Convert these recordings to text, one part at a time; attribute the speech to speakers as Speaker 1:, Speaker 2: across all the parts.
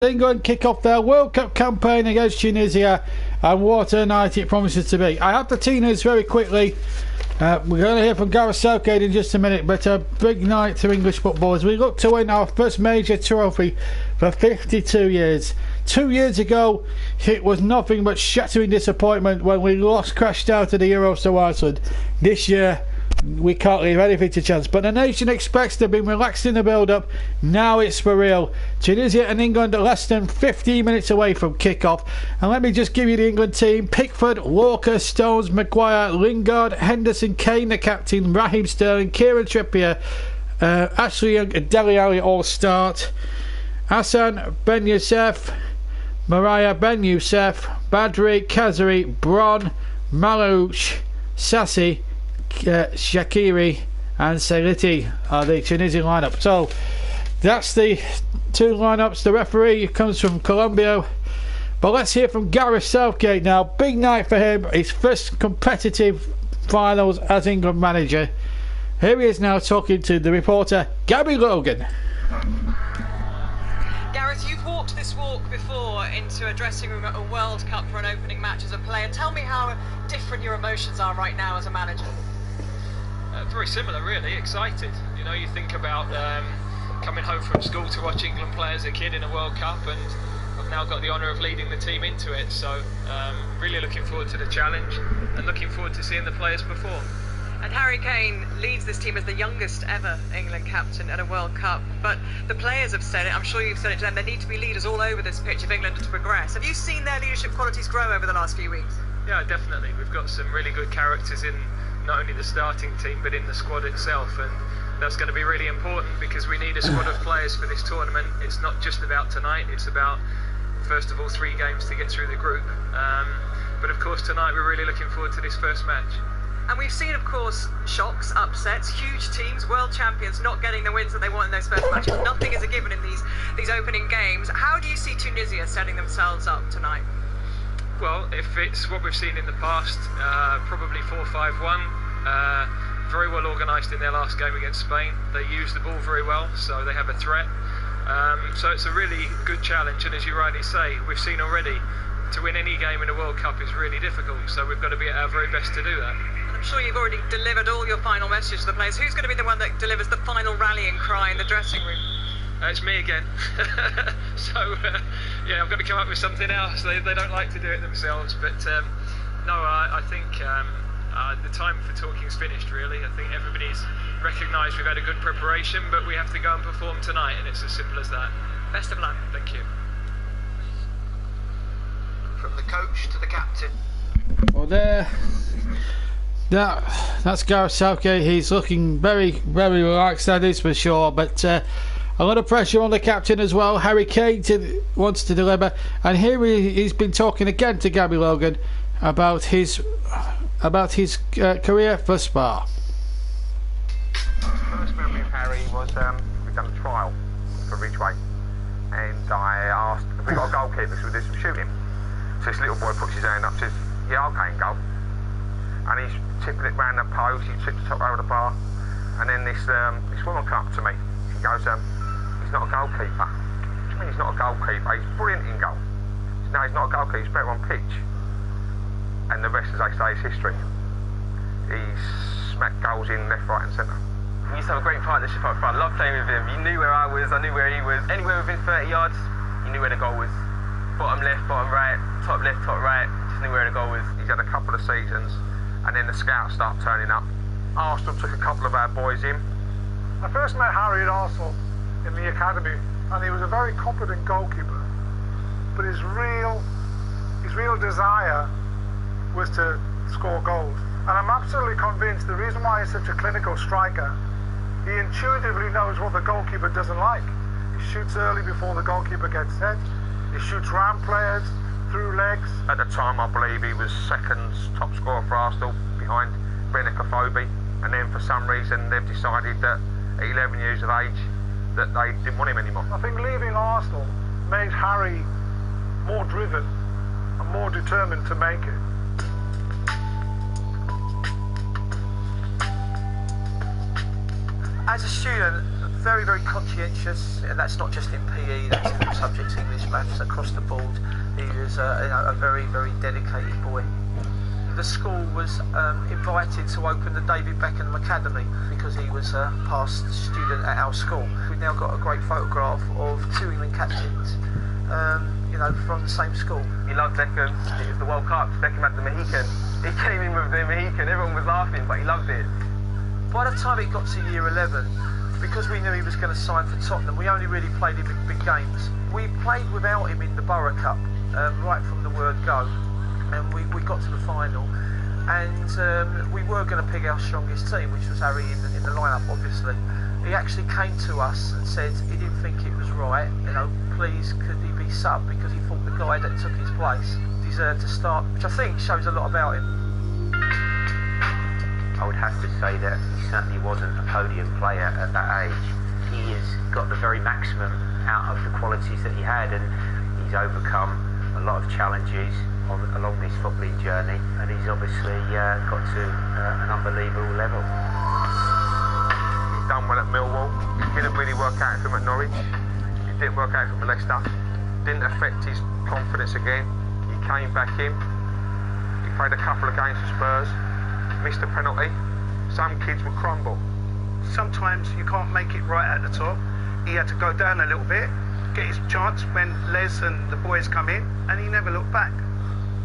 Speaker 1: England kick off their World Cup campaign against Tunisia, and what a night it promises to be. I have the Tinas very quickly. We're going to hear from Gareth Southgate in just a minute, but a big night to English football as we look to win our first major trophy for 52 years. 2 years ago, it was nothing but shattering disappointment when we crashed out of the Euros to Iceland. This year, we can't leave anything to chance, but the nation expects to be relaxed in the build-up. Now it's for real. Tunisia and England are less than 15 minutes away from kick-off, and let me just give you the England team. Pickford, Walker, Stones, Maguire, Lingard, Henderson, Kane the captain, Raheem Sterling, Kieran Trippier, Ashley Young and Dele Alli all start. Hassan, Ben Youssef, Mariah, Ben Youssef, Badri, Kazari, Bron, Malouch, Sassi, Shaqiri and Seliti are the Tunisian lineup. So that's the two lineups. The referee comes from Colombia, but let's hear from Gareth Southgate now. Big night for him, his first competitive finals as England manager. Here he is now talking to the reporter Gabby Logan.
Speaker 2: Gareth, you've walked this walk before into a dressing room at a World Cup for an opening match as a player. Tell me how different your emotions are right now as a manager.
Speaker 3: Very similar, really. Excited. You know, you think about coming home from school to watch England play as a kid in a World Cup, and I've now got the honour of leading the team into it. So really looking forward to the challenge and looking forward to seeing the players perform.
Speaker 2: And Harry Kane leads this team as the youngest ever England captain at a World Cup. But the players have said it, I'm sure you've said it to them, there need to be leaders all over this pitch if England are to progress. Have you seen their leadership qualities grow over the last few weeks?
Speaker 3: Yeah, definitely. We've got some really good characters in not only the starting team but in the squad itself, and that's going to be really important because we need a squad of players for this tournament. It's not just about tonight, it's about first of all 3 games to get through the group, but of course tonight we're really looking forward to this first match.
Speaker 2: And we've seen, of course, shocks, upsets, huge teams, world champions not getting the wins that they want in those first matches. Nothing is a given in these opening games. How do you see Tunisia setting themselves up tonight?
Speaker 3: Well, if it's what we've seen in the past, probably 4-5-1. Very well organised in their last game against Spain. They use the ball very well, so they have a threat. So it's a really good challenge, and as you rightly say, we've seen already to win any game in a World Cup is really difficult, so we've got to be at our very best to do that.
Speaker 2: And I'm sure you've already delivered all your final messages to the players. Who's going to be the one that delivers the final rallying cry in the dressing room?
Speaker 3: It's me again. So yeah, I've got to come up with something else. They don't like to do it themselves, but no, I think the time for talking's finished, really. I think everybody's recognised we've had a good preparation, but we have to go and perform tonight, and it's as simple as that.
Speaker 2: Best of luck.
Speaker 3: Thank you.
Speaker 4: From the coach to the captain.
Speaker 1: Well, that's Gareth Southgate. He's looking very, very relaxed, that is for sure, but a lot of pressure on the captain as well. Harry Kane wants to deliver, and here he's been talking again to Gabby Logan about his career thus far.
Speaker 5: First memory of Harry was we done a trial for Ridgeway, and I asked if we got a goalkeeper so we do some shooting. So this little boy puts his hand up and says, yeah, I'll go and goal. And he's tipping it round the post, he tips the top over the bar, and then this woman comes up to me. She goes, he's not a goalkeeper. What do you mean he's not a goalkeeper? He's brilliant in goal. No, he's not a goalkeeper, he's better on pitch. And the rest, as they say, is history. He's smacked goals in left, right and centre.
Speaker 6: We used to have a great partnership up front. I loved playing with him. You knew where I was, I knew where he was. Anywhere within 30 yards, you knew where the goal was. Bottom left, bottom right, top left, top right, just knew where the goal was.
Speaker 5: He's had a couple of seasons, and then the scouts start turning up. Arsenal took a couple of our boys in.
Speaker 7: I first met Harry at Arsenal in the academy, and he was a very competent goalkeeper. But his real desire was to score goals. And I'm absolutely convinced the reason why he's such a clinical striker, he intuitively knows what the goalkeeper doesn't like. He shoots early before the goalkeeper gets set. He shoots round players, through legs.
Speaker 5: At the time, I believe he was second top scorer for Arsenal, behind Benakofobi. And then for some reason, they've decided that at 11 years of age, that they didn't want him anymore.
Speaker 7: I think leaving Arsenal made Harry more driven and more determined to make it.
Speaker 6: As a student,
Speaker 4: very, very conscientious, and that's not just in PE, that's in subjects, English, maths, across the board. He was a very, very dedicated boy. The school was invited to open the David Beckham Academy because he was a past student at our school. We've now got a great photograph of 2 England captains, from the same school.
Speaker 6: He loved Beckham. It was the World Cup. Beckham had the Mohican. He came in with the Mohican. Everyone was laughing, but he loved it.
Speaker 4: By the time it got to year 11, because we knew he was going to sign for Tottenham, we only really played him in big games. We played without him in the Borough Cup, right from the word go, and we got to the final, and we were going to pick our strongest team, which was Harry in the lineup, obviously. He actually came to us and said he didn't think it was right, please could he be sub, because he thought the guy that took his place deserved to start, which I think shows a lot about him.
Speaker 8: I would have to say that he certainly wasn't a podium player at that age. He has got the very maximum out of the qualities that he had, and he's overcome a lot of challenges along this footballing journey, and he's obviously got to an unbelievable level.
Speaker 5: He's done well at Millwall. It didn't really work out for him at Norwich. It didn't work out for him at Leicester. Didn't affect his confidence again. He came back in. He played a couple of games for Spurs. Missed a penalty. Some kids would crumble.
Speaker 7: Sometimes you can't make it right at the top. He had to go down a little bit, get his chance when Les and the boys come in, and he never looked back.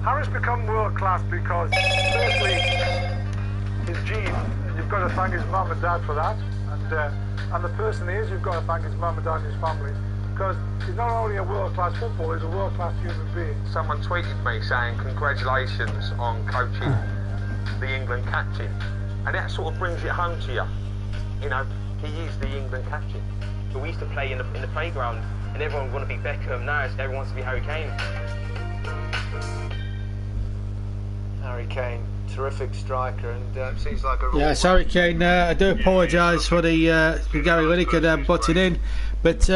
Speaker 7: Harry's become world class because, firstly, his gene, and you've got to thank his mum and dad for that, and the person he is, you've got to thank his mum and dad and his family, because he's not only a world class footballer, he's a world class human being.
Speaker 5: Someone tweeted me saying congratulations on coaching the England captain, and that sort of brings it home to you. He is the England captain.
Speaker 6: But we used to play in the playground, and everyone would want to be Beckham. Now everyone wants to be Harry Kane.
Speaker 4: Harry Kane, terrific striker, and seems like a real...
Speaker 1: Yeah, sorry Kane, I do apologise for the Gary Lineker butting in, but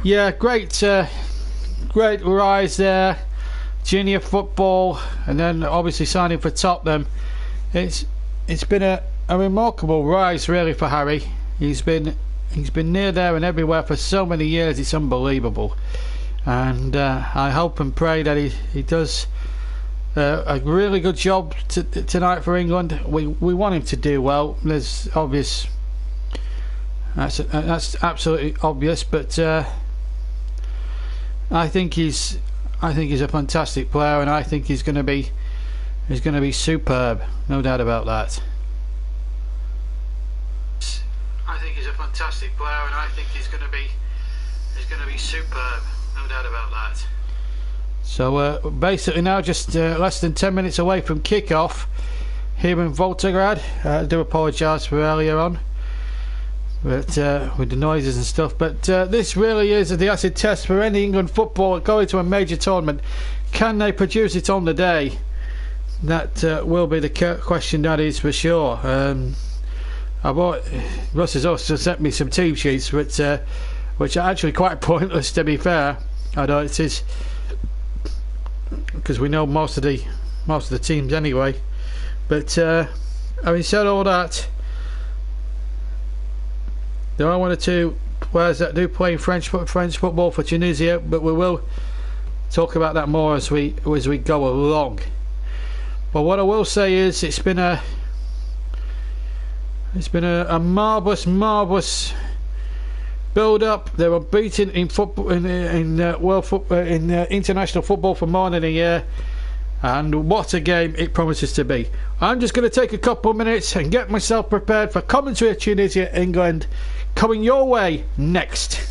Speaker 1: yeah, great rise there, junior football, and then obviously signing for Tottenham. It's been a remarkable rise really for Harry. He's been near there and everywhere for so many years. It's unbelievable, and I hope and pray that he does a really good job tonight for England. We want him to do well. There's obvious. That's absolutely obvious, but I think he's a fantastic player, and I think he's going to be superb, no doubt about that. I think he's a fantastic player, and I think he's going to be superb, no doubt about that. So basically now just less than 10 minutes away from kickoff here in Voltograd. I do apologise for earlier on, but with the noises and stuff. But this really is the acid test for any England footballer going to a major tournament. Can they produce it on the day? That will be the question, that is for sure. Russ has also sent me some team sheets, which are actually quite pointless, to be fair. I know it is, because we know most of the teams anyway. But having said all that, there are one or two players that do play in French football for Tunisia, but we will talk about that more as we go along. But what I will say is it's been a marvellous build up. They were beaten in football in world football, in international football for more than a year, and what a game it promises to be. I'm just going to take a couple of minutes and get myself prepared for commentary of Tunisia England coming your way next.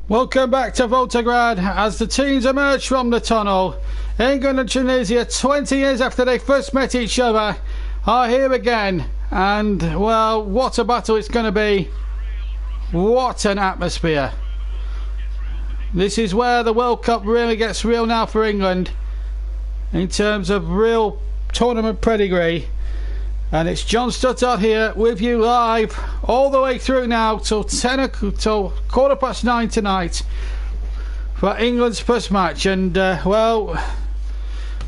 Speaker 1: Welcome back to Voltograd as the teams emerge from the tunnel. England and Tunisia, 20 years after they first met each other, are here again. And, well, what a battle it's going to be. What an atmosphere. This is where the World Cup really gets real now for England in terms of real tournament pedigree. And it's John Stuttard here with you live all the way through now till 9:15 tonight for England's first match. And well,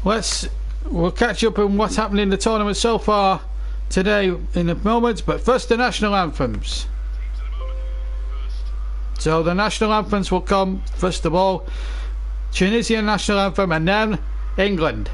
Speaker 1: we'll catch up on what's happened in the tournament so far today in a moment. But first, the national anthems. So the national anthems will come first of all. Tunisian national anthem and then England.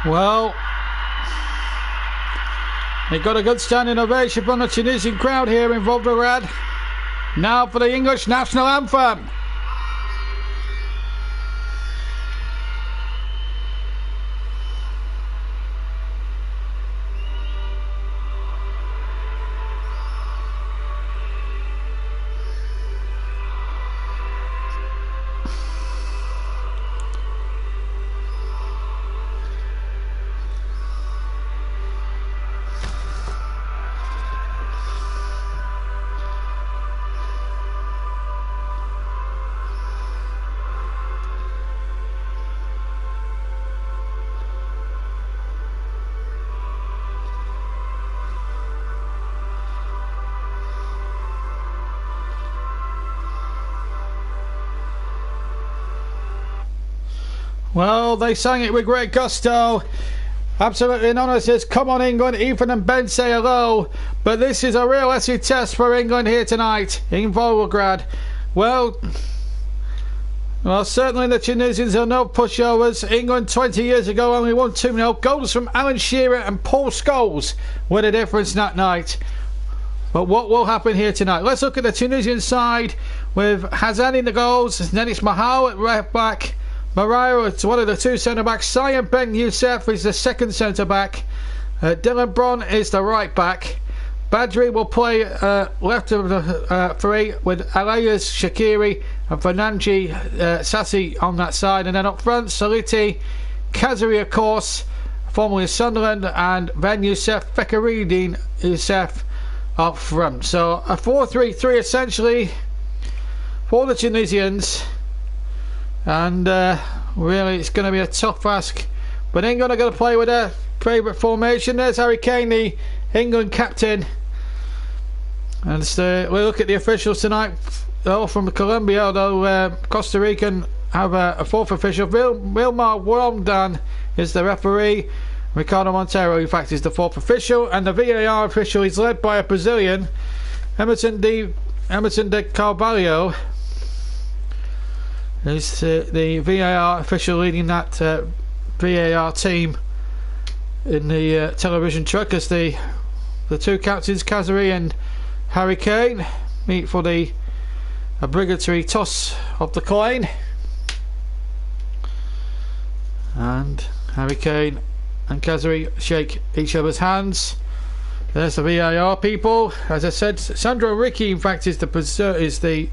Speaker 1: Well, they got a good standing ovation from the Tunisian crowd here in Volgograd. Now for the English national anthem. Well, they sang it with great gusto. Absolutely none says, come on England, Ethan and Ben say hello. But this is a real acid test for England here tonight in Volgograd. Well, certainly the Tunisians are no pushovers. England 20 years ago only won 2-0. Goals from Alan Shearer and Paul Scholes were the difference that night. But what will happen here tonight? Let's look at the Tunisian side with Hazan in the goals. Then it's Mahal at right back. Mariah is one of the two centre-backs. Sayan Ben Youssef is the second centre-back. Dylan Bron is the right-back. Badri will play left of the three with Alayas Shaqiri and Fernanji Sassi on that side. And then up front, Saliti, Kazari, of course, formerly Sunderland, and Ben Youssef, Fekaridin Youssef up front. So a 4-3-3 essentially for the Tunisians. And really it's going to be a tough ask, but England are going to play with their favourite formation. There's Harry Kane, the England captain, and we look at the officials tonight. All from Colombia, although Costa Rican have a fourth official. Wilmar Womdan is the referee. Ricardo Montero in fact is the fourth official, and the VAR official is led by a Brazilian, Emerson de Carvalho. Is the VAR official leading that VAR team in the television truck as the two captains, Kazari and Harry Kane, meet for the obligatory toss of the coin. And Harry Kane and Kazari shake each other's hands. There's the VAR people. As I said, Sandro Ricci in fact is the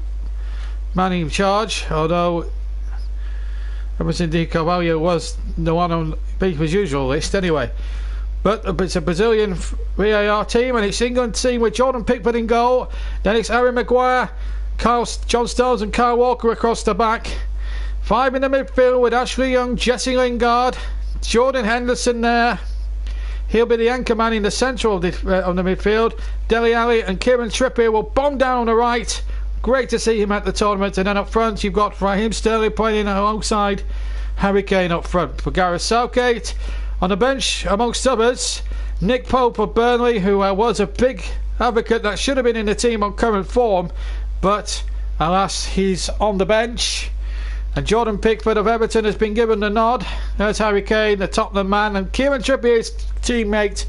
Speaker 1: man in charge, although Emerson de Carvalho was the one on people's usual list anyway. But it's a Brazilian VAR team, and it's England team with Jordan Pickford in goal. Then it's Harry Maguire, John Stones and Kyle Walker across the back. 5 in the midfield with Ashley Young, Jesse Lingard, Jordan Henderson there. He'll be the anchor man in the central on the midfield. Dele Alli and Kieran Trippier will bomb down on the right. Great to see him at the tournament. And then up front you've got Raheem Sterling playing alongside Harry Kane up front. For Gareth Southgate on the bench, amongst others, Nick Pope of Burnley, who was a big advocate that should have been in the team on current form, but alas, he's on the bench. And Jordan Pickford of Everton has been given the nod. There's Harry Kane, the Tottenham man, and Kieran Trippier's teammate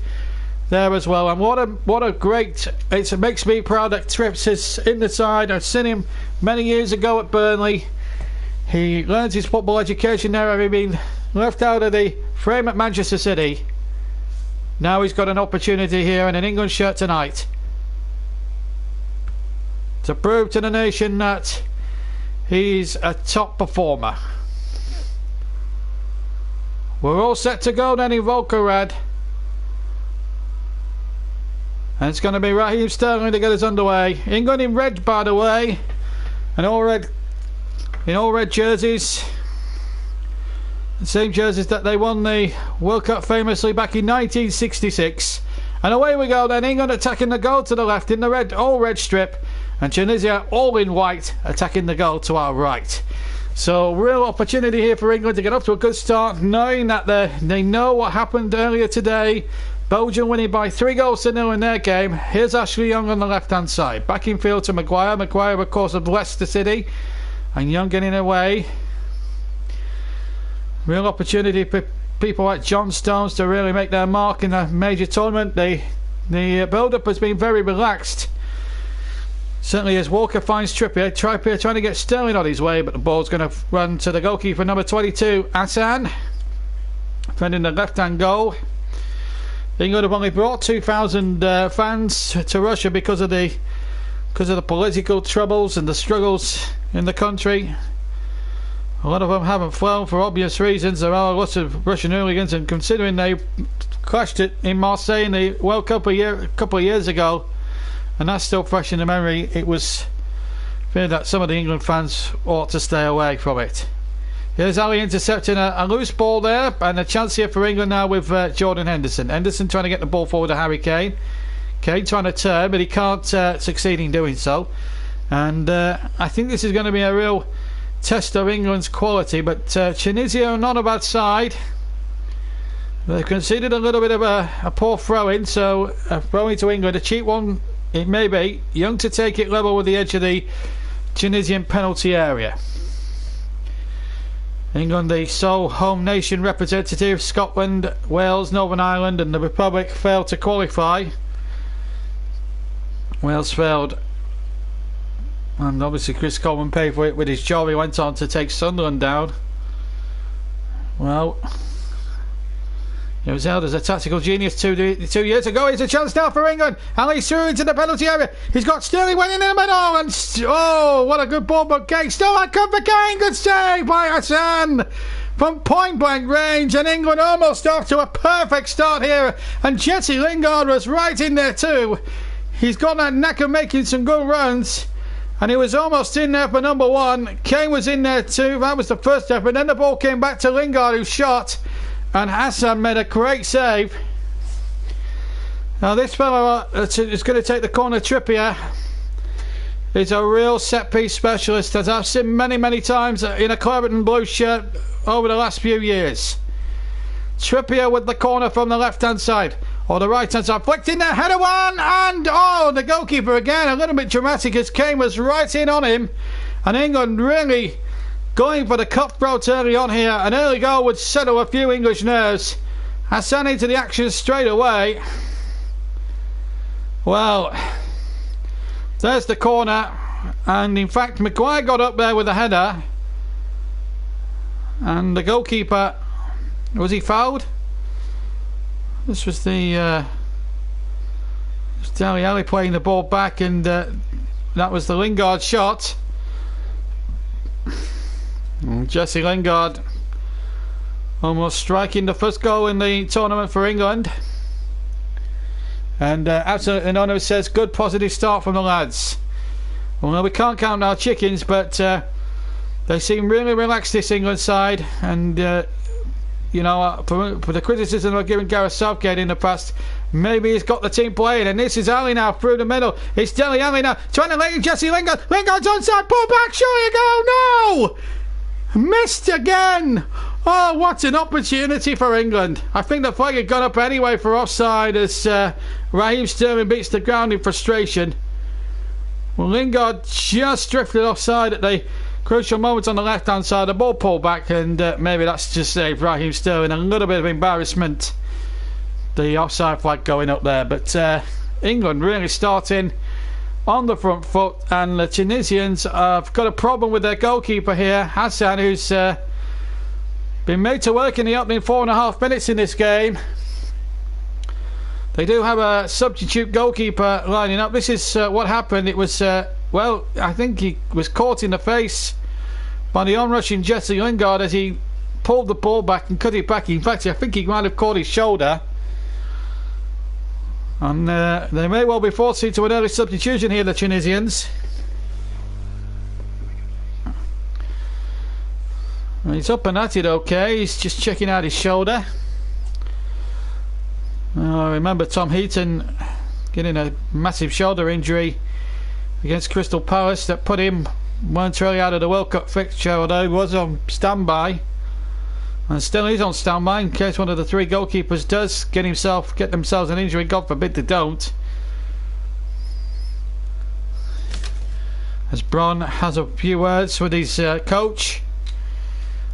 Speaker 1: there as well. And what a great, it makes me proud that Trips is in the side. I've seen him many years ago at Burnley. He learns his football education there, having been left out of the frame at Manchester City. Now he's got an opportunity here in an England shirt tonight to prove to the nation that he's a top performer. We're all set to go then in Volkerad. And it's going to be Raheem Sterling to get us underway. England in red, by the way. And all red, in all red jerseys. The same jerseys that they won the World Cup famously back in 1966. And away we go then. England attacking the goal to the left in the red, all red strip. And Tunisia all in white attacking the goal to our right. So real opportunity here for England to get off to a good start, knowing that they know what happened earlier today. Belgium winning by 3-0 in their game. Here's Ashley Young on the left hand side. Back in field to Maguire. Maguire of course of Leicester City. And Young getting away. Real opportunity for people like John Stones to really make their mark in a major tournament. The build-up has been very relaxed. Certainly as Walker finds Trippier trying to get Sterling on his way, but the ball's going to run to the goalkeeper, number 22, Hassan, defending the left-hand goal. England have only brought 2,000 fans to Russia because of the political troubles and the struggles in the country. A lot of them haven't flown for obvious reasons. There are lots of Russian hooligans, and considering they clashed it in Marseille in the World Cup a couple of years ago, and that's still fresh in the memory, it was feared that some of the England fans ought to stay away from it. Here's Ali intercepting a loose ball there, and a chance here for England now with Jordan Henderson. Henderson trying to get the ball forward to Harry Kane. Kane trying to turn, but he can't succeed in doing so. And I think this is going to be a real test of England's quality, but Tunisia are not a bad side. They've conceded a little bit of a poor throw-in, so a throw-in to England, a cheap one it may be. Young to take it level with the edge of the Tunisian penalty area. England, the sole home nation representative. Scotland, Wales, Northern Ireland and the Republic failed to qualify. Wales failed, and obviously Chris Coleman paid for it with his job. He went on to take Sunderland down. Well, he was held as a tactical genius 2 years ago. Here's a chance now for England. Ali's through into the penalty area. He's got Sterling went in the middle, and oh, what a good ball, but Kane still had come for Kane. Good save by Hassan from point blank range, and England almost off to a perfect start here. And Jesse Lingard was right in there too. He's got that knack of making some good runs, and he was almost in there for number one. Kane was in there too. That was the first step, and then the ball came back to Lingard, who shot. And Hassan made a great save. Now this fellow is going to take the corner, Trippier. He's a real set-piece specialist, as I've seen many times in a Clareton blue shirt over the last few years. Trippier with the corner from the left-hand side, or the right-hand side, flicked in there, header one, and oh, the goalkeeper again, a little bit dramatic as Kane was right in on him. And England really going for the cutthroat early on here. An early goal would settle a few English nerves. Hassan into the action straight away. Well, there's the corner, and in fact Maguire got up there with a header, and the goalkeeper, was he fouled? This was the Dele Alli playing the ball back, and that was the Lingard shot. Jesse Lingard almost striking the first goal in the tournament for England. And Absolutely Nono says good positive start from the lads. Well, we can't count our chickens, but they seem really relaxed, this England side, and you know, for the criticism I've given Gareth Southgate in the past, maybe he's got the team playing. And this is Ali now through the middle. It's Dele Alli now trying to link Jesse Lingard. Lingard's onside. Pull back. Sure you go. No! Missed again. Oh, what an opportunity for England. I think the flag had gone up anyway for offside as Raheem Sterling beats the ground in frustration. Well, Lingard just drifted offside at the crucial moment on the left-hand side. The ball pulled back, and maybe that's just saved Raheem Sterling a little bit of embarrassment. The offside flag going up there. But England really starting on the front foot, and the Tunisians have got a problem with their goalkeeper here, Hassan, who's been made to work in the opening 4.5 minutes in this game. They do have a substitute goalkeeper lining up. This is what happened. It was, well, I think he was caught in the face by the onrushing Jesse Lingard as he pulled the ball back and cut it back. In fact, I think he might have caught his shoulder. And they may well be forced into an early substitution here, the Tunisians. He's up and at it okay. He's just checking out his shoulder. I remember Tom Heaton getting a massive shoulder injury against Crystal Palace that put him momentarily out of the World Cup fixture, although he was on standby and still is on standby in case one of the three goalkeepers does get themselves an injury. God forbid they don't. As Bron has a few words with his coach,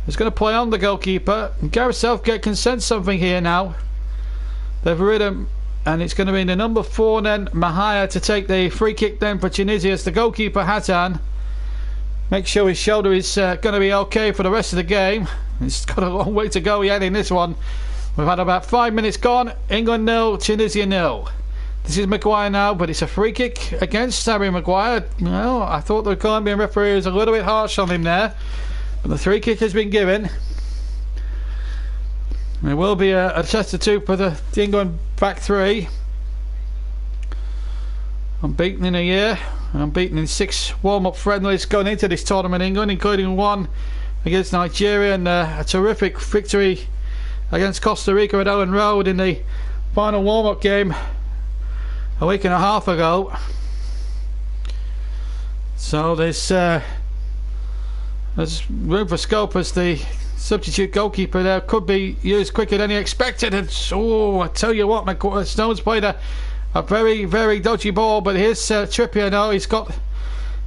Speaker 1: he's going to play on the goalkeeper. Gareth Southgate can sense something here now. They've ridden, and it's going to be the number 4 then, Mahia, to take the free kick then for Tunisia. As the goalkeeper Hassan make sure his shoulder is going to be okay for the rest of the game. He's got a long way to go yet in this one. We've had about 5 minutes gone. England 0, Tunisia 0. This is Maguire now, but it's a free kick against Harry Maguire. Well, I thought the Colombian referee was a little bit harsh on him there, but the free kick has been given. There will be a substitute for the England back three. Unbeaten in a year, unbeaten in 6 warm-up friendlies going into this tournament, England, including one against Nigeria and a terrific victory against Costa Rica at Ellen Road in the final warm-up game a week and a half ago. So there's room for scope as the substitute goalkeeper there could be used quicker than he expected. And oh, I tell you what, Stones played a very, very dodgy ball, but here's Trippier now.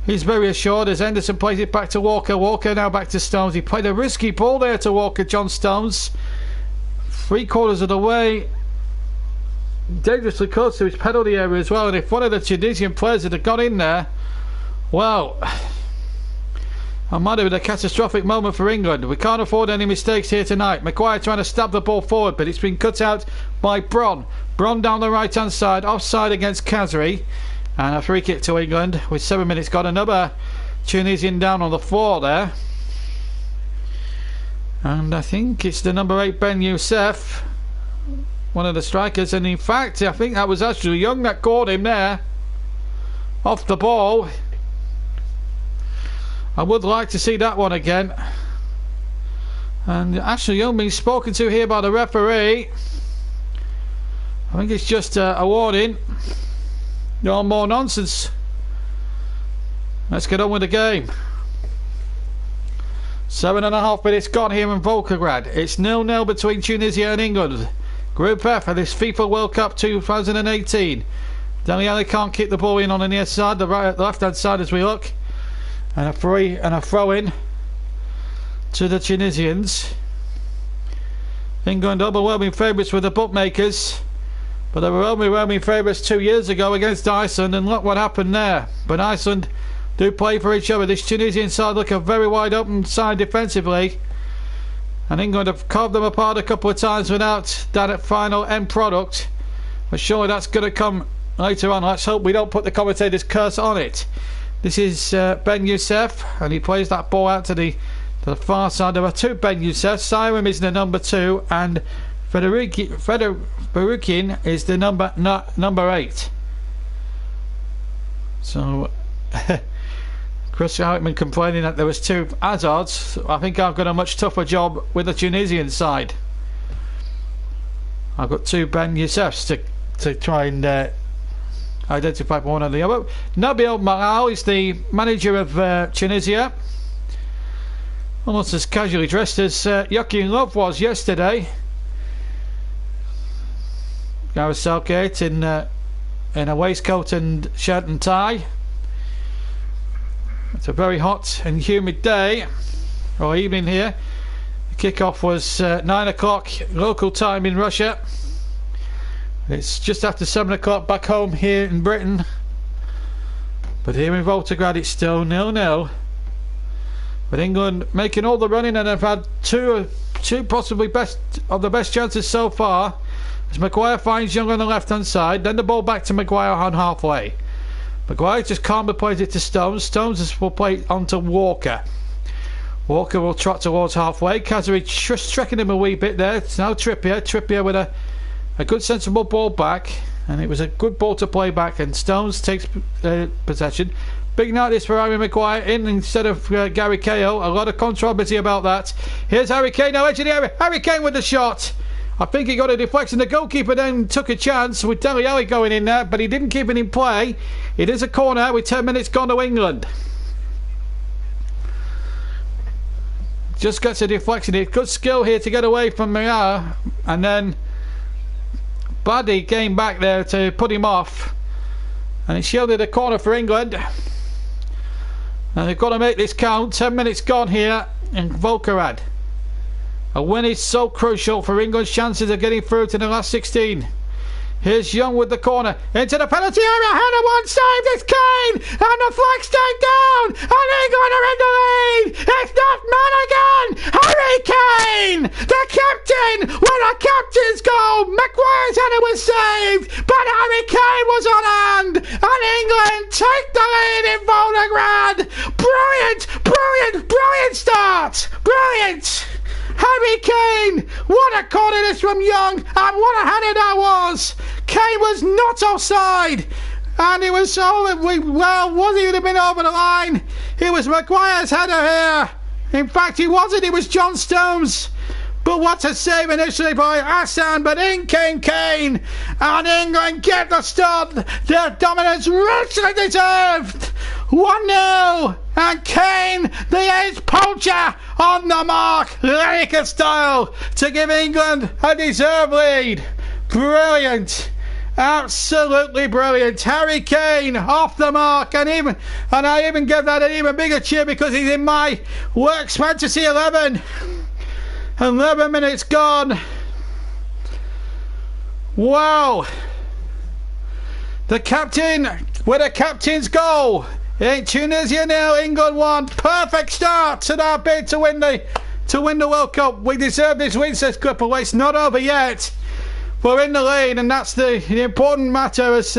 Speaker 1: He's very assured as Henderson plays it back to Walker. Walker now back to Stones. He played a risky ball there to Walker, John Stones. 3/4 of the way, dangerously close to his penalty area as well. And if one of the Tunisian players had got in there, well, I might have been a catastrophic moment for England. We can't afford any mistakes here tonight. Maguire trying to stab the ball forward, but it's been cut out by Bron. Bron down the right hand side, offside against Khazri, and a free kick to England with 7 minutes gone. Another Tunisian down on the floor there, and I think it's the number 8 Ben Youssef, one of the strikers, and in fact I think that was Ashley Young that caught him there off the ball. I would like to see that one again. And Ashley Young being spoken to here by the referee. I think it's just a warning. No more nonsense. Let's get on with the game. 7.5 minutes gone here in Volgograd. It's 0-0 between Tunisia and England. Group F of this FIFA World Cup 2018. Dele Alli can't kick the ball in on the near side, the left hand side as we look. And a throw in to the Tunisians. England overwhelming favourites with the bookmakers, but they were overwhelming favourites 2 years ago against Iceland, and look what happened there. But Iceland do play for each other. This Tunisian side look a very wide open side defensively, and England have carved them apart a couple of times without that final end product. But surely that's going to come later on. Let's hope we don't put the commentator's curse on it. This is Ben Youssef, and he plays that ball out to the far side. There are 2 Ben Youssefs. Siram is the number 2, and Federukin is the number 8. So Chris Houtman complaining that there was 2 Hazards. I think I've got a much tougher job with the Tunisian side. I've got two Ben Youssefs to try and identify one or the other. Nabil Malal is the manager of Tunisia, almost as casually dressed as Joachim Löw was yesterday. Gareth Southgate in a waistcoat and shirt and tie. It's a very hot and humid day or evening here. The kickoff was 9 o'clock local time in Russia. It's just after 7 o'clock back home here in Britain. But here in Volgograd it's still 0-0. But England making all the running and have had two possibly best chances so far. As Maguire finds Young on the left hand side, then the ball back to Maguire on halfway. Maguire just calmly plays it to Stones. Stones will play it on to Walker. Walker will trot towards halfway. Kazari just tracking him a wee bit there. It's now Trippier. Trippier with a good sensible ball back, and it was a good ball to play back, and Stones takes possession. Big night this for Harry Maguire in instead of Gary Cahill. A lot of controversy about that. Here's Harry Kane now edge of the area. Harry Kane with the shot. I think he got a deflection. The goalkeeper then took a chance with Dele Alli going in there, but he didn't keep it in play. It is a corner with 10 minutes gone to England. Just gets a deflection. It's good skill here to get away from Mirar, and then Buddy came back there to put him off, and it shielded a corner for England. And they've got to make this count. 10 minutes gone here in Volgograd. A win is so crucial for England's chances of getting through to the last 16. Here's Young with the corner into the penalty area. Header one saved. It's Kane, and the flag's taken down, and England are in the lead. It's that man again, Harry Kane, the captain, with a captain's goal. Maguire's header was saved, but Harry Kane was on hand, and England take the lead in Volgograd. Brilliant start. Brilliant. Harry Kane, what a corner this from Young, and what a header that was. Kane was not offside, and it was was he would have been over the line. It was Maguire's header here. In fact, it wasn't, it was John Stones. But what a save initially by Hassan, but in came Kane, and England get the start. Their dominance richly deserved. 1-0, and Kane, the ace poacher, on the mark, Lancashire style, to give England a deserved lead. Brilliant, absolutely brilliant. Harry Kane off the mark, and I even give that an even bigger cheer because he's in my Works Fantasy 11. 11 minutes gone. Wow. The captain with a captain's goal. In Tunisia now, England 1. Perfect start to that bid to win the World Cup. We deserve this win, says Clipper. It's not over yet. We're in the lead, and that's the important matter as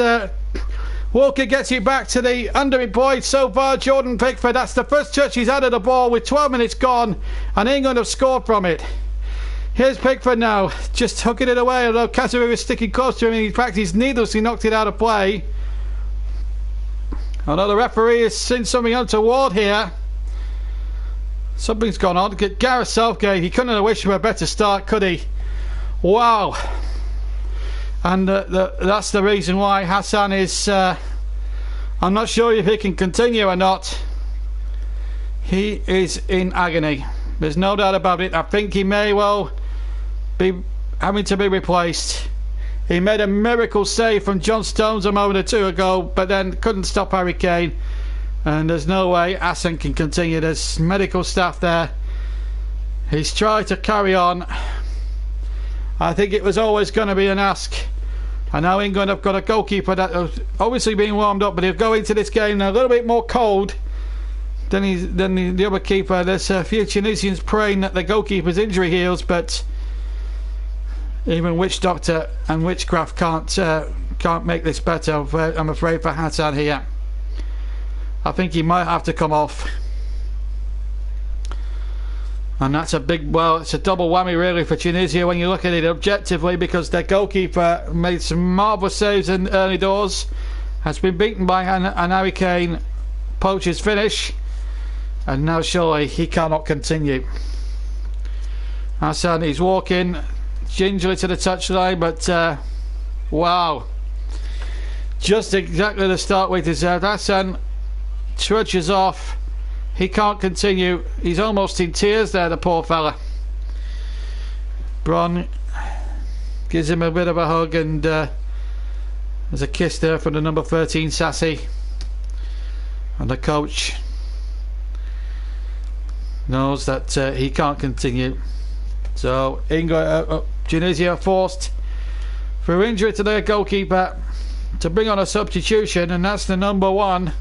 Speaker 1: Walker gets it back to the underemployed so far, Jordan Pickford. That's the first touch he's had of the ball with 12 minutes gone, and England have scored from it. Here's Pickford now, just hooking it away, although Casemiro is sticking close to him. In fact, he's needlessly knocked it out of play. Although the referee has seen something untoward here. Something's gone on. Gareth Southgate, he couldn't have wished for a better start, could he? Wow. And that's the reason why Hassan is... I'm not sure if he can continue or not. He is in agony. There's no doubt about it. I think he may well be having to be replaced. He made a miracle save from John Stones a moment or two ago, but then couldn't stop Harry Kane. And there's no way Hassan can continue. There's medical staff there. He's tried to carry on. I think it was always going to be an ask. And now England have got a goalkeeper that has obviously been warmed up, but he'll go into this game a little bit more cold than the other keeper. There's a few Tunisians praying that the goalkeeper's injury heals, but even witch doctor and witchcraft can't make this better. I'm afraid for Hassan here. I think he might have to come off. And that's a big, well, it's a double whammy really for Tunisia when you look at it objectively, because their goalkeeper made some marvellous saves in early doors, has been beaten by an Harry Kane poacher's finish, and now surely he cannot continue. Hassan is walking gingerly to the touchline, but wow, just exactly the start we deserved. Hassan trudges off. He can't continue. He's almost in tears there, the poor fella. Bron gives him a bit of a hug, and there's a kiss there from the number 13 Sassy, and the coach knows that he can't continue. So England, Tunisia forced through injury to their goalkeeper to bring on a substitution, and that's the number 1,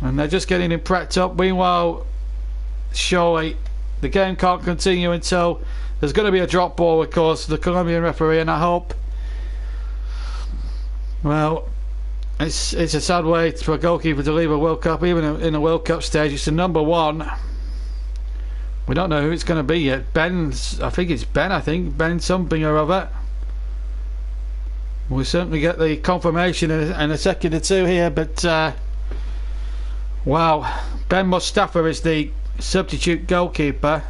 Speaker 1: and they're just getting him prepped up. Meanwhile, surely the game can't continue until there's going to be a drop ball, of course, the Colombian referee, and I hope, well, it's a sad way for a goalkeeper to leave a World Cup, even in a World Cup stage. It's the number 1. We don't know who it's going to be yet. Ben something or other. We'll certainly get the confirmation in a second or two here, but wow, Ben Mustafa is the substitute goalkeeper.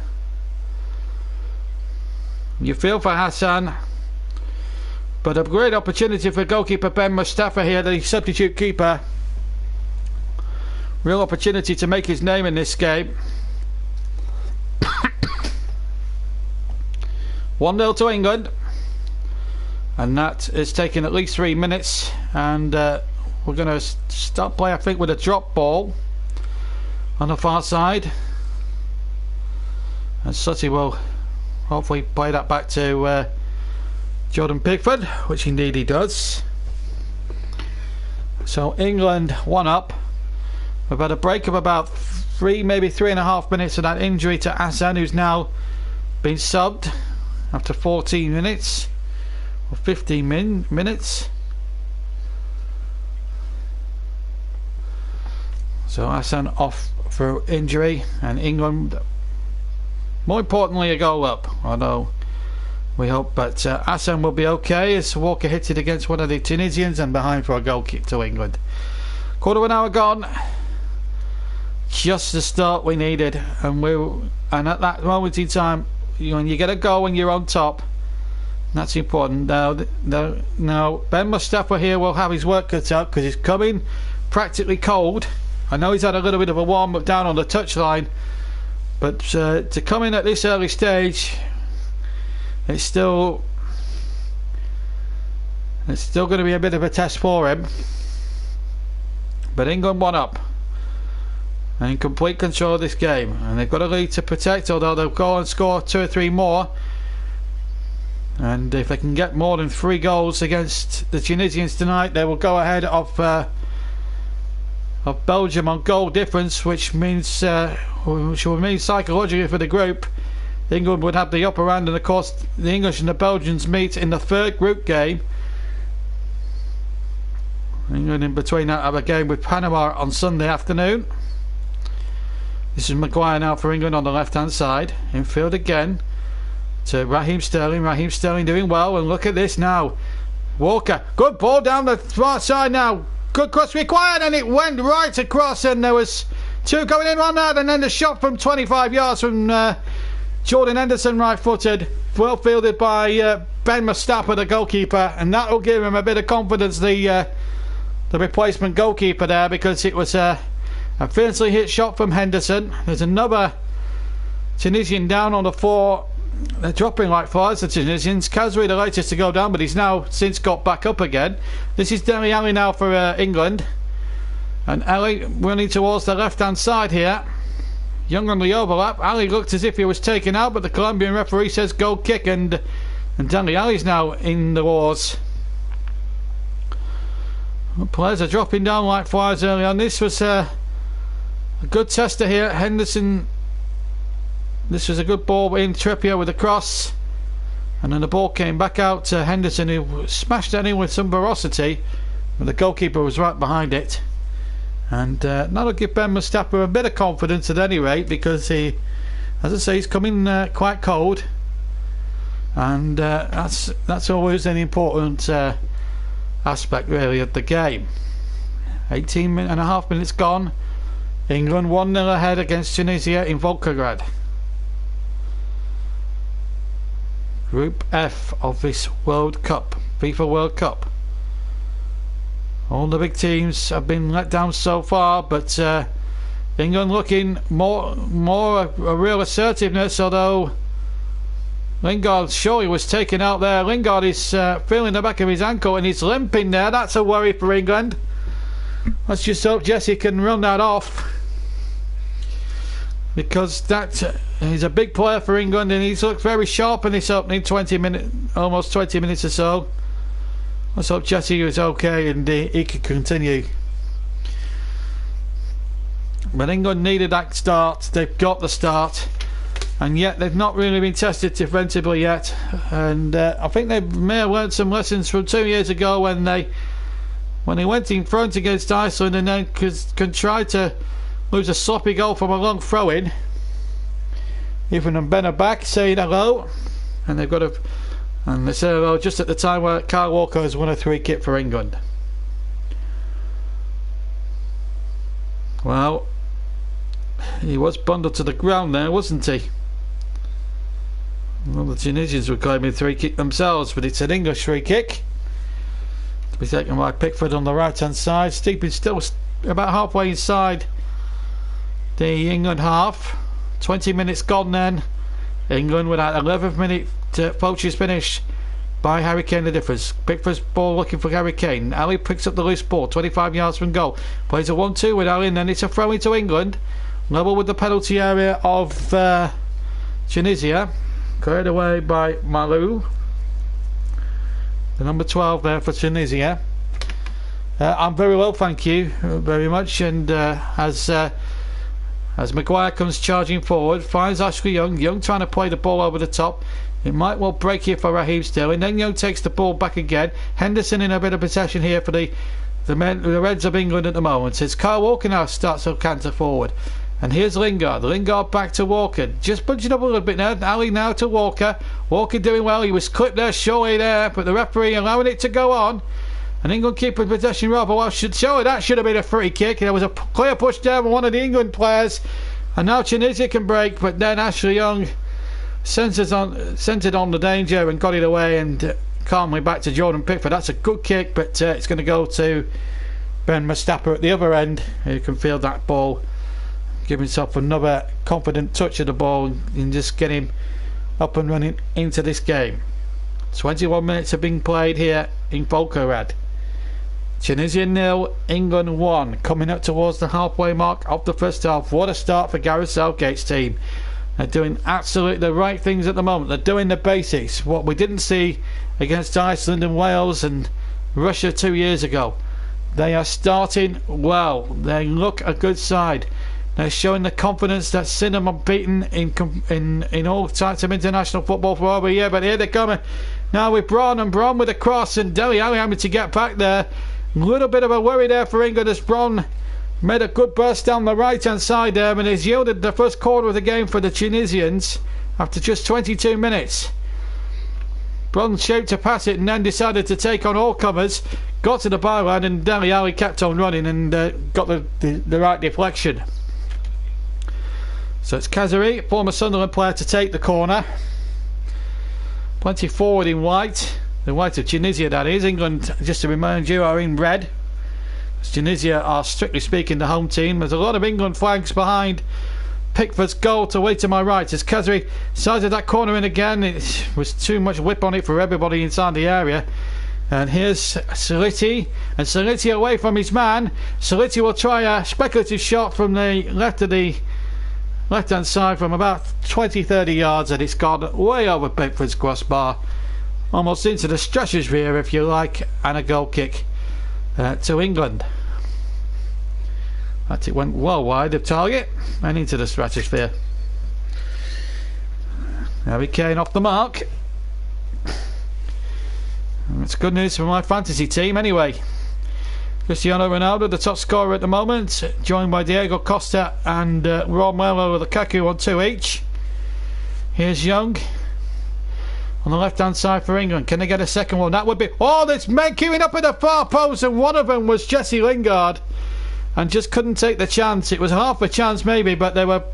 Speaker 1: You feel for Hassan, but a great opportunity for goalkeeper Ben Mustafa here, the substitute keeper. Real opportunity to make his name in this game. 1-0 to England, and that is taking at least 3 minutes, and we're going to start play, I think, with a drop ball on the far side, and Sutty will hopefully play that back to Jordan Pickford, which indeed he does. So England 1 up. We've had a break of about 3, maybe 3.5 minutes of that injury to Hassan, who's now been subbed after 14 minutes or 15 minutes. So Hassan off for injury, and England, more importantly, a goal up, although we hope that Hassan will be okay as Walker hits it against one of the Tunisians and behind for a goal kick to England. Quarter of an hour gone, just the start we needed, and at that moment in time, when you get a goal and you're on top, that's important. Now Ben Mustafa here will have his work cut out, because he's coming practically cold. I know he's had a little bit of a warm up down on the touchline, but to come in at this early stage, it's still going to be a bit of a test for him. But England 1 up and in complete control of this game, and they've got a lead to protect, although they'll go and score 2 or 3 more, and if they can get more than 3 goals against the Tunisians tonight, they will go ahead of Belgium on goal difference, which means which will mean psychologically for the group, England would have the upper hand, and of course the English and the Belgians meet in the 3rd group game. England in between that have a game with Panama on Sunday afternoon. This is Maguire now for England on the left hand side. Infield again to Raheem Sterling. Raheem Sterling doing well, and look at this now. Walker, good ball down the far side now. Good cross required, and it went right across, and there was 2 going in on that, and then the shot from 25 yards from Jordan Henderson, right footed, well fielded by Ben Mustafa, the goalkeeper, and that will give him a bit of confidence, the replacement goalkeeper there, because it was a fiercely hit shot from Henderson. There's another Tunisian down on the floor. They're dropping like flies, the Tunisians. Kazri the latest to go down, but he's now since got back up again. This is Dele Alli now for England, and Ali running towards the left hand side here. Young on the overlap. Ali looked as if he was taken out, but the Colombian referee says goal kick, and Dele Alli's now in the wars. Players are dropping down like flies early on. This was a good tester here. Henderson, this was a good ball in. Trippier with a cross, and then the ball came back out to Henderson, who smashed that in with some ferocity, but the goalkeeper was right behind it. And that'll give Ben Mustafa a bit of confidence at any rate, because he, as I say, he's coming quite cold, and that's always an important aspect really of the game. 18.5 minutes gone. England 1-0 ahead against Tunisia in Volgograd. Group F of this World Cup, FIFA World Cup. All the big teams have been let down so far, but England looking more a real assertiveness, although Lingard surely was taken out there. Lingard is feeling the back of his ankle and he's limping there. That's a worry for England. Let's just hope Jesse can run that off, because that he's a big player for England and he's looked very sharp in this opening 20 minutes, almost 20 minutes or so. Let's hope Jesse is okay and he can continue. But England needed that start. They've got the start, and yet they've not really been tested defensively yet. And I think they may have learned some lessons from 2 years ago when they went in front against Iceland and then tried to lose a sloppy goal from a long throw-in. Even and Ben are back saying hello, and they've got and they say hello just at the time where Kyle Walker has won a free kick for England. Well, he was bundled to the ground there, wasn't he? Well, the Tunisians were claiming free kick themselves, but it's an English free kick to be taken by Pickford on the right hand side. Steeping still about halfway inside the England half. 20 minutes gone then. England with that 11th minute poacher's finish by Harry Kane, the difference. Pickford's ball looking for Harry Kane. Ali picks up the loose ball 25 yards from goal, plays a 1-2 with Ali, and then it's a throw into England, level with the penalty area of Tunisia, cleared away by Malou, the number 12 there for Tunisia. I'm very well, thank you very much. And as Maguire comes charging forward, finds Ashley Young trying to play the ball over the top. It might well break here for Raheem Sterling. Then Young takes the ball back again. Henderson in a bit of possession here for the Reds of England at the moment. It's Kyle Walker now starts to canter forward. And here's Lingard. Lingard back to Walker. Just punching up a little bit now. Ali now to Walker. Walker doing well. He was clipped there, surely there, but the referee allowing it to go on. And England keeping possession rather well. Surely that should have been a free kick. There was a clear push down by one of the England players. And now Tunisia can break, but then Ashley Young centred on the danger and got it away, and calmly back to Jordan Pickford. That's a good kick, but it's going to go to Ben Mustafa at the other end, who can field that ball, give himself another confident touch of the ball and just get him up and running into this game. 21 minutes have been played here in Volgograd. Tunisia 0, England 1, coming up towards the halfway mark of the first half. What a start for Gareth Southgate's team. They're doing absolutely the right things at the moment. They're doing the basics, what we didn't see against Iceland and Wales and Russia 2 years ago. They are starting well. They look a good side. They're showing the confidence that's seen them unbeaten in all types of international football for over a year. But here they're coming now with Braun with a cross, and Dele Alli having to get back there. A little bit of a worry there for England as Braun made a good burst down the right hand side there, and has yielded the first quarter of the game for the Tunisians after just 22 minutes. Braun shaped to pass it and then decided to take on all comers, got to the byline, and Dele Alli kept on running and got the right deflection. So it's Kazari, former Sunderland player, to take the corner. Plenty forward in white. The white of Tunisia, that is. England, just to remind you, are in red. Tunisia are, strictly speaking, the home team. There's a lot of England flags behind Pickford's goal to way to my right as Kazri sized that corner in again. It was too much whip on it for everybody inside the area. And here's Saliti, and Saliti away from his man. Saliti will try a speculative shot from the left hand side from about 20-30 yards, and it's gone way over Pickford's crossbar, almost into the stratosphere if you like, and a goal kick to England. That it went well wide of target and into the stratosphere. Harry Kane off the mark. It's good news for my fantasy team anyway. Cristiano Ronaldo, the top scorer at the moment, joined by Diego Costa and Romelu Lukaku on 2 each. Here's Young on the left hand side for England. Can they get a second one? That would be... Oh, there's men queuing up at the far post, and one of them was Jesse Lingard, and just couldn't take the chance. It was half a chance maybe, but there were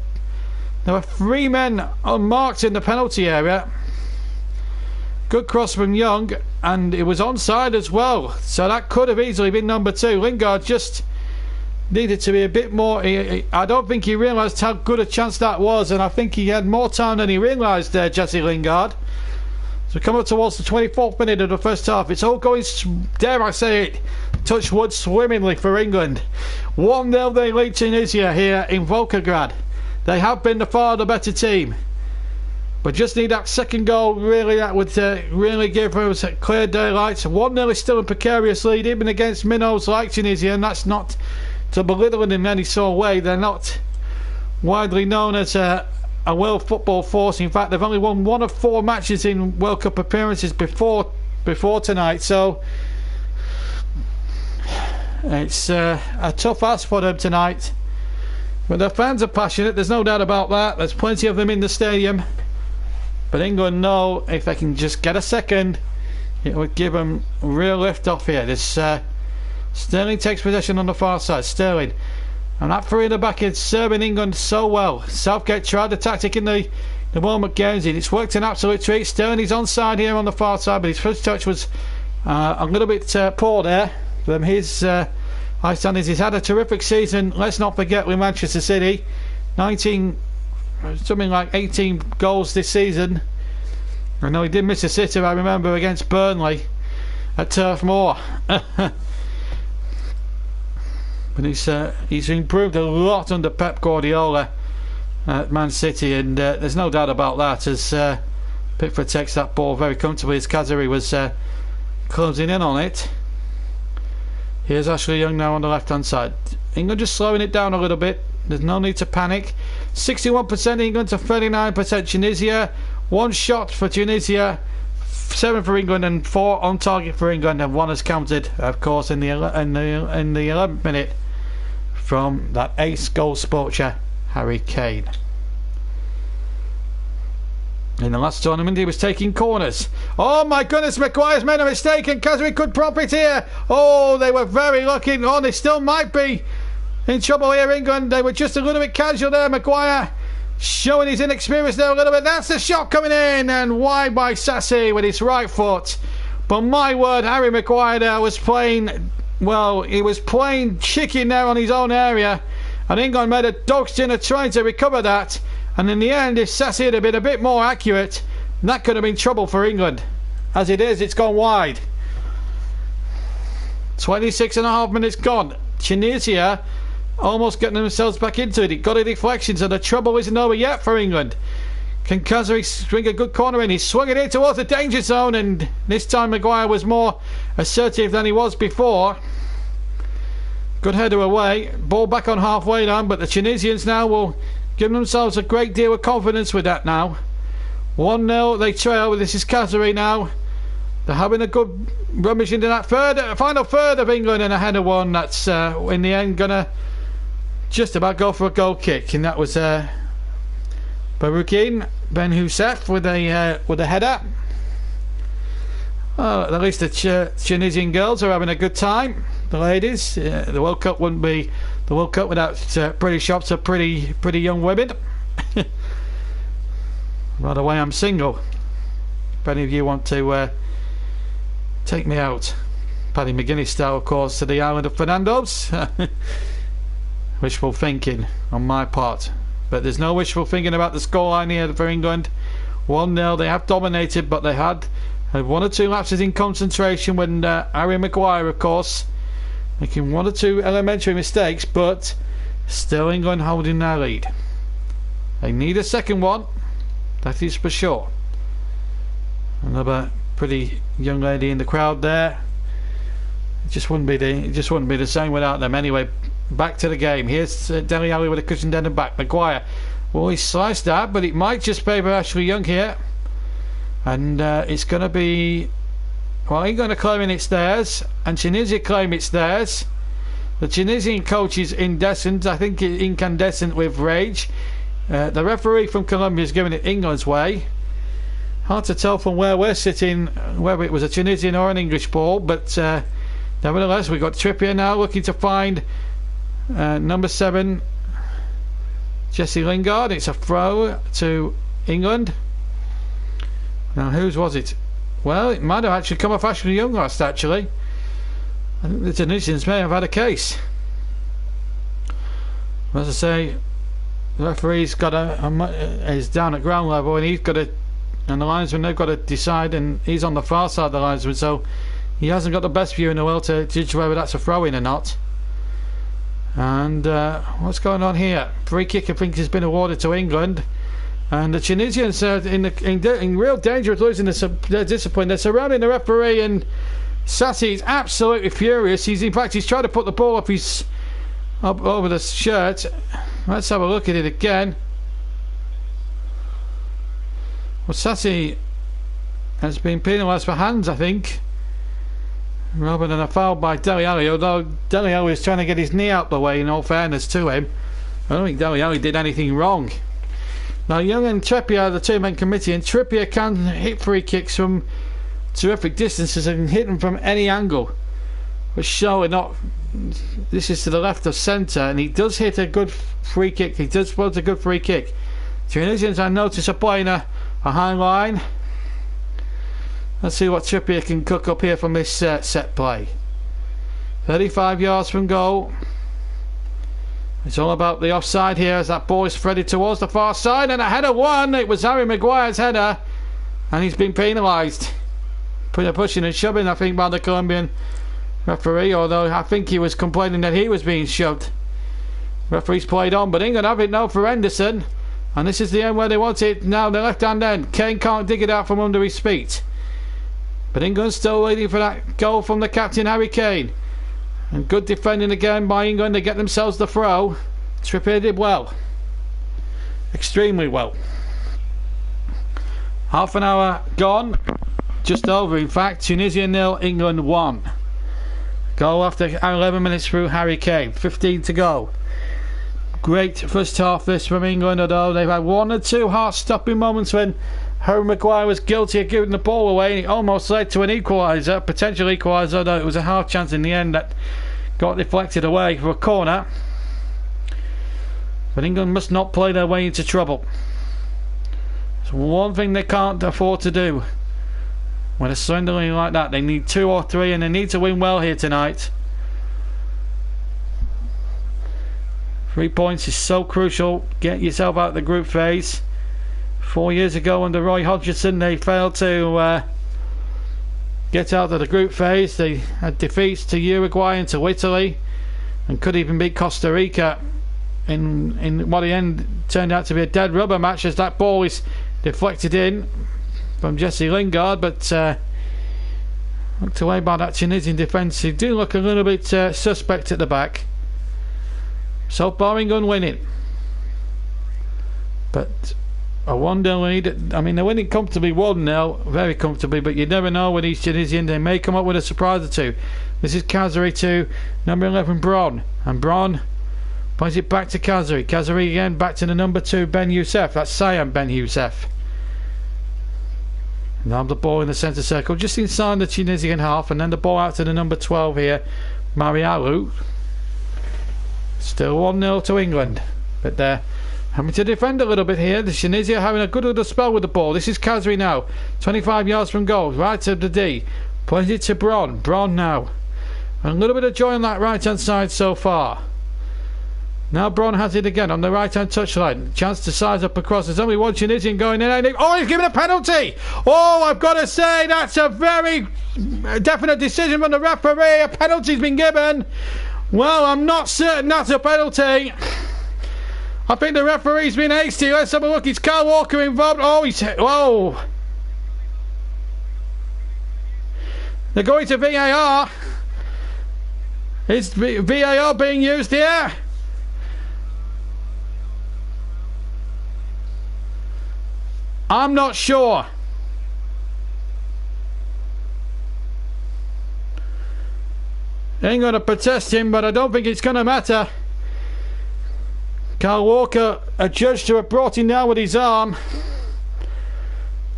Speaker 1: 3 men unmarked in the penalty area. Good cross from Young, and it was onside as well, so that could have easily been number 2. Lingard just needed to be a bit more. I don't think he realised how good a chance that was, and I think he had more time than he realised there, Jesse Lingard. So coming up towards the 24th minute of the first half, it's all going, dare I say it, touch wood, swimmingly for England. 1-0 they lead Tunisia here in Volgograd. They have been the far the better team, but just need that second goal. Really, that would really give us a clear daylight. 1-0 is still a precarious lead, even against minnows like Tunisia, and that's not to belittle them in any sort of way. They're not widely known as a world football force. In fact, they've only won 1 of 4 matches in World Cup appearances before tonight, so it's a tough ask for them tonight. But their fans are passionate, there's no doubt about that. There's plenty of them in the stadium. But England know if they can just get a second, it would give them a real lift off here. This Sterling takes possession on the far side. Sterling, and that three in the back is serving England so well. Southgate tried the tactic in the moment Guernsey. It's worked an absolute treat. Sterling is onside here on the far side, but his first touch was a little bit poor there from his Icelanders. He's had a terrific season. Let's not forget with Manchester City, 18 goals this season. I know he did miss a sitter, I remember, against Burnley at Turf Moor. But he's improved a lot under Pep Guardiola at Man City, and there's no doubt about that, as Pickford takes that ball very comfortably as Kazari was closing in on it. Here's Ashley Young now on the left hand side. England just slowing it down a little bit. There's no need to panic. 61% England to 39% Tunisia. 1 shot for Tunisia, 7 for England, and 4 on target for England, and 1 has counted, of course, in the 11th minute from that ace goal scorcher Harry Kane. In the last tournament he was taking corners. Oh my goodness, Maguire's made a mistake, and Kazri could prop it here. Oh, they were very lucky. Oh, they still might be in trouble here, England. They were just a little bit casual there. Maguire showing his inexperience there a little bit. That's the shot coming in, and wide by Sassi with his right foot. But my word, Harry Maguire there was playing, well, he was playing chicken there on his own area, and England made a dog's dinner trying to recover that. And in the end, if Sassi had been a bit more accurate, that could have been trouble for England. As it is, it's gone wide. 26.5 minutes gone. Tunisia almost getting themselves back into it. It got a deflection, so the trouble isn't over yet for England. Can Kazari swing a good corner in? He's swinging it towards the danger zone, and this time Maguire was more assertive than he was before. Good header away. Ball back on halfway line, but the Tunisians now will give themselves a great deal of confidence with that now. 1-0 they trail. This is Kazari now. They're having a good rummage into that final third of England, and a header one that's in the end gonna just about go for a goal kick, and that was Baroukin Ben Houssef with a header. At least the Tunisian girls are having a good time. The ladies, the World Cup wouldn't be the World Cup without pretty shots of pretty young women. By the way, I'm single. If any of you want to take me out, Paddy McGuinness style, of course, to the island of Fernando's. Wishful thinking on my part, but there's no wishful thinking about the scoreline here for England. 1-0. They have dominated, but they had 1 or 2 lapses in concentration when Harry Maguire, of course, making 1 or 2 elementary mistakes, but still England holding their lead. They need a second one, that is for sure. Another pretty young lady in the crowd there. It just wouldn't be the same without them. Anyway, back to the game. Here's Dele Alli with a cushioned end and back. Maguire, well, he sliced that, but it might just favour Ashley Young here, and it's going to be, well, England are claiming it's theirs, and Tunisia claim it's theirs. The Tunisian coach is indecent, I think incandescent with rage. The referee from Colombia is giving it England's way. Hard to tell from where we're sitting whether it was a Tunisian or an English ball, but nevertheless, we've got Trippier now looking to find number 7 Jesse Lingard. It's a throw to England. Now whose was it? Well, it might have actually come off Ashley Young last, actually. I think the Tunisians may have had a case. As I say, the referee's got is down at ground level, and he's got to, and the linesman, they've got to decide, and he's on the far side of the linesman, so he hasn't got the best view in the world to judge whether that's a throw-in or not. And what's going on here? Free kick, I think, has been awarded to England, and the Tunisians are in real danger of losing their discipline. They're surrounding the referee, and Sassi is absolutely furious. He's trying to put the ball up over the shirt. Let's have a look at it again. Well, Sassi has been penalised for hands, I think, rather than a foul by Dele Alli, although Dele Alli is trying to get his knee out the way, in all fairness to him. I don't think Dele Alli did anything wrong. Now, Young and Trippier are the two-man committee, and Trippier can hit free kicks from terrific distances and hit them from any angle. But surely not. This is to the left of centre, and he does hit a good free kick. He does want a good free kick. Tunisians, I notice, are playing a high line. Let's see what Trippier can cook up here from this set play. 35 yards from goal. It's all about the offside here as that ball is threaded towards the far side, and a header won. It was Harry Maguire's header, and he's been penalised. Pushing and shoving, I think, by the Colombian referee, although I think he was complaining that he was being shoved. Referee's played on, but England have it now for Henderson, and this is the end where they want it. Now the left hand end. Kane can't dig it out from under his feet, but England still waiting for that goal from the captain, Harry Kane. And good defending again by England to get themselves the throw. Trippier did well, extremely well. Half an hour gone, just over in fact. Tunisia 0, England 1. Goal after 11 minutes through Harry Kane. 15 to go. Great first half this from England, although they've had one or two heart-stopping moments when Harry Maguire was guilty of giving the ball away, and it almost led to an equaliser, potential equaliser, although it was a half chance in the end that got deflected away for a corner. But England must not play their way into trouble. It's one thing they can't afford to do. When a surrendering like that, they need 2 or 3, and they need to win well here tonight. 3 points is so crucial. Get yourself out of the group phase. 4 years ago under Roy Hodgson, they failed to get out of the group phase. They had defeats to Uruguay and to Italy, and could even beat Costa Rica in what turned out to be a dead rubber match, as that ball is deflected in from Jesse Lingard, but looked away by that Tunisian defence, who do look a little bit suspect at the back. So far England winning, but a 1-0 lead. I mean, they're winning comfortably 1-0, very comfortably, but you never know with these Tunisians. They may come up with a surprise or two. This is Kazri to number 11 Bron, and Bron plays it back to Kazri. Kazri again back to the number 2 Ben Youssef. That's Siam Ben Youssef. Now the ball in the centre circle, just inside the Tunisian half, and then the ball out to the number 12 here, Marialu. Still 1-0 to England, but they're having to defend a little bit here. The Tunisia having a good little spell with the ball. This is Kazri now, 25 yards from goal, right to the D. Plays it to Bron. Bron now. And a little bit of joy on that right hand side so far. Now Bron has it again on the right hand touchline. Chance to size up across. There's only one Tunisian going in. Oh, he's given a penalty! Oh, I've got to say, that's a very definite decision from the referee. A penalty's been given. Well, I'm not certain that's a penalty. I think the referee's been hasty. Let's have a look. Is Kyle Walker involved? Oh, he's... Whoa! They're going to VAR. Is VAR being used here? I'm not sure. Ain't going to protest him, but I don't think it's going to matter. Kyle Walker, a judge to have brought him down with his arm.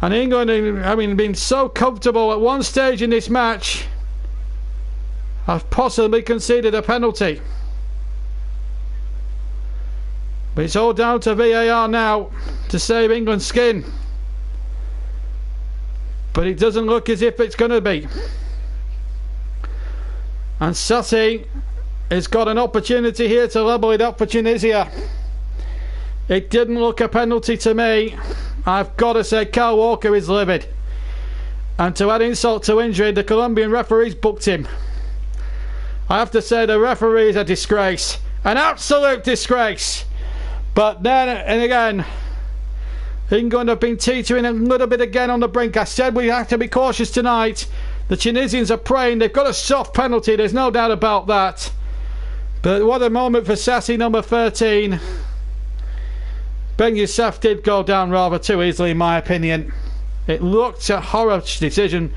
Speaker 1: And England, having been so comfortable at one stage in this match, have possibly conceded a penalty. But it's all down to VAR now to save England's skin. but it doesn't look as if it's going to be. And Sassy has got an opportunity here to level it up for Tunisia. It didn't look a penalty to me. I've got to say, Kyle Walker is livid. And to add insult to injury, the Colombian referees booked him. I have to say, the referee is a disgrace. An absolute disgrace. But then, and again, England have been teetering a little bit again on the brink. I said we have to be cautious tonight. The Tunisians are praying. They've got a soft penalty, there's no doubt about that. But what a moment for Sassy, number 13. Ben Youssef did go down rather too easily, in my opinion. It looked a horror decision,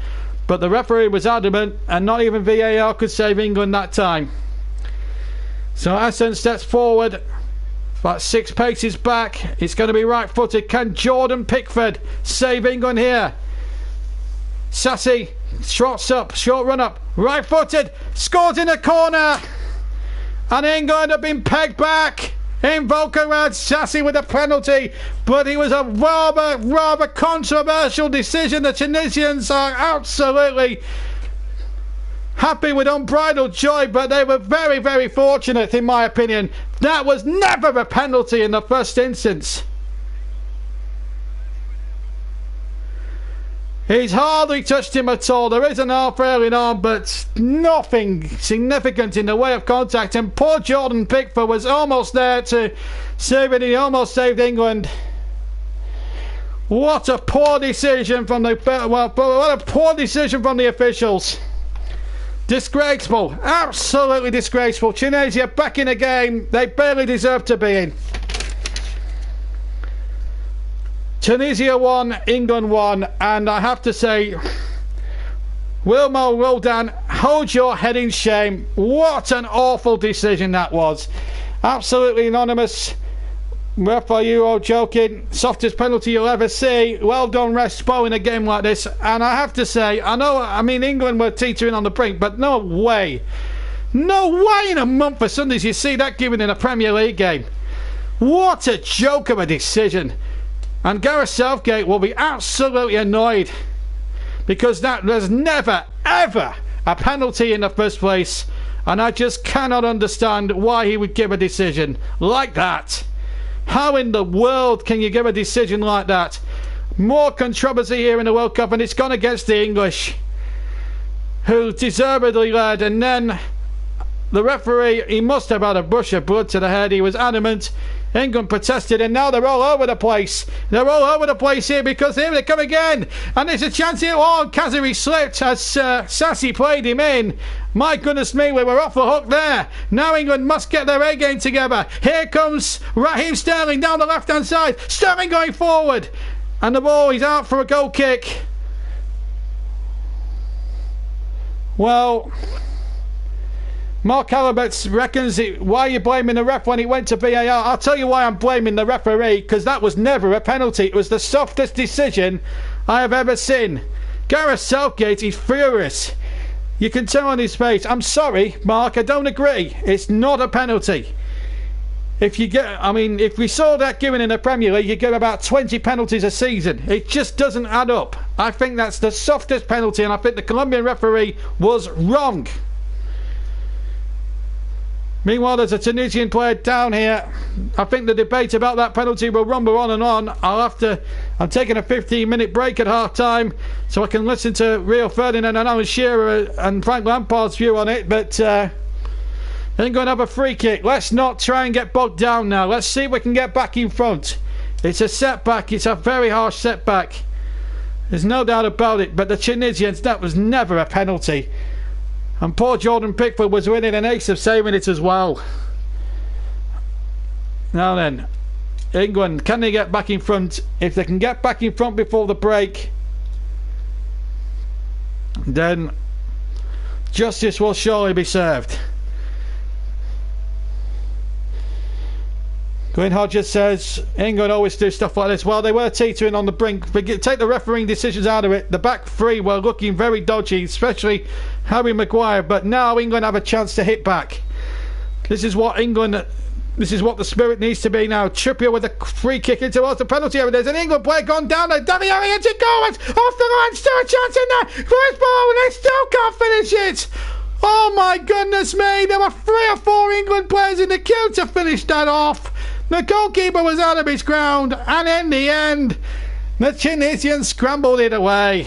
Speaker 1: but the referee was adamant, and not even VAR could save England that time. So Hassan steps forward, about 6 paces back. It's going to be right-footed. Can Jordan Pickford save England here? Sassy, short run up, right-footed, scores in the corner, and England have been pegged back. Invoke around Sassy with a penalty, but it was a rather controversial decision. The Tunisians are absolutely happy with unbridled joy, but they were very, very fortunate, in my opinion. That was never a penalty in the first instance. He's hardly touched him at all. There is an arm trailing arm, but nothing significant in the way of contact. And poor Jordan Pickford was almost there to save it. He almost saved England. What a poor decision from the officials. Disgraceful, absolutely disgraceful. Tunisia back in the game they barely deserve to be in. Tunisia won, England won, and I have to say, Wilmo Roldan, hold your head in shame. What an awful decision that was. Absolutely anonymous. Ref, are you all joking? Softest penalty you'll ever see. Well done, Respo, in a game like this. And I have to say, England were teetering on the brink, but no way in a month for Sundays you see that given in a Premier League game. What a joke of a decision. And Gareth Southgate will be absolutely annoyed, because that was never, ever a penalty in the first place. And I just cannot understand why he would give a decision like that. How in the world can you give a decision like that? More controversy here in the World Cup, and it's gone against the English, who deservedly led. And then the referee, he must have had a brush of blood to the head. He was adamant. England protested, and now they're all over the place. They're all over the place here, because here they come again. And there's a chance here. Oh, Kazari slipped as Sassy played him in. My goodness me, we were off the hook there. Now England must get their A game together. Here comes Raheem Sterling down the left-hand side. Sterling going forward. And the ball is out for a goal kick. Well, Mark Alabetz reckons why are you blaming the ref when it went to VAR? I'll tell you why I'm blaming the referee, because that was never a penalty. It was the softest decision I have ever seen. Gareth Southgate is furious. You can tell on his face. I'm sorry, Mark, I don't agree. It's not a penalty. If we saw that given in the Premier League, you get about 20 penalties a season. It just doesn't add up. I think that's the softest penalty, and I think the Colombian referee was wrong. Meanwhile, there's a Tunisian player down here. I think the debate about that penalty will rumble on and on. I'm taking a 15-minute break at half-time so I can listen to Rio Ferdinand and Alan Shearer and Frank Lampard's view on it. But England have a free kick. Let's not try and get bogged down now. Let's see if we can get back in front. It's a setback. It's a very harsh setback. There's no doubt about it. But the Tunisians, that was never a penalty. And poor Jordan Pickford was winning an ace of saving it as well. Now then, England, can they get back in front? If they can get back in front before the break, then justice will surely be served. Gwyn Hodges says England always do stuff like this. Well, they were teetering on the brink. Take the refereeing decisions out of it. The back three were looking very dodgy, especially Harry Maguire. But now England have a chance to hit back. This is what England This is what the spirit needs to be now. Trippier with a free kick in towards the penalty area. There's an England player gone down there. Danny Elliott to go. It's off the line. Still a chance in there. First ball, and they still can't finish it. Oh my goodness me. There were 3 or 4 England players in the queue to finish that off. The goalkeeper was out of his ground. And in the end, the Tunisians scrambled it away.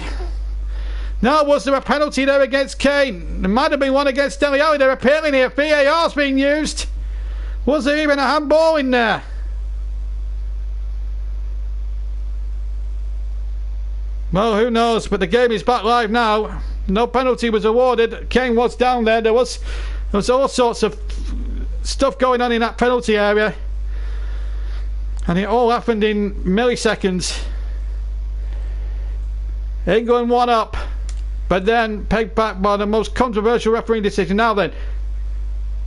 Speaker 1: Now, was there a penalty there against Kane? There might have been one against Dele Alli. They're appealing here. VAR's being used. Was there even a handball in there? Well, who knows? But the game is back live now. No penalty was awarded. Kane was down there. There was all sorts of stuff going on in that penalty area. And it all happened in milliseconds. England 1 up. But then pegged back by the most controversial refereeing decision. Now then.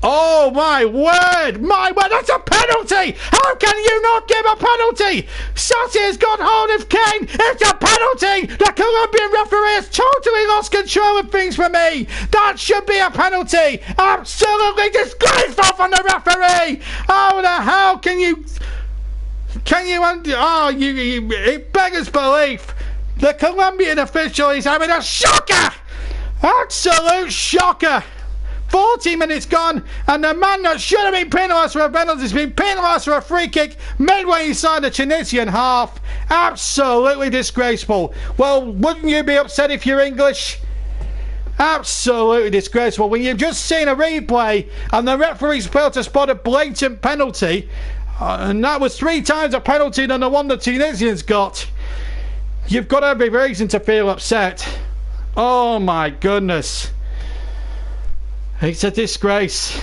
Speaker 1: Oh my word! My word! That's a penalty! How can you not give a penalty? Sati has got hold of Kane. It's a penalty! The Colombian referee has totally lost control of things for me. That should be a penalty. Absolutely disgraceful from the referee. How the hell can you? It beggars belief. The Colombian official is having a shocker! Absolute shocker! 40 minutes gone, and the man that should have been penalised for a penalty has been penalised for a free kick midway inside the Tunisian half. Absolutely disgraceful. Well, wouldn't you be upset if you're English? Absolutely disgraceful. When you've just seen a replay and the referee's failed to spot a blatant penalty, and that was 3 times a penalty than the one the Tunisians got, you've got every reason to feel upset. Oh my goodness. It's a disgrace.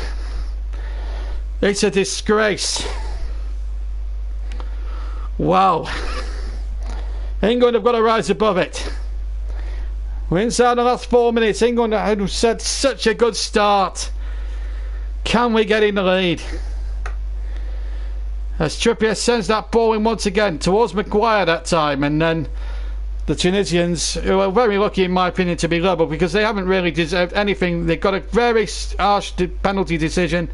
Speaker 1: It's a disgrace. Wow. England have got to rise above it. We're inside the last 4 minutes. England have set such a good start. Can we get in the lead? As Trippier sends that ball in once again towards Maguire that time, and then the Tunisians, who are very lucky in my opinion to be level, because they haven't really deserved anything. They've got a very harsh penalty decision,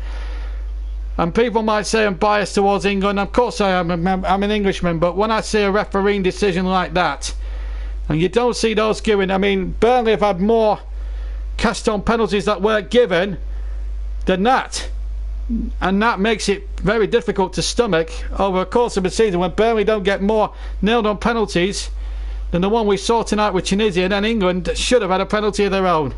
Speaker 1: and people might say I'm biased towards England. Of course I am. I'm an Englishman, but when I see a refereeing decision like that, and you don't see those given, I mean, Burnley have had more cast on penalties that weren't given than that, and that makes it very difficult to stomach over a course of a season when Burnley don't get more nailed on penalties than the one we saw tonight with Tunisia. And then England should have had a penalty of their own.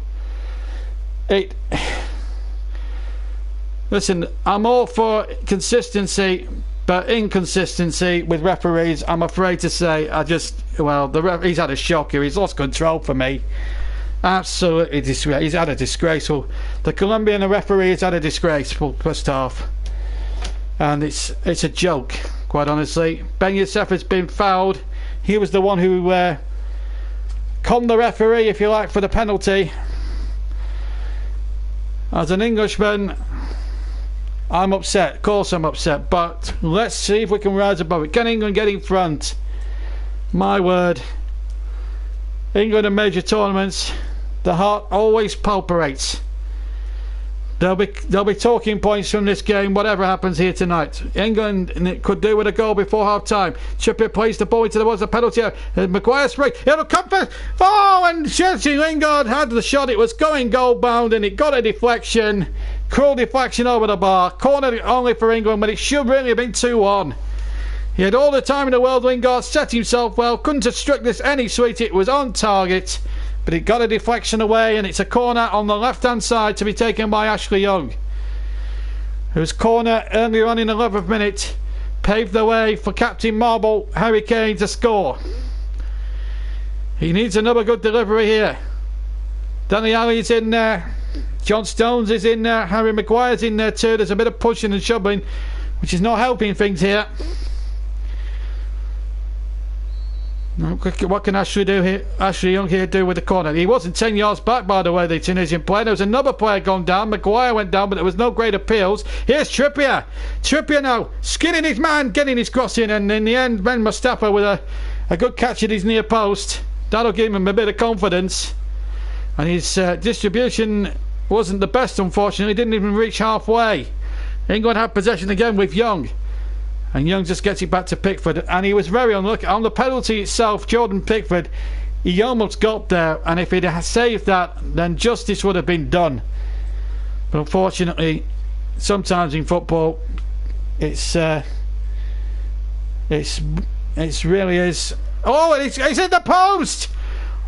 Speaker 1: Listen, I'm all for consistency, but inconsistency with referees, I'm afraid to say, he's had a shocker. He's lost control for me. Absolutely disgraceful. He's had a disgraceful. The Colombian referee has had a disgraceful first half, and it's a joke, quite honestly. Ben Youssef has been fouled. He was the one who conned the referee, if you like, for the penalty. As an Englishman, I'm upset. Of course I'm upset, but let's see if we can rise above it. Can England get in front? My word. England in major tournaments, the heart always palpitates. There'll be talking points from this game, whatever happens here tonight. England could do with a goal before half time. Trippier plays the ball into the penalty area. Maguire's free. It'll come first. Oh, and Chelsea Lingard had the shot. It was going goal bound, and it got a deflection. Cruel deflection over the bar. Corner only for England, but it should really have been 2-1. He had all the time in the world. Lingard set himself well. Couldn't have struck this any sweeter. It was on target, but it got a deflection away, and it's a corner on the left-hand side to be taken by Ashley Young, whose corner earlier on in the 11th minute paved the way for Captain Marble Harry Kane to score. He needs another good delivery here. Dele Alli's in there. John Stones is in there. Harry Maguire's in there too. There's a bit of pushing and shoving, which is not helping things here. What can Ashley Young here do with the corner? He wasn't 10 yards back, by the way, the Tunisian player. There was another player gone down. Maguire went down, but there was no great appeals. Here's Trippier. Trippier now skinning his man, getting his cross in, and in the end Ben Mustafa with a good catch at his near post. That'll give him a bit of confidence. And his distribution wasn't the best, unfortunately. He didn't even reach halfway England have possession again with Young. And Young just gets it back to Pickford. And he was very unlucky. On the penalty itself, Jordan Pickford, he almost got there. And if he'd have saved that, then justice would have been done. But unfortunately, sometimes in football, it's really is. Oh, it's hit the post!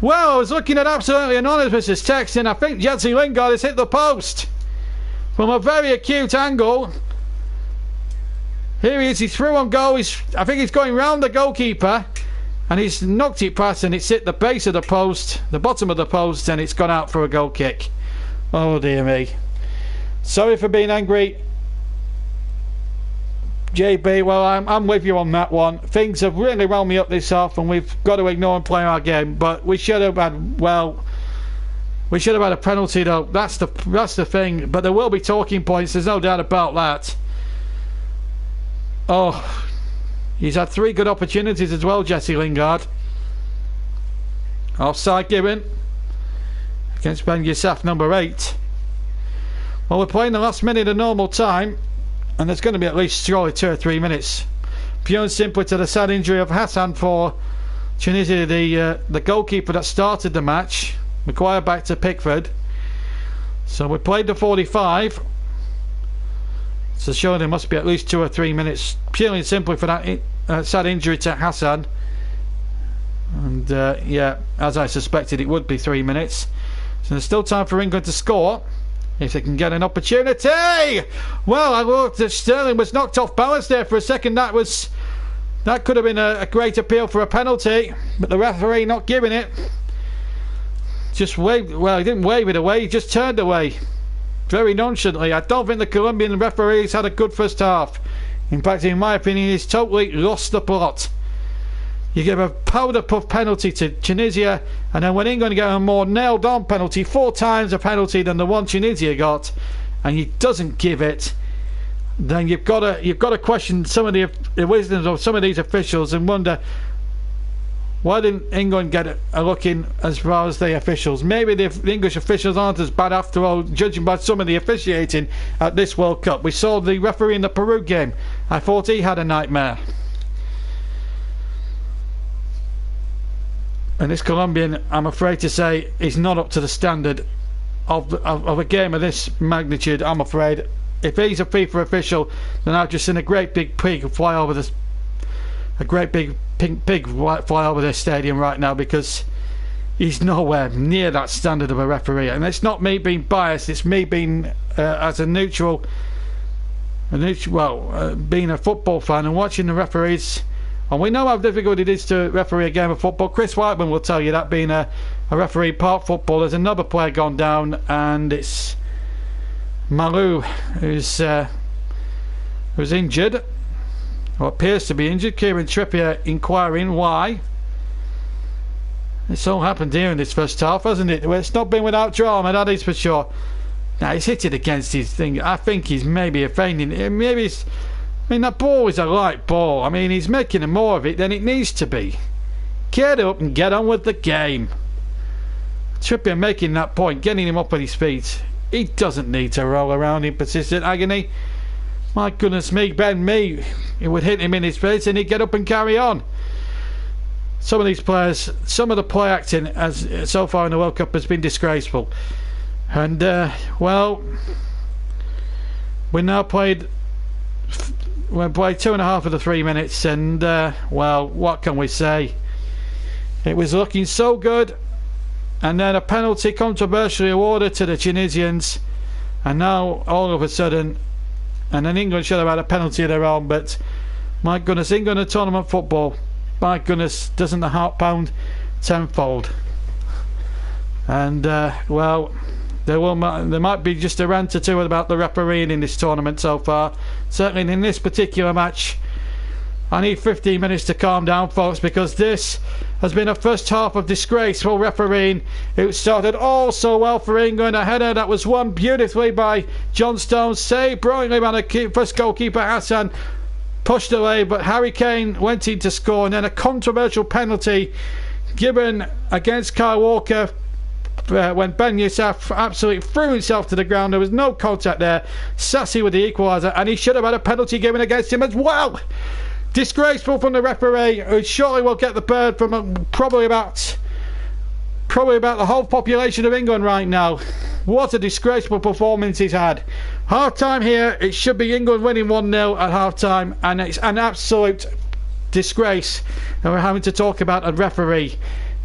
Speaker 1: Well, I was looking at absolutely anonymous text, and I think Jesse Lingard has hit the post from a very acute angle. Here he is, he's through on goal. I think he's going round the goalkeeper, and he's knocked it past, and it's hit the base of the post, the bottom of the post, and it's gone out for a goal kick. Oh dear me. Sorry for being angry, JB. Well, I'm with you on that one. Things have really wound me up this half, and we've got to ignore and play our game. But we should have had, well, we should have had a penalty though. That's the thing. But there will be talking points. There's no doubt about that. Oh, he's had 3 good opportunities as well, Jesse Lingard. Offside given against Ben Youssef, number 8. Well, we're playing the last minute of normal time, and there's going to be at least surely 2 or 3 minutes. Pure and simply to the sad injury of Hassan for Tunisia, the goalkeeper that started the match. Maguire back to Pickford. So we played the 45. So surely there must be at least 2 or 3 minutes, purely and simply for that sad injury to Hassan. And yeah, as I suspected, it would be 3 minutes. So there's still time for England to score if they can get an opportunity. Well, I looked at Sterling was knocked off balance there for a second. That could have been a great appeal for a penalty, but the referee not giving it. Just waved. Well, he didn't wave it away, he just turned away very nonchalantly. I don't think the Colombian referees had a good first half. In fact, in my opinion, he's totally lost the plot. You give a powder puff penalty to Tunisia, and then when England get a more nailed on penalty, 4 times a penalty than the one Tunisia got, and he doesn't give it, then you've got to question some of the wisdom of some of these officials and wonder, why didn't England get a look in as far as the officials? Maybe the English officials aren't as bad after all, judging by some of the officiating at this World Cup. We saw the referee in the Peru game. I thought he had a nightmare. And this Colombian, I'm afraid to say, is not up to the standard of a game of this magnitude, I'm afraid. If he's a FIFA official, then I've just seen a great big pig fly over this, a great big pink pig fly over this stadium right now, because he's nowhere near that standard of a referee. And it's not me being biased, it's me being as a neutral, being a football fan and watching the referees. And we know how difficult it is to referee a game of football. Chris Whiteman will tell you that, being a referee park football. There's another player gone down, and it's Malou who's injured, or appears to be injured. Kieran Trippier inquiring why. It's all happened here in this first half, hasn't it? Well, it's not been without drama, that is for sure. Now he's hit it against his thing. I think he's maybe offending. Maybe it's, I mean, that ball is a light ball. I mean, he's making more of it than it needs to be. Get up and get on with the game. Trippier making that point, getting him up on his feet. He doesn't need to roll around in persistent agony. My goodness me, Ben Mee, it would hit him in his face and he'd get up and carry on. Some of these players, some of the play acting as so far in the World Cup has been disgraceful. And well, we've played 2.5 of the 3 minutes, and well, what can we say? It was looking so good, and then a penalty controversially awarded to the Tunisians, and now all of a sudden, and then England should have had a penalty of their own. But my goodness, England and tournament football, my goodness, doesn't the heart pound tenfold? And well, there might be just a rant or two about the refereeing in this tournament so far. Certainly in this particular match, I need 15 minutes to calm down, folks, because this has been a first half of disgraceful refereeing. It started all so well for England. A header that was won beautifully by John Stones, saved brilliantly by the first goalkeeper Hassan, pushed away, but Harry Kane went in to score, and then a controversial penalty given against Kyle Walker when Ben Youssef absolutely threw himself to the ground. There was no contact there. Sassy with the equaliser, and he should have had a penalty given against him as well. Disgraceful from the referee, who surely will get the bird from probably about the whole population of England right now. What a disgraceful performance he's had. Half time here, it should be England winning 1-0 at half time, and it's an absolute disgrace that we're having to talk about a referee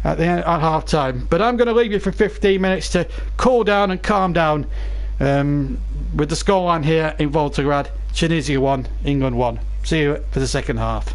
Speaker 1: at half time. But I'm going to leave you for 15 minutes to cool down and calm down with the scoreline here in Volgograd. Tunisia 1, England 1. See you for the second half.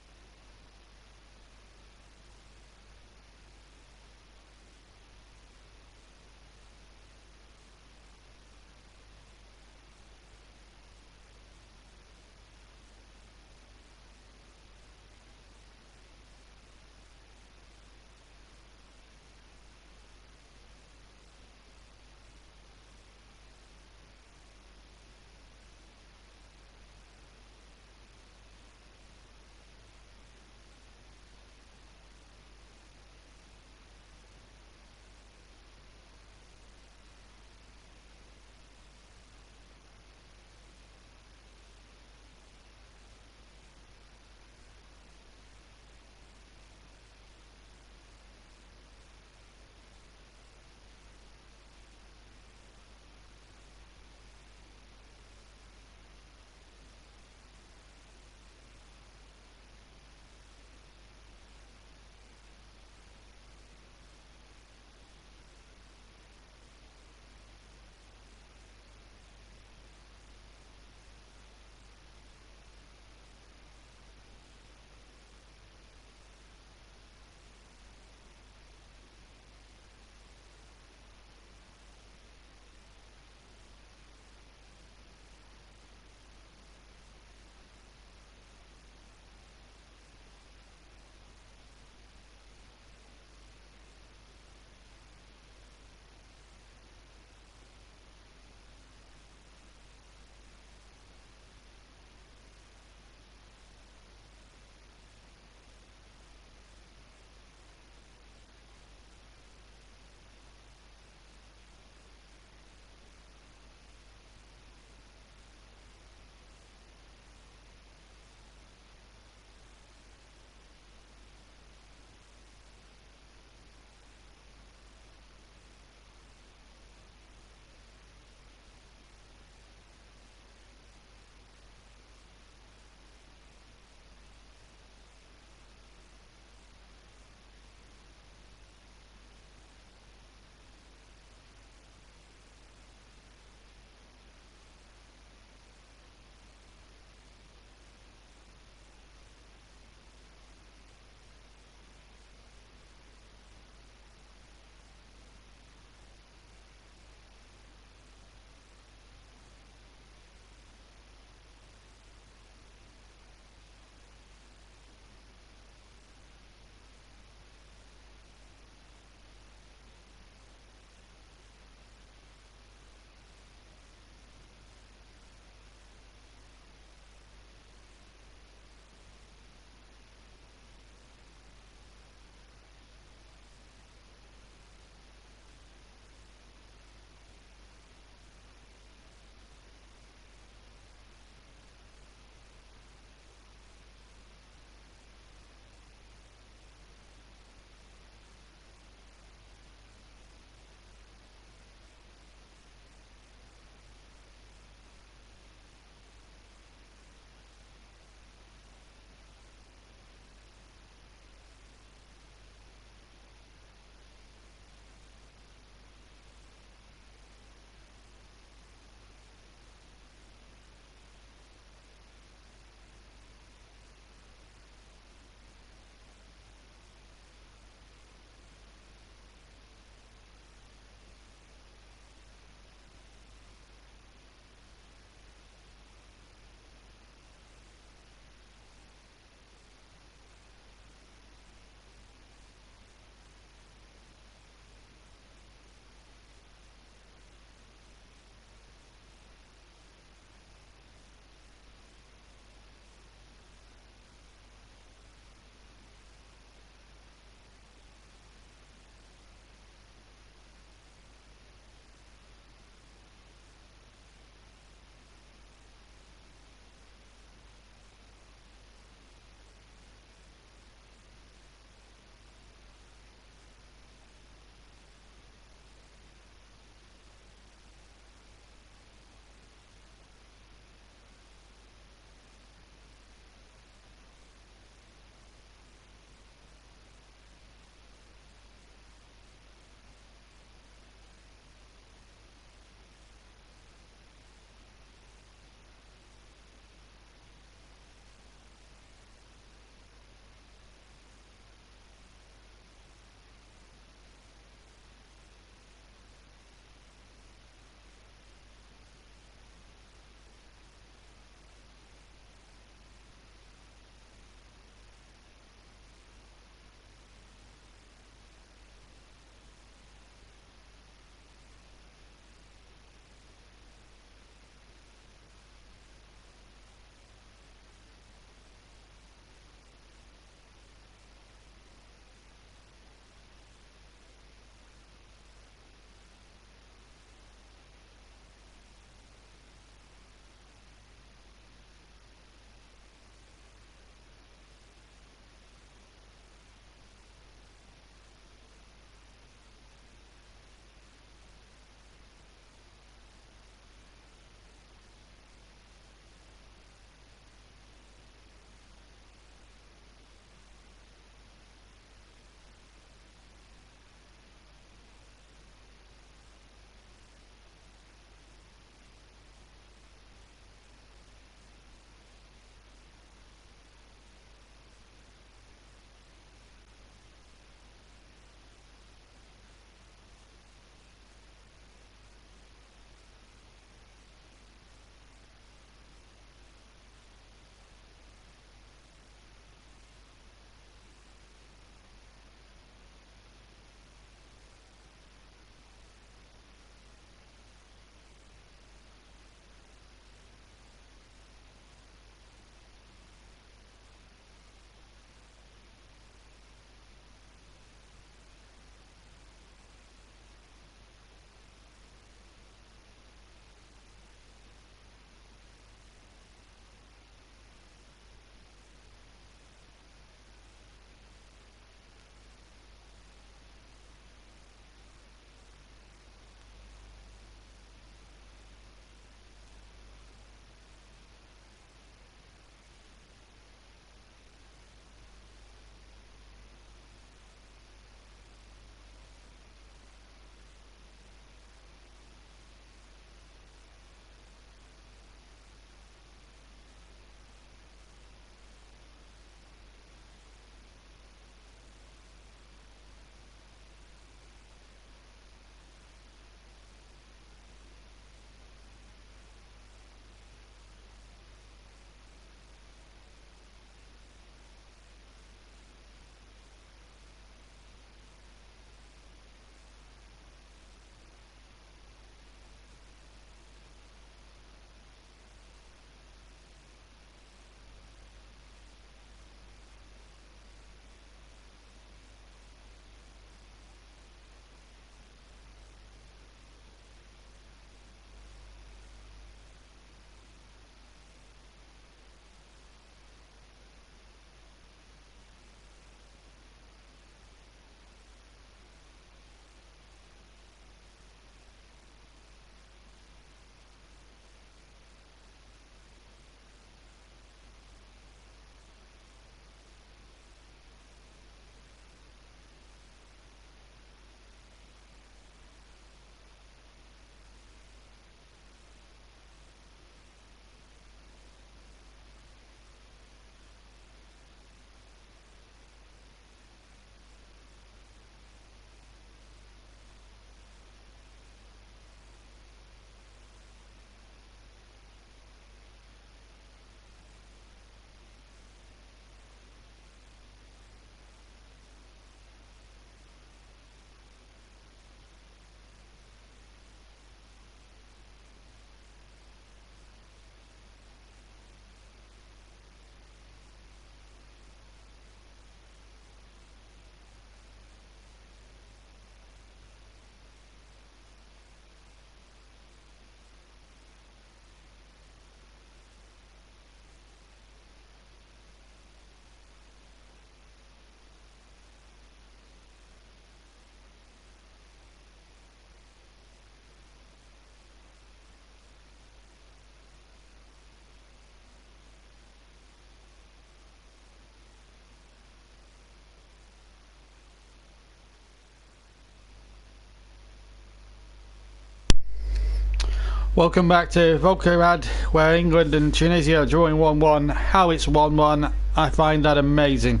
Speaker 1: Welcome back to Volkerad, where England and Tunisia are drawing 1-1. How it's 1-1, I find that amazing.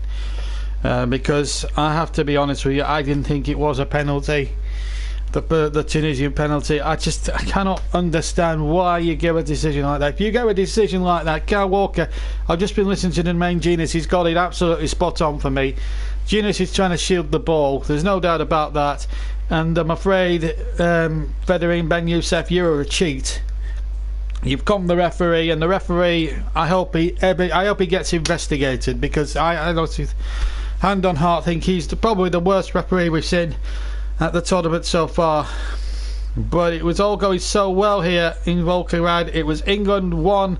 Speaker 1: Because I have to be honest with you, I didn't think it was a penalty. The Tunisian penalty. I cannot understand why you give a decision like that. If you give a decision like that, Kyle Walker, I've just been listening to the main Genius, he's got it absolutely spot on for me. Genius is trying to shield the ball, there's no doubt about that. And I'm afraid, Federer Ben Youssef, you're a cheat. You've come the referee, and the referee, I hope he gets investigated, because I honestly, hand on heart, think he's probably the worst referee we've seen at the tournament so far. But it was all going so well here in Volkerad. It was England 1,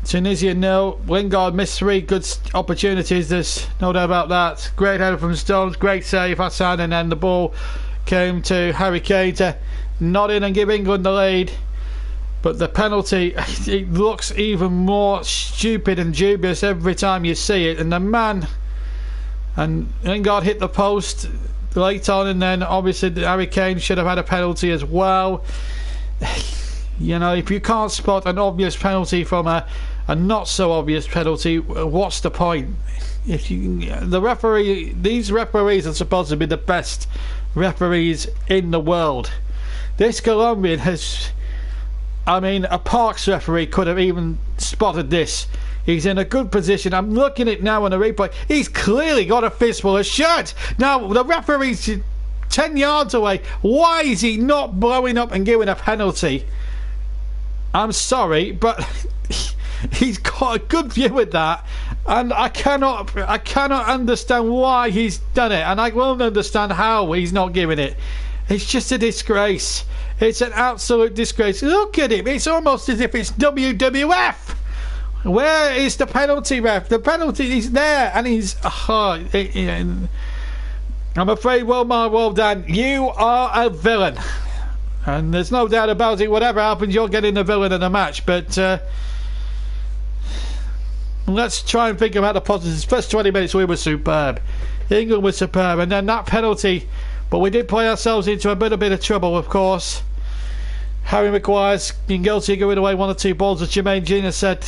Speaker 1: Tunisia 0. Lingard missed 3 good opportunities, there's no doubt about that. Great header from Stones, great save Hassan, and then the ball came to Harry Kane to nod in and give England the lead. But the penalty, it looks even more stupid and dubious every time you see it. And the man, and Lingard hit the post late on, and then obviously Harry Kane should have had a penalty as well. You know, if you can't spot an obvious penalty from a not so obvious penalty, what's the point? If you, these referees are supposed to be the best referees in the world. This Colombian has, I mean, a Parks referee could have even spotted this. He's in a good position. I'm looking at it now on the replay. He's clearly got a fistful of shirt. Now, the referee's 10 yards away. Why is he not blowing up and giving a penalty? I'm sorry, but he's got a good view of that. And I cannot understand why he's done it. And I won't understand how he's not giving it. It's just a disgrace. It's an absolute disgrace. Look at him. It's almost as if it's WWF. Where is the penalty ref? The penalty is there, and he's. I'm afraid, well done. You are a villain, and there's no doubt about it. Whatever happens, you're getting the villain of the match. But let's try and think about the positives. First 20 minutes, we were superb. England was superb, and then that penalty. But we did play ourselves into a bit of trouble, of course. Harry Maguire's been guilty of giving away 1 or 2 balls, as Jermaine Gina said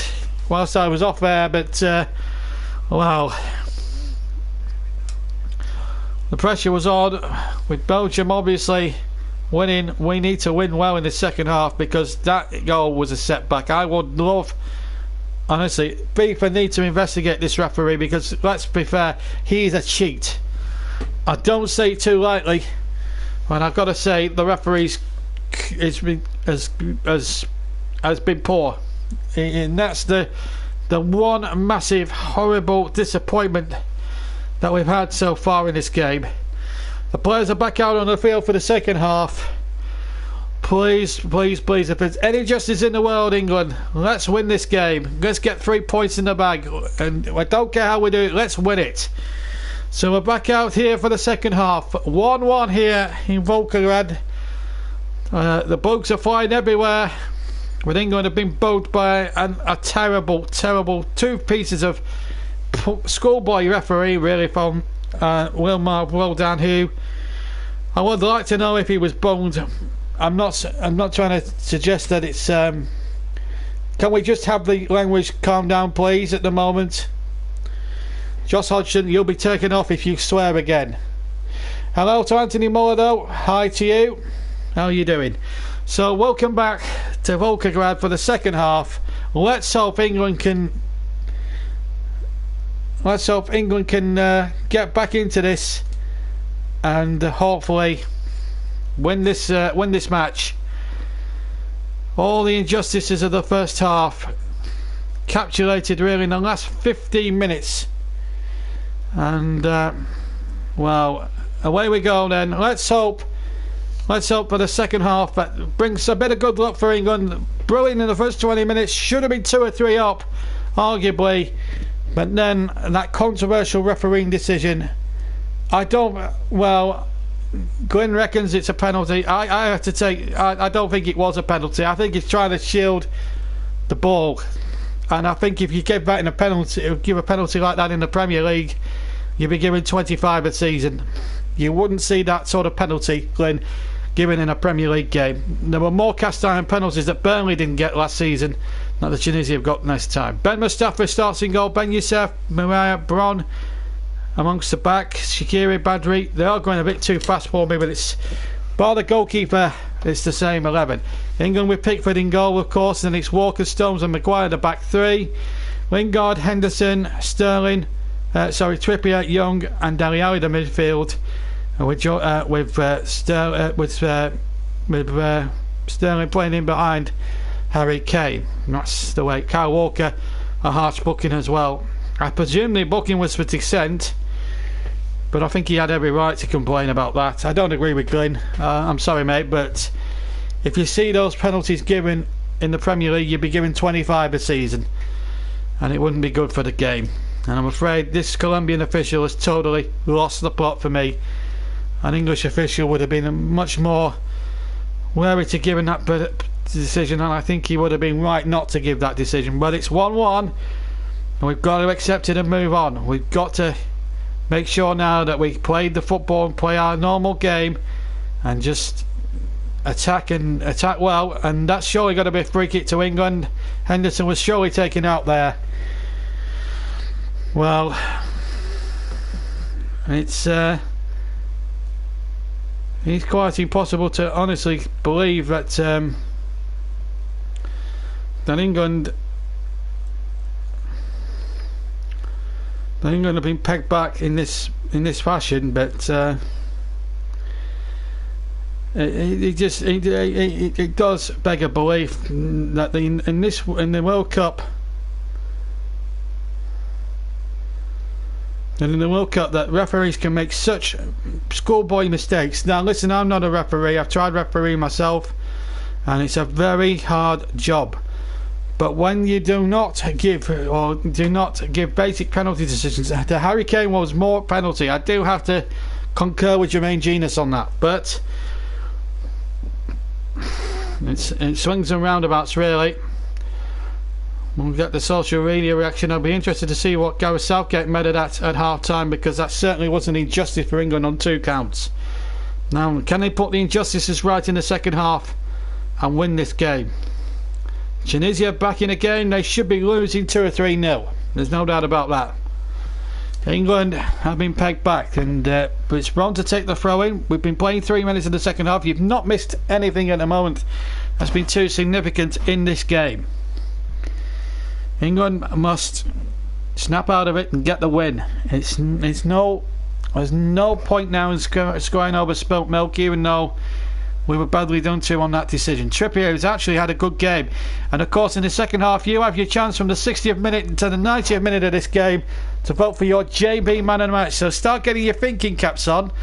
Speaker 1: whilst I was off there, but wow, the pressure was on with Belgium obviously winning. We need to win well in the second half, because that goal was a setback. I would love, honestly, FIFA need to investigate this referee, because let's be fair, he is a cheat. I don't say it too lightly, and I've got to say the referee's has been poor. And that's the one massive horrible disappointment that we've had so far in this game. The players are back out on the field for the second half. Please, please, please, if there's any justice in the world, England, let's win this game. Let's get 3 points in the bag, and I don't care how we do it, let's win it. So we're back out here for the second half. 1-1 here in Volkerad. The bugs are flying everywhere, with England have been bugged by a terrible 2 pieces of schoolboy referee, really, from Wilmar Roldan, who I would like to know if he was bugged. I'm not trying to suggest that it's can we just have the language calm down, please, at the moment? Josh Hodgson, you'll be taken off if you swear again. Hello to Anthony Muller, though. Hi to you. How are you doing? So welcome back to Volkerad for the second half. Let's hope England can get back into this and hopefully win this match. All the injustices of the first half capitulated really in the last 15 minutes, and well, away we go then. Let's hope for the second half that brings a bit of good luck for England. Brilliant in the first 20 minutes, should have been 2 or 3 up arguably, but then that controversial refereeing decision, Glenn reckons it's a penalty. I have to take, I don't think it was a penalty. I think he's trying to shield the ball, and I think if you give that in a penalty, give a penalty like that in the Premier League, you'd be given 25 a season. You wouldn't see that sort of penalty, Glenn, given in a Premier League game. There were more cast iron penalties that Burnley didn't get last season that the Tunisia have got this time. Ben Mustafa starts in goal. Ben Youssef, Mariah Bron amongst the back. Shaqiri, Badri, they are going a bit too fast for me, but it's bar the goalkeeper, it's the same 11. England with Pickford in goal, of course, and it's Walker, Stones and Maguire the back three. Lingard, Henderson, Sterling, Trippier, Young and Dele Alli the midfield, with Sterling playing in behind Harry Kane. That's the way. Kyle Walker, a harsh booking as well. I presume the booking was for dissent, but I think he had every right to complain about that. I don't agree with Glyn. I'm sorry, mate, but if you see those penalties given in the Premier League, you'd be given 25 a season, and it wouldn't be good for the game. And I'm afraid this Colombian official has totally lost the plot for me. An English official would have been much more wary to give that decision, and I think he would have been right not to give that decision. But it's 1-1, and we've got to accept it and move on. We've got to make sure now that we played the football and play our normal game and just attack well, and that's surely got to be a free kick to England. Henderson was surely taken out there. Well, it's quite impossible to honestly believe that that England have been pegged back in this fashion, but it does beg a belief that in the World Cup. And in the World Cup, that referees can make such schoolboy mistakes. Now listen, I'm not a referee. I've tried refereeing myself, and it's a very hard job. But when you do not give basic penalty decisions, the Harry Kane was more penalty. I do have to concur with Jermaine Genius on that. But it swings and roundabouts, really. We'll get the social media reaction. I'll be interested to see what Gareth Southgate made of that at half time, because that certainly was an injustice for England on 2 counts. Now, can they put the injustices right in the second half and win this game? Tunisia back in again. They should be losing 2 or 3-0. There's no doubt about that. England have been pegged back, and it's wrong to take the throw in. We've been playing 3 minutes in the second half. You've not missed anything at the moment that's been too significant in this game. England must snap out of it and get the win. There's no point now in scoring over spilt milk, even though we were badly done to on that decision. Trippier has actually had a good game, and of course in the second half you have your chance from the 60th minute to the 90th minute of this game to vote for your JB man of the match. So start getting your thinking caps on.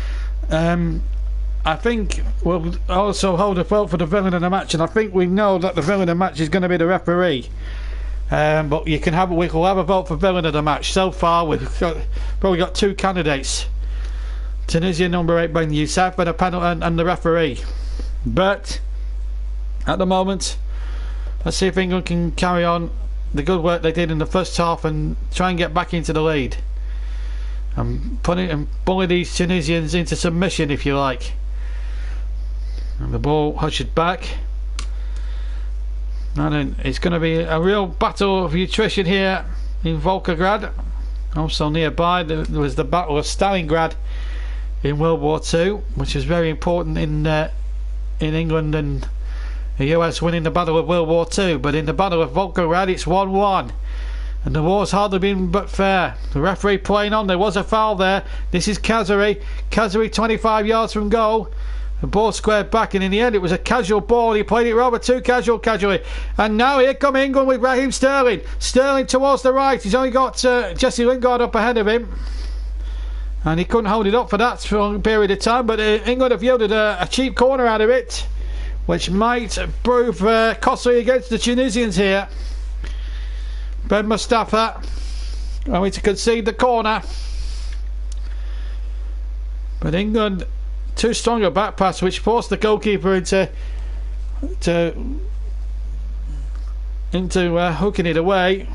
Speaker 1: I think we'll also hold a vote for the villain of the match, and I think we know that the villain of the match is going to be the referee. But we can we'll have a vote for villain of the match. So far we've probably got 2 candidates: Tunisia number 8 Ben Youssef and a panel and the referee. But at the moment, let's see if England can carry on the good work they did in the first half and try and get back into the lead and bully these Tunisians into submission, if you like. And the ball hushed back. And it's going to be a real battle of attrition here in Volgograd. Also nearby there was the Battle of Stalingrad in World War II, which was very important in England and the US winning the Battle of World War II. But in the Battle of Volgograd it's 1-1, and the war's hardly been but fair. The referee playing on. There was a foul there. This is Kazari 25 yards from goal. The ball squared back, and in the end it was a casual ball. He played it rather too casually. And now here come England with Raheem Sterling. Sterling towards the right. He's only got Jesse Lingard up ahead of him, and he couldn't hold it up for that long period of time. But England have yielded a cheap corner out of it, which might prove costly against the Tunisians here. Ben Mustafa going to concede the corner, but England too strong a back pass, which forced the goalkeeper into hooking it away.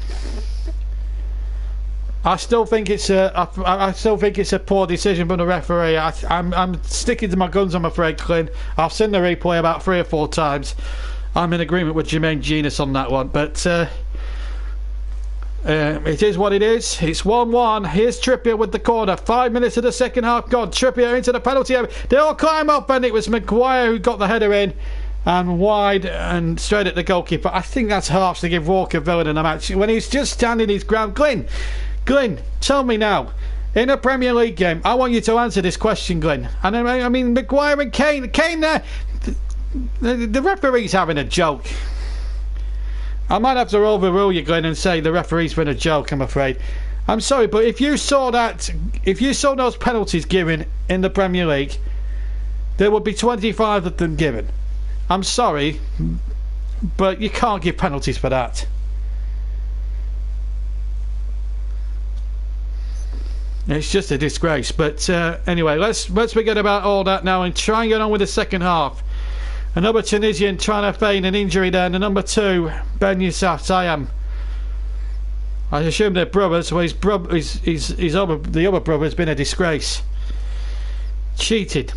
Speaker 1: I still think it's a poor decision from the referee. I'm sticking to my guns, I'm afraid, Clint. I've seen the replay about 3 or 4 times. I'm in agreement with Jermaine Genius on that one, but it is what it is. It's 1-1. Here's Trippier with the corner. 5 minutes of the second half gone. Trippier into the penalty area. They all climb up, and it was Maguire who got the header in and wide and straight at the goalkeeper. I think that's harsh to give Walker villain in the match when he's just standing his ground. Glenn, tell me now, in a Premier League game, I want you to answer this question, Glenn. And I mean, Maguire and Kane, the referee's having a joke. I might have to overrule you, Glenn, and say the referee's been a joke, I'm afraid. I'm sorry, but if you saw those penalties given in the Premier League, there would be 25 of them given. I'm sorry, but you can't give penalties for that. It's just a disgrace. But anyway, let's forget about all that now and try and get on with the second half. Another Tunisian trying to feign an injury there. And the number 2, Ben Youssef Sayam. I assume they're brothers. Well, the other brother has been a disgrace. Cheated.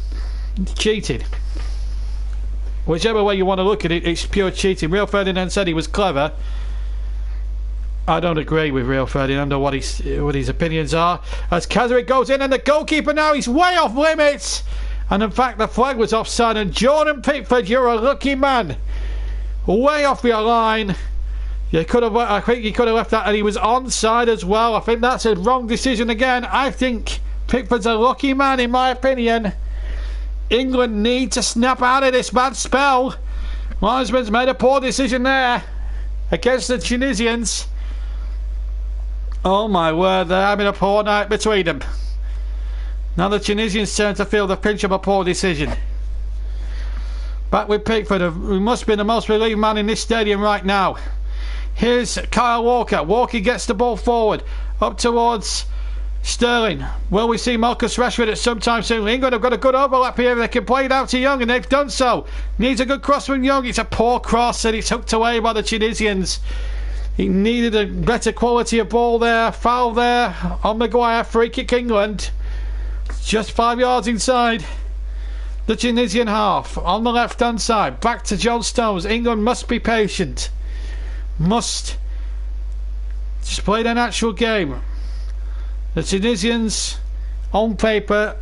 Speaker 1: Whichever way you want to look at it, it's pure cheating. Rio Ferdinand said he was clever. I don't agree with Rio Ferdinand or what his opinions are. As Kazaric goes in, and the goalkeeper now, he's way off limits. And in fact, the flag was offside. And Jordan Pickford, you're a lucky man. Way off your line. I think you could have left that, and he was onside as well. I think that's a wrong decision again. I think Pickford's a lucky man, in my opinion. England need to snap out of this bad spell. Wiseman's made a poor decision there against the Tunisians. Oh my word, they're having a poor night between them. Now the Tunisians turn to feel the pinch of a poor decision. Back with Pickford, who must be the most relieved man in this stadium right now. Here's Kyle Walker. Walker gets the ball forward, up towards Sterling. Will we see Marcus Rashford at some time soon? England have got a good overlap here. They can play it out to Young, and they've done so. Needs a good cross from Young. It's a poor cross, and it's hooked away by the Tunisians. He needed a better quality of ball there. Foul there on Maguire. Free kick England. Just 5 yards inside the Tunisian half. On the left hand side. Back to John Stones. England must be patient. Must just play their natural game. The Tunisians, on paper,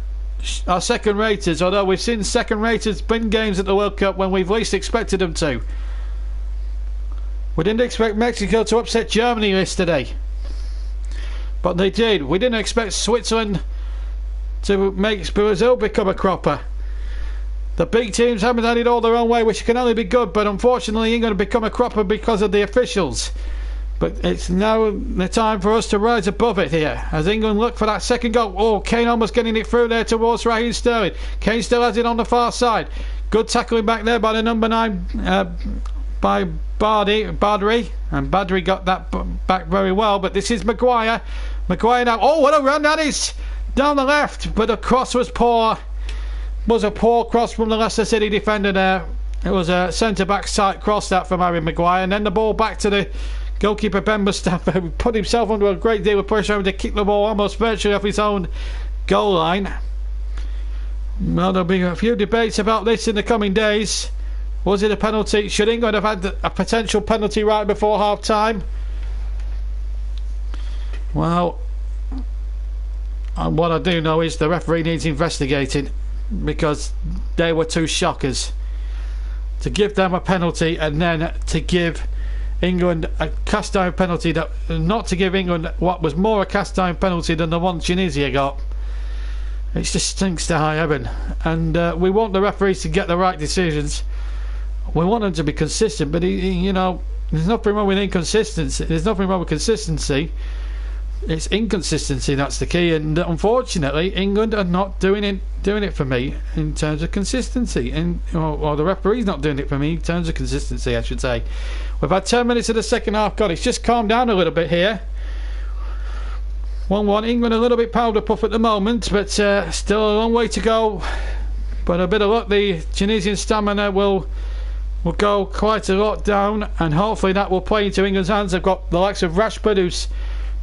Speaker 1: are second raters, although we've seen second raters win games at the World Cup when we've least expected them to. We didn't expect Mexico to upset Germany yesterday, but they did. We didn't expect Switzerland to make Brazil become a cropper. The big teams haven't had it all their own way, which can only be good, but unfortunately England have become a cropper because of the officials. But it's now the time for us to rise above it here as England look for that second goal. Oh, Kane almost getting it through there towards Raheem Sterling. Kane still has it on the far side. Good tackling back there by the number 9 by Badri, and Badri got that back very well. But this is Maguire. Maguire now. Oh, what a run that is down the left, but the cross was poor. Was a poor cross from the Leicester City defender there. It was a centre back side cross that from Harry Maguire, and then the ball back to the goalkeeper Ben Mustafa, who put himself under a great deal of pressure, having to kick the ball almost virtually off his own goal line. Well, there'll be a few debates about this in the coming days. Was it a penalty? Should England have had a potential penalty right before half time? Well, what I do know is the referee needs investigating, because they were two shockers. To give them a penalty and then to give England a cast iron penalty, that not to give England what was more a cast iron penalty than the one Tunisia got. It just stinks to high heaven. And we want the referees to get the right decisions. We want them to be consistent, but you know, there's nothing wrong with inconsistency. There's nothing wrong with consistency. It's inconsistency that's the key, and unfortunately England are not doing it for me in terms of consistency, and or the referee's not doing it for me in terms of consistency, I should say. We've had 10 minutes of the second half gone. It's just calmed down a little bit here. 1-1. England a little bit powder puff at the moment, but still a long way to go. But a bit of luck, the Tunisian stamina will go quite a lot down, and hopefully that will play into England's hands. They've got the likes of Rashford, who's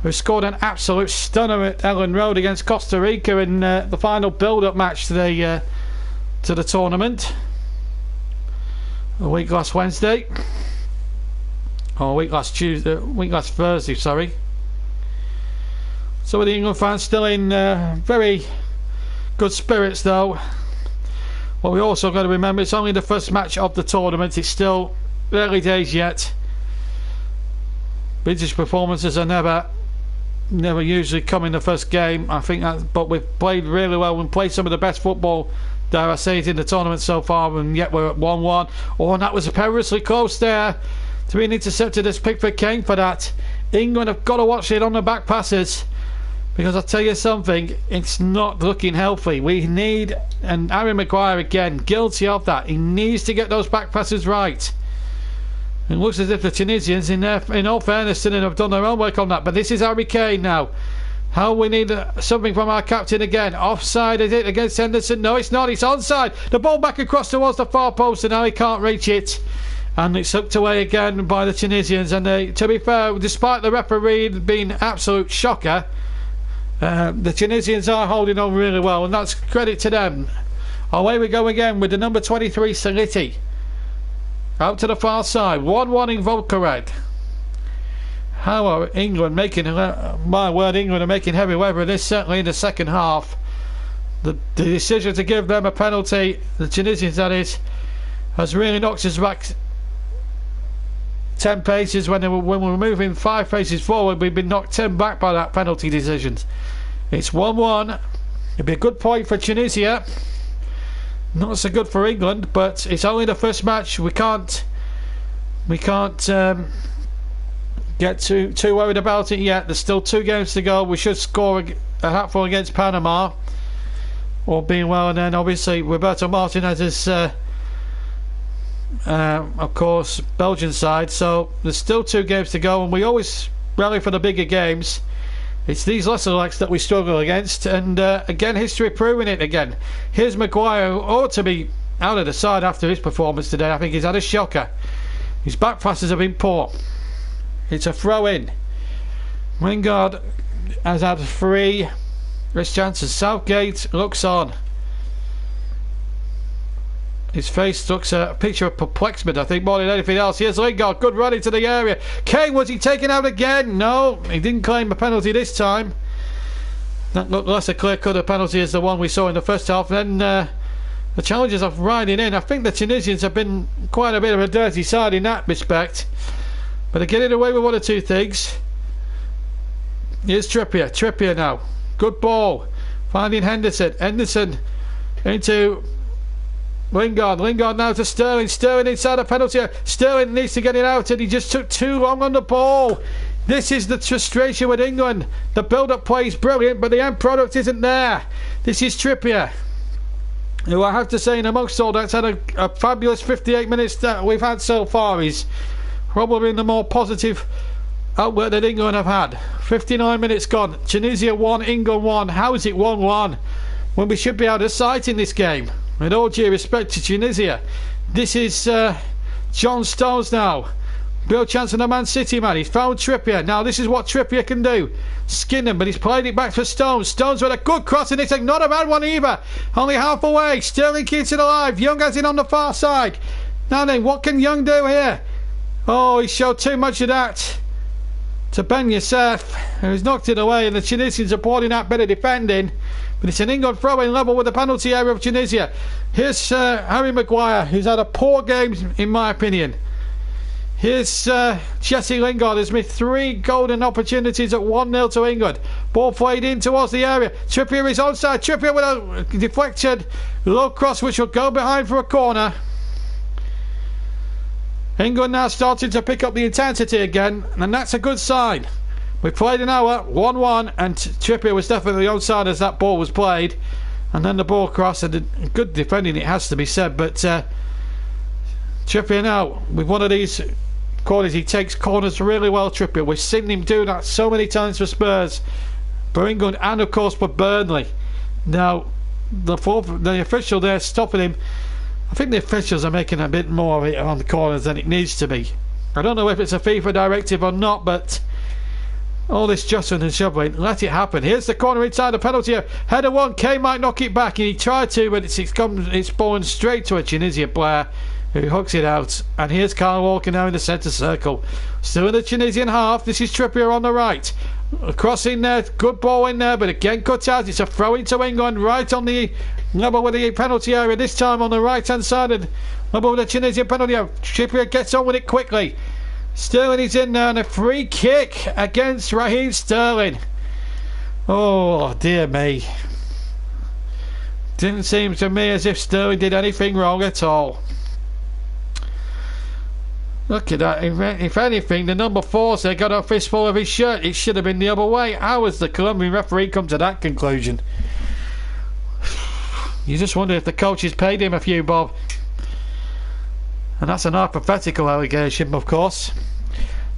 Speaker 1: who scored an absolute stunner at Ellen Road against Costa Rica in the final build-up match to the tournament a week last Wednesday, or a week last Thursday, sorry. Some of the England fans still in very good spirits though. Well, we also got to remember it's only the first match of the tournament. It's still early days yet. British performances are never usually come in the first game. I think that, but we've played really well and played some of the best football, dare I say it, in the tournament so far, and yet we're at 1-1. Oh, and that was perilously close there to being intercepted as Pickford Kane for that. England have got to watch it on the back passes, because I'll tell you something, it's not looking healthy. We need, and Harry Maguire again, guilty of that. He needs to get those back passes right. It looks as if the Tunisians, in all fairness to them, have done their own work on that. But this is Harry Kane now. How we need something from our captain again. Offside, is it, against Henderson? No, it's not. It's onside. The ball back across towards the far post, and now he can't reach it. And it's sucked away again by the Tunisians. And to be fair, despite the referee being an absolute shocker, the Tunisians are holding on really well, and that's credit to them. Away we go again with the number 23 Saliti out to the far side. 1-1 in Volkerad. How are England making, my word, England are making heavy weather of this, certainly in the second half. The decision to give them a penalty, the Tunisians that is, has really knocked us back 10 paces. When we were moving 5 paces forward, we've been knocked 10 back by that penalty decision. It's 1-1. It'd be a good point for Tunisia. Not so good for England, but it's only the first match. We can't get too worried about it yet. There's still 2 games to go. We should score a hatful against Panama, all being well, and then obviously Roberto Martinez's of course Belgian side. So there's still 2 games to go, and we always rally for the bigger games. It's these lesser legs that we struggle against, and again, history proving it again. Here's Maguire, who ought to be out of the side after his performance today. I think he's had a shocker. His back passes have been poor. It's a throw in. Wingard has had 3 wrist chances. Southgate looks on. His face looks a picture of perplexement, I think, more than anything else. Here's Lingard, good run into the area. Kane, was he taken out again? No, he didn't claim a penalty this time. That looked less a clear-cut a penalty as the one we saw in the first half. And then the challenges of riding in. I think the Tunisians have been quite a bit of a dirty side in that respect, but they're getting away with 1 or 2 things. Here's Trippier now. Good ball. Finding Henderson. Henderson into Lingard now to Sterling. Sterling inside a penalty. Sterling needs to get it out, and he just took too long on the ball. This is the frustration with England. The build-up play is brilliant, but the end product isn't there. This is Trippier, who I have to say, in amongst all that's had a fabulous 58 minutes that we've had so far. He's probably in the more positive outlet that England have had. 59 minutes gone. Tunisia 1, England 1. How is it 1-1 when we should be out of sight in this game? With all due respect to Tunisia, this is John Stones now. Real chance on the Man City man. He's found Trippier. Now this is what Trippier can do. Skin him, but he's played it back for Stones. Stones with a good cross, and it's not a bad one either. Only half away. Sterling keeps it alive. Young has it on the far side. Now then, what can Young do here? Oh, he showed too much of that to Ben Youssef, who's knocked it away, and the Tunisians are pouring out better defending. But it's an England throw-in level with the penalty area of Tunisia. Here's Harry Maguire, who's had a poor game in my opinion. Here's Jesse Lingard, who's missed 3 golden opportunities at 1-0 to England. Ball played in towards the area. Trippier is onside. Trippier with a deflected low cross, which will go behind for a corner. England now starting to pick up the intensity again, and that's a good sign. We played an hour, 1-1, and Trippier was definitely onside as that ball was played. And then the ball crossed, and good defending, it has to be said. But Trippier now, with one of these corners, he takes corners really well, Trippier. We've seen him do that so many times for Spurs, for England, and of course for Burnley. Now, the official there stopping him. I think the officials are making a bit more of it on the corners than it needs to be. I don't know if it's a FIFA directive or not, but All this jostling and shoving, let it happen. Here's the corner inside the penalty area. Header one, Kane might knock it back, and he tried to, but it's fallen straight to a Tunisia player who hooks it out. And here's Kyle Walker now in the centre circle. Still in the Tunisian half. This is Trippier on the right. Cross in there, good ball in there, but again cut out. It's a throw into England, right on the level with the penalty area. This time on the right hand side, and level with the Tunisian penalty area. Trippier gets on with it quickly. Sterling is in there, and a free kick against Raheem Sterling. Oh dear me. Didn't seem to me as if Sterling did anything wrong at all. Look at that. If anything, the number 4's there got a fistful of his shirt. It should have been the other way. How has the Colombian referee come to that conclusion? You just wonder if the coach has paid him a few bob. And that's an hypothetical allegation, of course.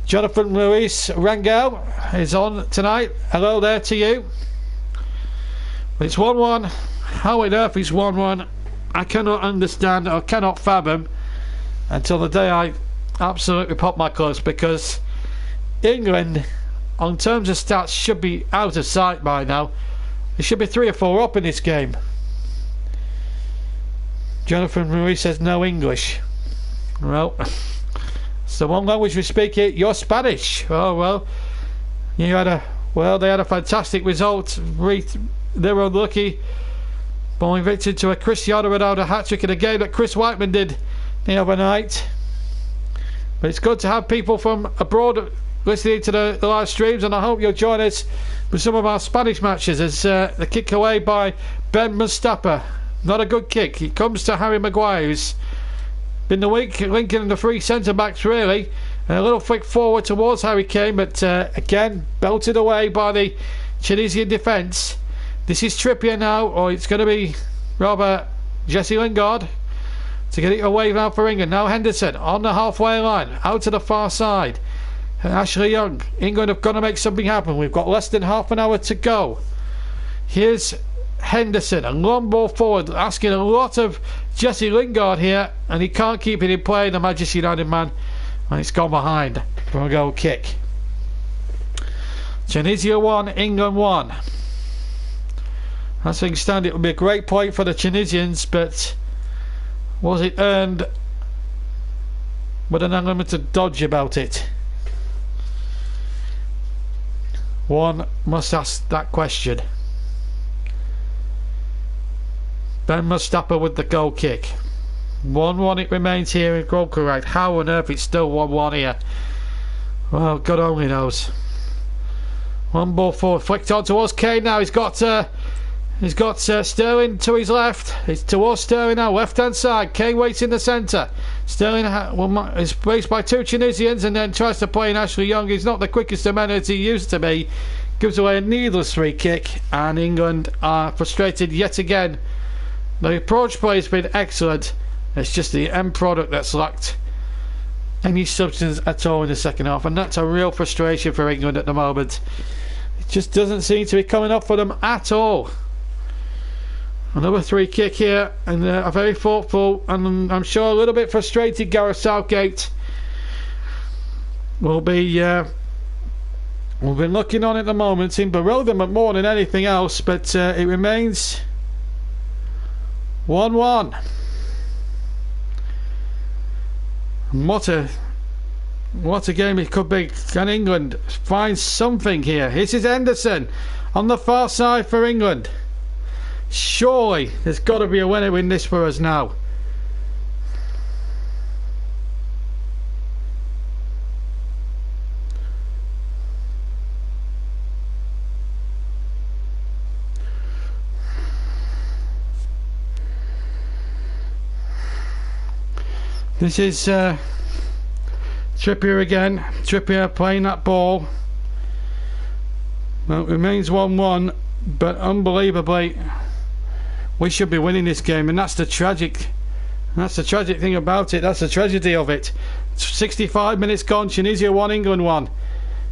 Speaker 1: Jonathan Luis Rangel is on tonight. Hello there to you. It's 1-1. How on earth is 1-1? I cannot understand or cannot fathom until the day I absolutely pop my clothes, because England, on terms of stats, should be out of sight by now. There should be 3 or 4 up in this game. Jonathan Luis says no English. Well, it's the one language we speak here. You're Spanish. Oh well, they had a fantastic result. They were unlucky, falling victim to a Cristiano Ronaldo hat-trick in a game that Chris Whiteman did the other night. But it's good to have people from abroad listening to the live streams, and I hope you'll join us for some of our Spanish matches. As the kick away by Ben Mustafa, not a good kick. It comes to Harry Maguire, who's been the weak link in the 3 centre backs really. A little flick forward towards Harry Kane, but again belted away by the Tunisian defence. This is Trippier now, or it's going to be rather Jesse Lingard to get it away now for England. Now Henderson on the halfway line, out to the far side. Ashley Young. England have got to make something happen. We've got less than half an hour to go. Here's Henderson, a long ball forward, asking a lot of Jesse Lingard here, and he can't keep it in play, the Manchester United man, and it's gone behind for a goal kick. Tunisia 1, England 1. As things stand, it would be a great point for the Tunisians, but was it earned with an element of dodge about it? One must ask that question. Ben Mustafa with the goal kick. 1-1 it remains here in goal correct. How on earth it's still 1-1 here? Well, God only knows. One ball forward, flicked on towards Kane now. He's got Sterling to his left. It's towards Sterling now, left hand side. Kane waits in the centre. Sterling is faced by 2 Tunisians and then tries to play in Ashley Young. He's not the quickest of men as he used to be. Gives away a needless free kick, and England are frustrated yet again. The approach play has been excellent. It's just the end product that's lacked any substance at all in the second half, and that's a real frustration for England at the moment. It just doesn't seem to be coming up for them at all. Another free kick here, and a very thoughtful and I'm sure a little bit frustrated Gareth Southgate will be we've been looking on at the moment in bewilderment more than anything else, but it remains 1-1. What a game it could be. Can England find something here? This is Henderson on the far side for England. Surely there's got to be a winner in this for us now. This is Trippier again. Trippier playing that ball. Well, it remains 1-1, but unbelievably we should be winning this game, and that's the tragic thing about it. That's the tragedy of it. 65 minutes gone, Tunisia 1, England 1.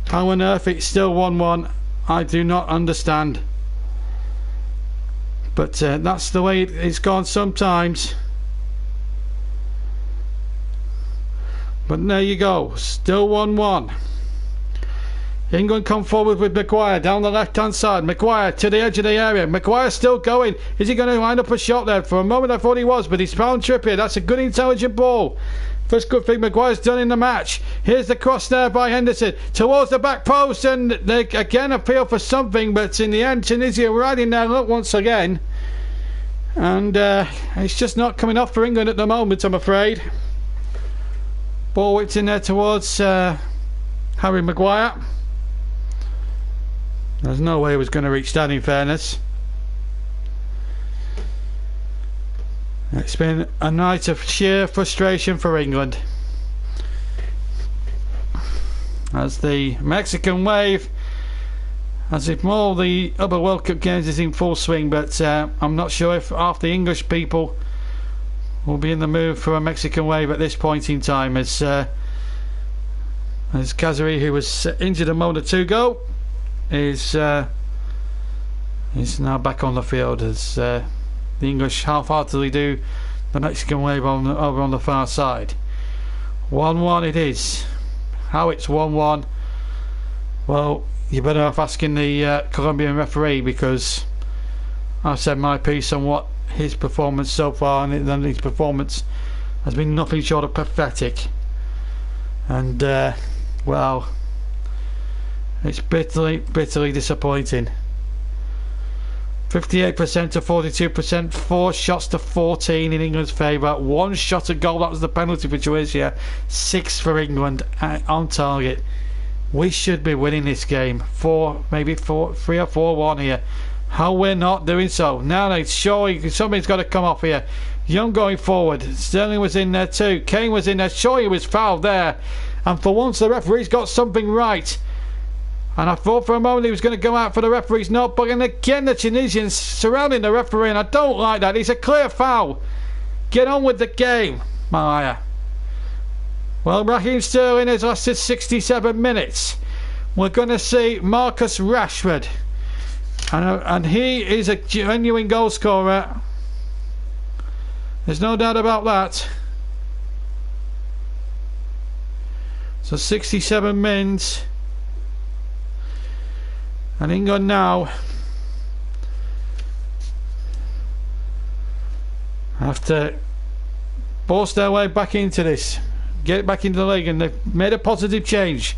Speaker 1: How on earth it's still 1-1, I do not understand. But that's the way it's gone sometimes. But there you go, still 1-1. England come forward with Maguire down the left hand side. Maguire to the edge of the area. Maguire still going. Is he going to line up a shot there? For a moment I thought he was, but he's found Trippier. That's a good intelligent ball. First good thing Maguire's done in the match. Here's the cross there by Henderson towards the back post, and they again appeal for something, but in the end Tunisia riding their luck once again, and it's just not coming off for England at the moment, I'm afraid. Ball whipped in there towards Harry Maguire. There's no way he was going to reach that, in fairness. It's been a night of sheer frustration for England, as the Mexican wave, as if all the other World Cup games is in full swing, but I'm not sure if half the English people will be in the mood for a Mexican wave at this point in time, as Kazari, who was injured a moment or two ago, is now back on the field, as the English half-heartedly do the Mexican wave over on the far side. 1-1 it is. How it's 1-1? Well, you're better off asking the Colombian referee, because I've said my piece on what his performance so far, and then his performance has been nothing short of pathetic. And well, it's bitterly disappointing. 58% to 42%, 4 shots to 14 in England's favour, 1 shot at goal, that was the penalty for Tunisia, 6 for England on target. We should be winning this game, 3 or 4-1 here. How we're not doing so. Now it's showing something's got to come off here. Young going forward, Sterling was in there too, Kane was in there, sure he was fouled there, and for once the referee's got something right. And I thought for a moment he was going to go out for the referee's not, but again the Tunisians surrounding the referee, and I don't like that. It's a clear foul. Get on with the game, Malaya. Well, Raheem Sterling has lasted 67 minutes. We're going to see Marcus Rashford, and he is a genuine goal scorer. There's no doubt about that. So 67 minutes. And England now have to force their way back into this, get it back into the league, and they've made a positive change.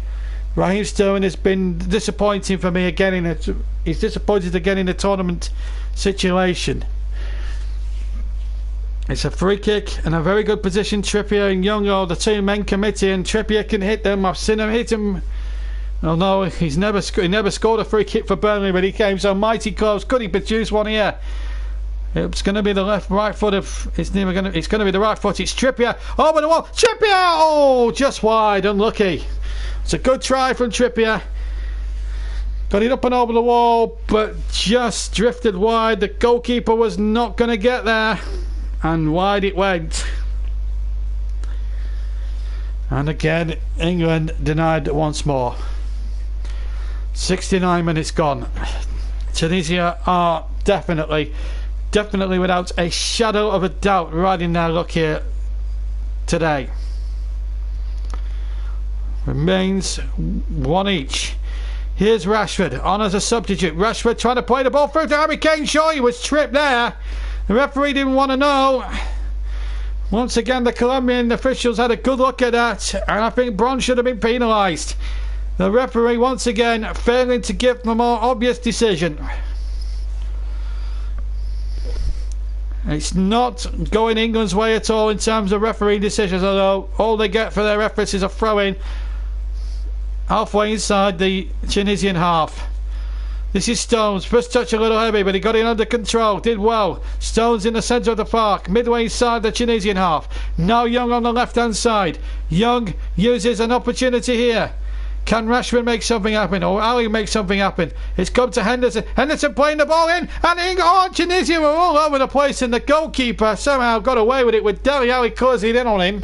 Speaker 1: Raheem Sterling has been disappointing for me again. He's disappointed again in the tournament situation. It's a free kick and a very good position. Trippier and Young are the two men committee, and Trippier can hit them. I've seen him hit him. Oh no, he never scored a free kick for Burnley, but he came so mighty close. Could he produce one here? It's going to be the right foot of. It's going to be the right foot. It's Trippier over the wall. Trippier! Oh, just wide. Unlucky. It's a good try from Trippier. Got it up and over the wall, but just drifted wide. The goalkeeper was not going to get there, and wide it went. And again, England denied once more. 69 minutes gone. Tunisia are definitely without a shadow of a doubt riding their luck here today. Remains 1 each. Here's Rashford on as a substitute. Rashford trying to play the ball through to Harry Kane. Sure, he was tripped there. The referee didn't want to know. Once again, the Colombian officials had a good look at that, and I think Bron should have been penalised. The referee once again failing to give the more obvious decision. It's not going England's way at all in terms of referee decisions, although all they get for their efforts is a throw-in halfway inside the Tunisian half. This is Stones. First touch a little heavy, but he got it under control. Did well. Stones in the centre of the park, midway inside the Tunisian half. Now Young on the left-hand side. Young uses an opportunity here. Can Rashford make something happen, or Ali make something happen? It's come to Henderson. Henderson playing the ball in, and Tunisia were all over the place, and the goalkeeper somehow got away with it with Dele Alli closing in on him.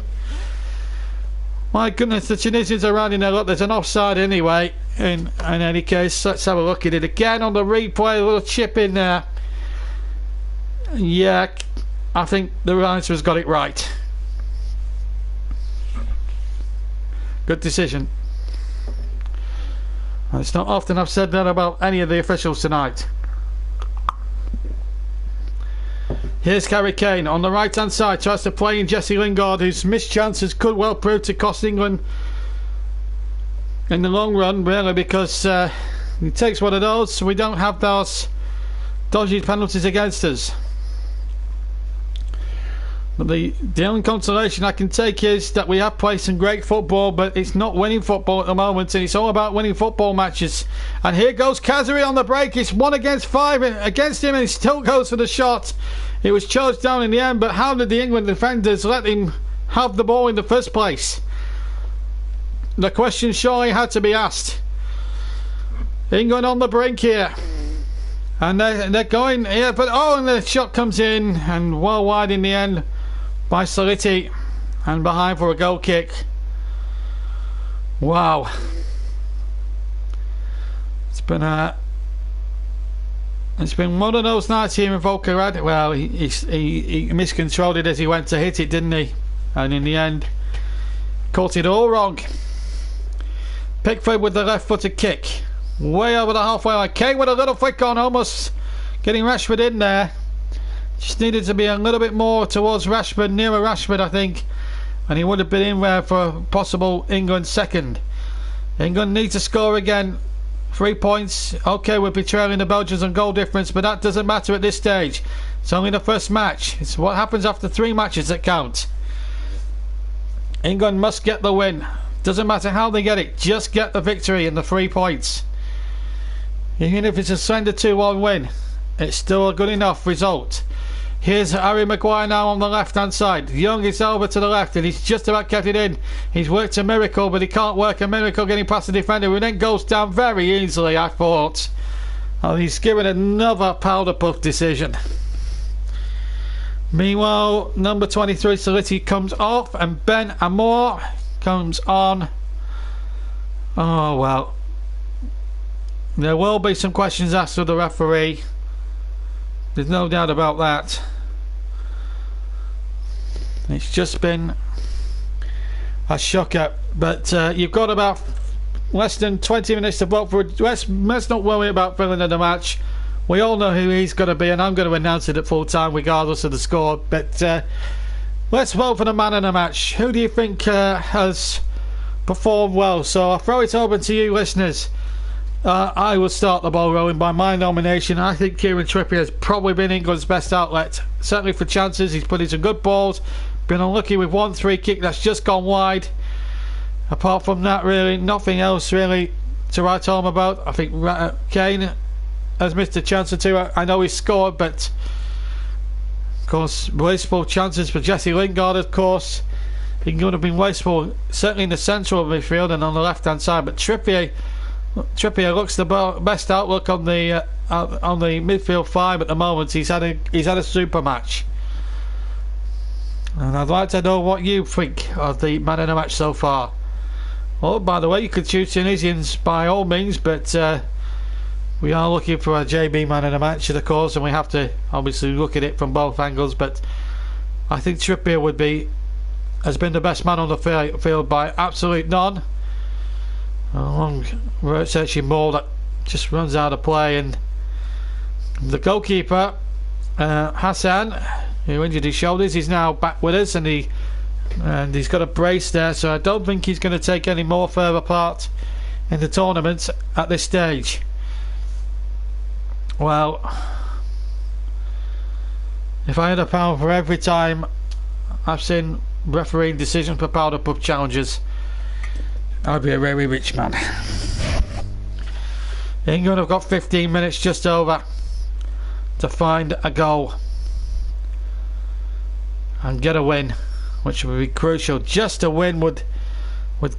Speaker 1: My goodness, the Tunisians are rounding their luck. There's an offside anyway. In any case, let's have a look at it again on the replay. A little chip in there. Yeah, I think the announcer's got it right. Good decision. It's not often I've said that about any of the officials tonight. Here's Kane on the right hand side, tries to play in Jesse Lingard, whose missed chances could well prove to cost England in the long run, really, because he takes one of those, so we don't have those dodgy penalties against us. But the only consolation I can take is that we have played some great football, but it's not winning football at the moment, and it's all about winning football matches. And here goes Kazari on the break. It's 1 against 5 against him, and he still goes for the shot. It was charged down in the end, but how did the England defenders let him have the ball in the first place? The question surely had to be asked. England on the brink here. And they're going here, but and the shot comes in, and well wide in the end by Saliti, and behind for a goal kick. Wow. It's been one of those nights here in Volkerad. Well, he miscontrolled it as he went to hit it, didn't he? And in the end, caught it all wrong. Pickford with the left-footed kick, way over the halfway line. Kane with a little flick on, almost getting Rashford in there. Just needed to be a little bit more towards Rashford, nearer Rashford, I think, and he would have been in there for possible England second. England need to score again. 3 points. Okay, we'll be trailing the Belgians on goal difference, but that doesn't matter at this stage. It's only the first match. It's what happens after 3 matches that count. England must get the win. Doesn't matter how they get it, just get the victory and the 3 points. Even if it's a slender 2-1 win, it's still a good enough result. Here's Harry Maguire now on the left hand side. Young is over to the left, and he's just about kept it in. He's worked a miracle, but he can't work a miracle getting past the defender, who then goes down very easily, I thought. And he's given another powder puff decision. Meanwhile, number 23 Saliti comes off, and Ben Amour comes on. Oh well, there will be some questions asked of the referee. There's no doubt about that. It's just been a shocker, but you've got about less than 20 minutes to vote for. Let's not worry about filling in the match. We all know who he's going to be, and I'm going to announce it at full time regardless of the score. But let's vote for the man of the match. Who do you think has performed well? So I'll throw it open to you listeners. I will start the ball rolling by my nomination. I think Kieran Trippier has probably been England's best outlet, certainly for chances. He's put in some good balls, been unlucky with 1 free kick that's just gone wide. Apart from that, really nothing else really to write home about. I think Kane has missed a chance or two. I know he scored, but of course wasteful chances for Jesse Lingard. Of course England have been wasteful, certainly in the central of midfield and on the left hand side, but Trippier looks the best outlook on the midfield 5 at the moment. He's had a super match, and I'd like to know what you think of the man of the match so far. Oh, by the way, you could choose Tunisians by all means, but we are looking for a JB man of the match, of course, and we have to obviously look at it from both angles. But I think Trippier has been the best man on the field by absolute none. A long searching ball that just runs out of play, and the goalkeeper Hassan, who injured his shoulders, he's now back with us, and he's got a brace there, so I don't think he's going to take any more further part in the tournament at this stage. Well, if I had a pound for every time I've seen refereeing decisions for powder puff challenges, I'd be a very rich man. England have got 15 minutes just over to find a goal and get a win, which would be crucial. Just a win would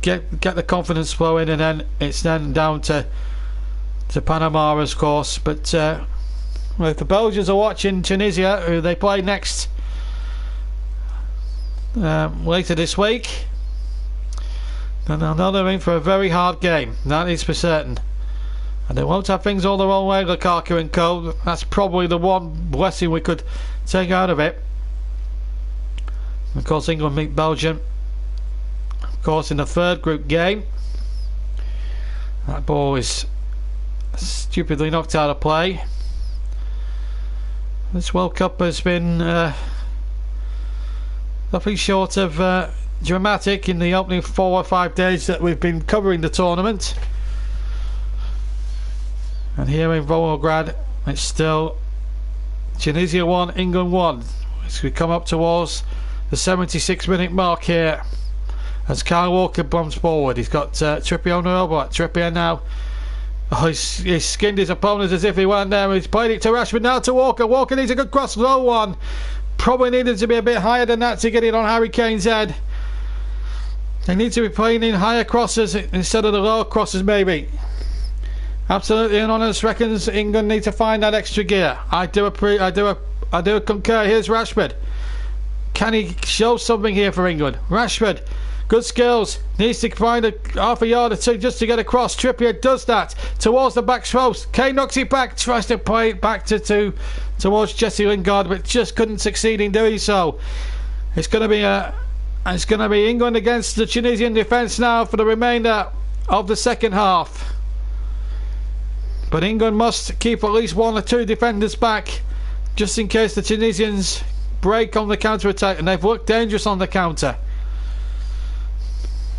Speaker 1: get the confidence flowing, and then it's then down to Panama, of course. But if the Belgians are watching Tunisia, who they play next later this week, and they'll know they're in for a very hard game, that is for certain. And they won't have things all their own way, Lukaku and co. That's probably the one blessing we could take out of it. Of course, England meet Belgium, of course, in the third group game. That ball is stupidly knocked out of play. This World Cup has been nothing short of dramatic in the opening 4 or 5 days that we've been covering the tournament. And here in Volgograd, it's still Tunisia 1, England 1. As we come up towards the 76-minute mark here, as Kyle Walker bombs forward. He's got Trippier on the elbow. Trippier now. Oh, he's skinned his opponent as if he weren't there. He's played it to Rashford, now to Walker. Walker needs a good cross, low one. Probably needed to be a bit higher than that to get it on Harry Kane's head. They need to be playing in higher crosses instead of the lower crosses, maybe. Absolutely anonymous reckons England need to find that extra gear. I do concur. Here's Rashford. Can he show something here for England? Rashford, good skills, needs to find a half a yard or two just to get across. Trippier does that towards the back post. Kane knocks it back, tries to play it back towards Jesse Lingard, but just couldn't succeed in doing so. It's going to be England against the Tunisian defence now for the remainder of the second half. But England must keep at least 1 or 2 defenders back, just in case the Tunisians break on the counter-attack, and they've looked dangerous on the counter.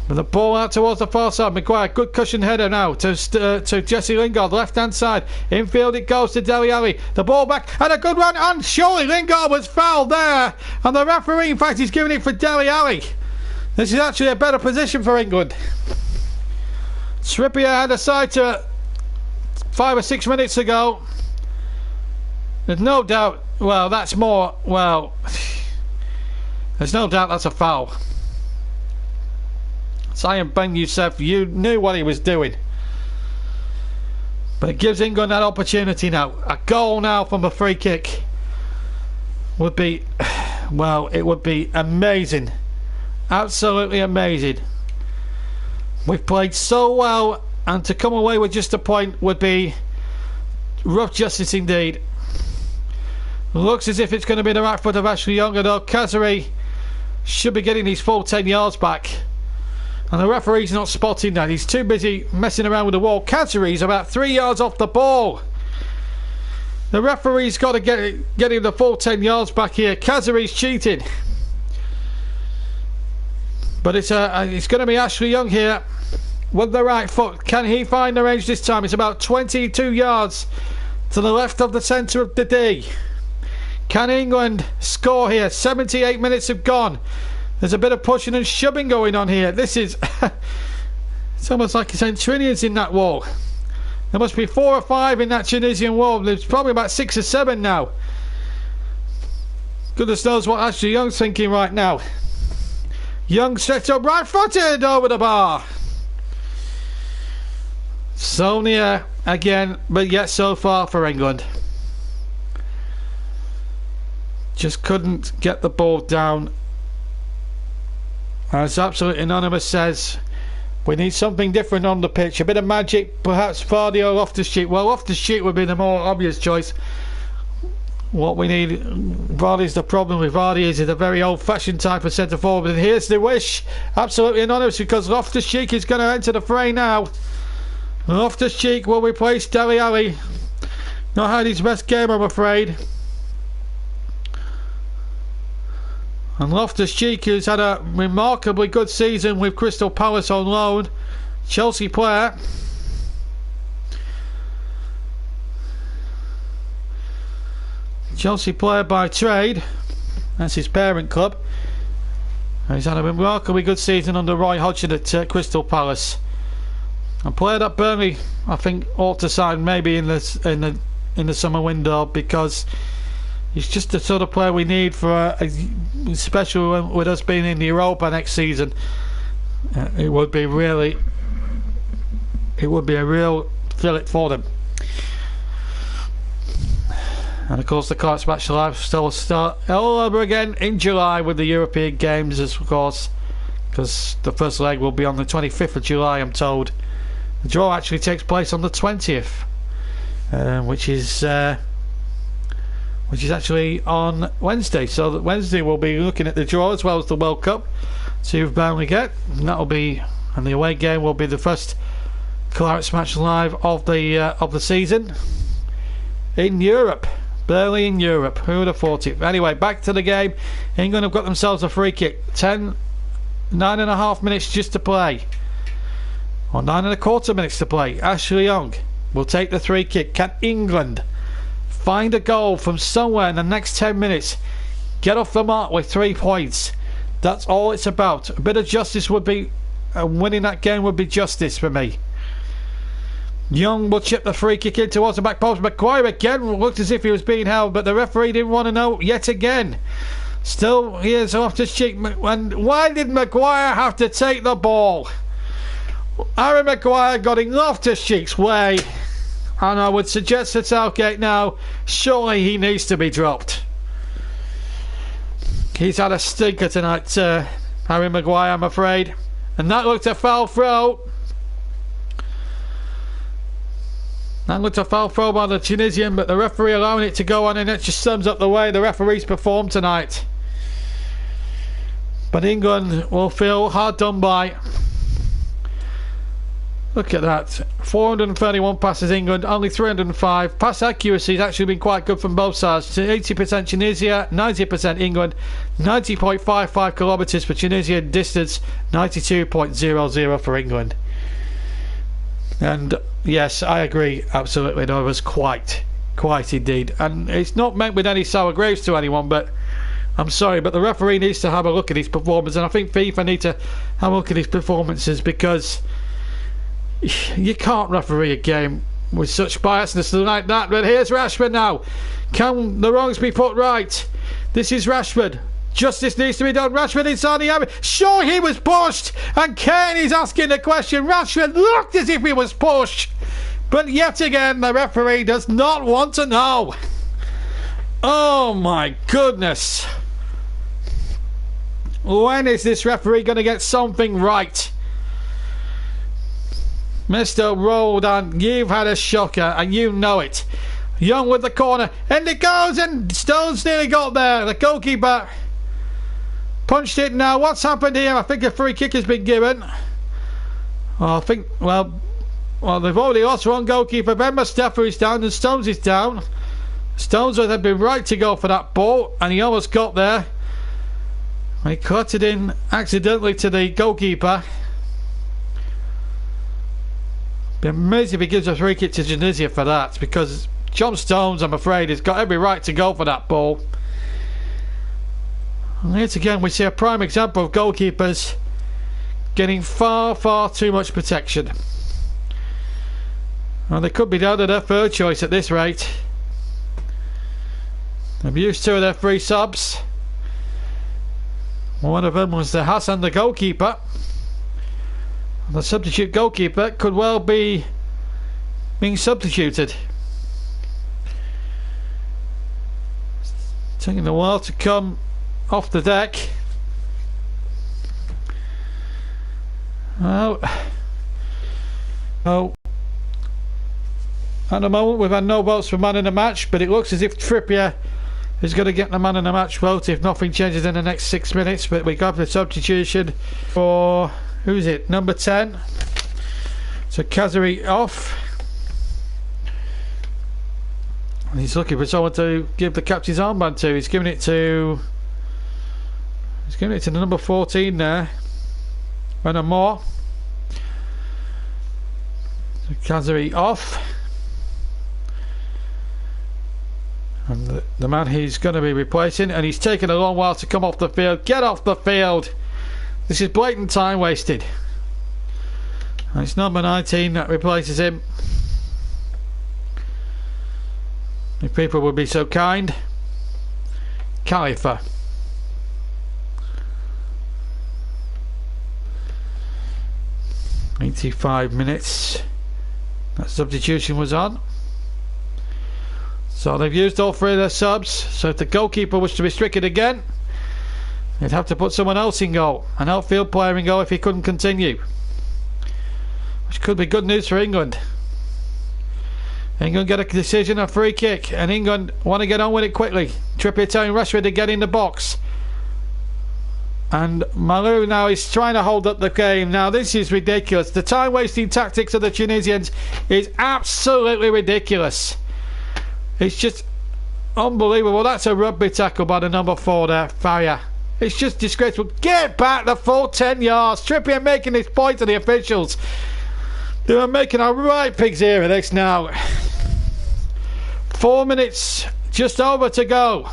Speaker 1: But the ball out towards the far side. Maguire, good cushion header now to Jesse Lingard, left-hand side. Infield it goes to Dele Alli. The ball back, and a good run, and surely Lingard was fouled there. And the referee, in fact, is giving it for Dele Alli. This is actually a better position for England. Trippier had a side to 5 or 6 minutes ago. There's no doubt, well, that's more, well, there's no doubt that's a foul. Sayed Ben Youssef, you knew what he was doing. But it gives England that opportunity now. A goal now from a free kick would be, well, it would be amazing. Absolutely amazing. We've played so well, and to come away with just a point would be rough justice indeed. Looks as if it's going to be the right foot of Ashley Young, although Kazari should be getting his full 10 yards back. And the referee's not spotting that. He's too busy messing around with the wall. Kazari's about 3 yards off the ball. The referee's got to get him the full 10 yards back here. Kazari's cheating. But it's going to be Ashley Young here with the right foot. Can he find the range this time? It's about 22 yards to the left of the centre of the D. Can England score here? 78 minutes have gone. There's a bit of pushing and shoving going on here. This is it's almost like centurions in that wall. There must be 4 or 5 in that Tunisian wall. There's probably about 6 or 7 now. Goodness knows what Ashley Young's thinking right now. Young stretched up, right footed over the bar. So near again, but yet so far for England. Just couldn't get the ball down. As Absolute Anonymous says, we need something different on the pitch. A bit of magic, perhaps Vardy or Loftus-Cheek. Well, Loftus-Cheek would be the more obvious choice. What we need, Vardy's the problem with Vardy is he's a very old-fashioned type of centre forward. And here's the wish, Absolutely Anonymous, because Loftus-Cheek is going to enter the fray now. Loftus-Cheek will replace Dele Alli. Not had his best game, I'm afraid. And Loftus-Cheek, who's had a remarkably good season with Crystal Palace on loan, Chelsea player. Chelsea player by trade. That's his parent club. And he's had a remarkably good season under Roy Hodgson at Crystal Palace. And played at Burnley, I think, ought to sign maybe in the summer window, because he's just the sort of player we need for especially with us being in Europa next season. It would be a real fillet for them. And of course the Clark's Match Live still start all over again in July with the European Games, of course, because the first leg will be on the 25th of July, I'm told. The draw actually takes place on the 20th, which is actually on Wednesday. So that Wednesday we'll be looking at the draw as well as the World Cup, see who Burnley get, and the away game will be the first Clarets match live of the season in Europe. Burnley in Europe. Who would have thought it? Anyway, back to the game. England have got themselves a free kick. 9.5 minutes just to play. Or 9.25 minutes to play. Ashley Young will take the free kick. Can England find a goal from somewhere in the next 10 minutes? Get off the mark with 3 points. That's all it's about. A bit of justice would be... winning that game would be justice for me. Young will chip the free kick in towards the back post. Maguire again looked as if he was being held, but the referee didn't want to know yet again. Still, here's Loftus-Cheek. And why did Maguire have to take the ball? Harry Maguire got in Loftus-Cheek's way, and I would suggest to Southgate now, surely he needs to be dropped. He's had a stinker tonight, Harry Maguire, I'm afraid. And that looked a foul throw. That looked a foul throw by the Tunisian, but the referee allowing it to go on, and it just sums up the way the referees performed tonight. But England will feel hard done by. Look at that. 431 passes England, only 305. Pass accuracy has actually been quite good from both sides. 80% Tunisia, 90% England. 90.55 kilometres for Tunisia, distance 92.00 for England. And yes, I agree, absolutely. No, it was quite indeed. And it's not meant with any sour grapes to anyone, but I'm sorry, but the referee needs to have a look at his performance, and I think FIFA need to have a look at his performances, because you can't referee a game with such biasness like that. But here's Rashford now. Can the wrongs be put right? This is Rashford. Justice needs to be done. Rashford inside the area. Sure, he was pushed. And Kane is asking the question. Rashford looked as if he was pushed. But yet again, the referee does not want to know. Oh my goodness. When is this referee going to get something right? Mr. Roldan, you've had a shocker, and you know it. Young with the corner. And it goes, and Stones nearly got there. The goalkeeper punched it. Now what's happened here? I think a free kick has been given. I think, well they've already lost one goalkeeper. Ben Mustafa is down and Stones is down. Stones would have been right to go for that ball, and he almost got there. He clattered in accidentally to the goalkeeper. Be amazed if he gives a free kick to Tunisia for that, because John Stones, I'm afraid, has got every right to go for that ball. And yet again, we see a prime example of goalkeepers getting far too much protection. Well, they could be down to their third choice at this rate. They've used 2 of their 3 subs. One of them was the Hassan, the goalkeeper. The substitute goalkeeper could well be being substituted. Taking a while to come off the deck. Oh, at the moment we've had no votes for man in the match, but it looks as if Trippier is going to get the man in the match vote if nothing changes in the next 6 minutes. But we got the substitution for, who's it, number 10. So Kazari off. And he's looking for someone to give the captain's armband to. He's giving it to the number 14 there. And more. So Kazari off. And the man he's going to be replacing, and he's taken a long while to come off the field. Get off the field! This is blatant time wasted. And it's number 19 that replaces him. If people would be so kind. Khalifa. $85 minutes. That substitution was on. So they've used all 3 of their subs. So if the goalkeeper was to be stricken again, they'd have to put someone else in goal. An outfield player in goal if he couldn't continue. Which could be good news for England. England get a decision, a free kick, and England want to get on with it quickly. Trippier telling Rashford to get in the box. And Malou now is trying to hold up the game. Now this is ridiculous. The time wasting tactics of the Tunisians is absolutely ridiculous. It's just unbelievable. That's a rugby tackle by the number 4 there, Farrier. It's just disgraceful. Get back the full 10 yards. Trippier making this point to the officials. They are making a right pig's ear of this now. 4 minutes just over to go.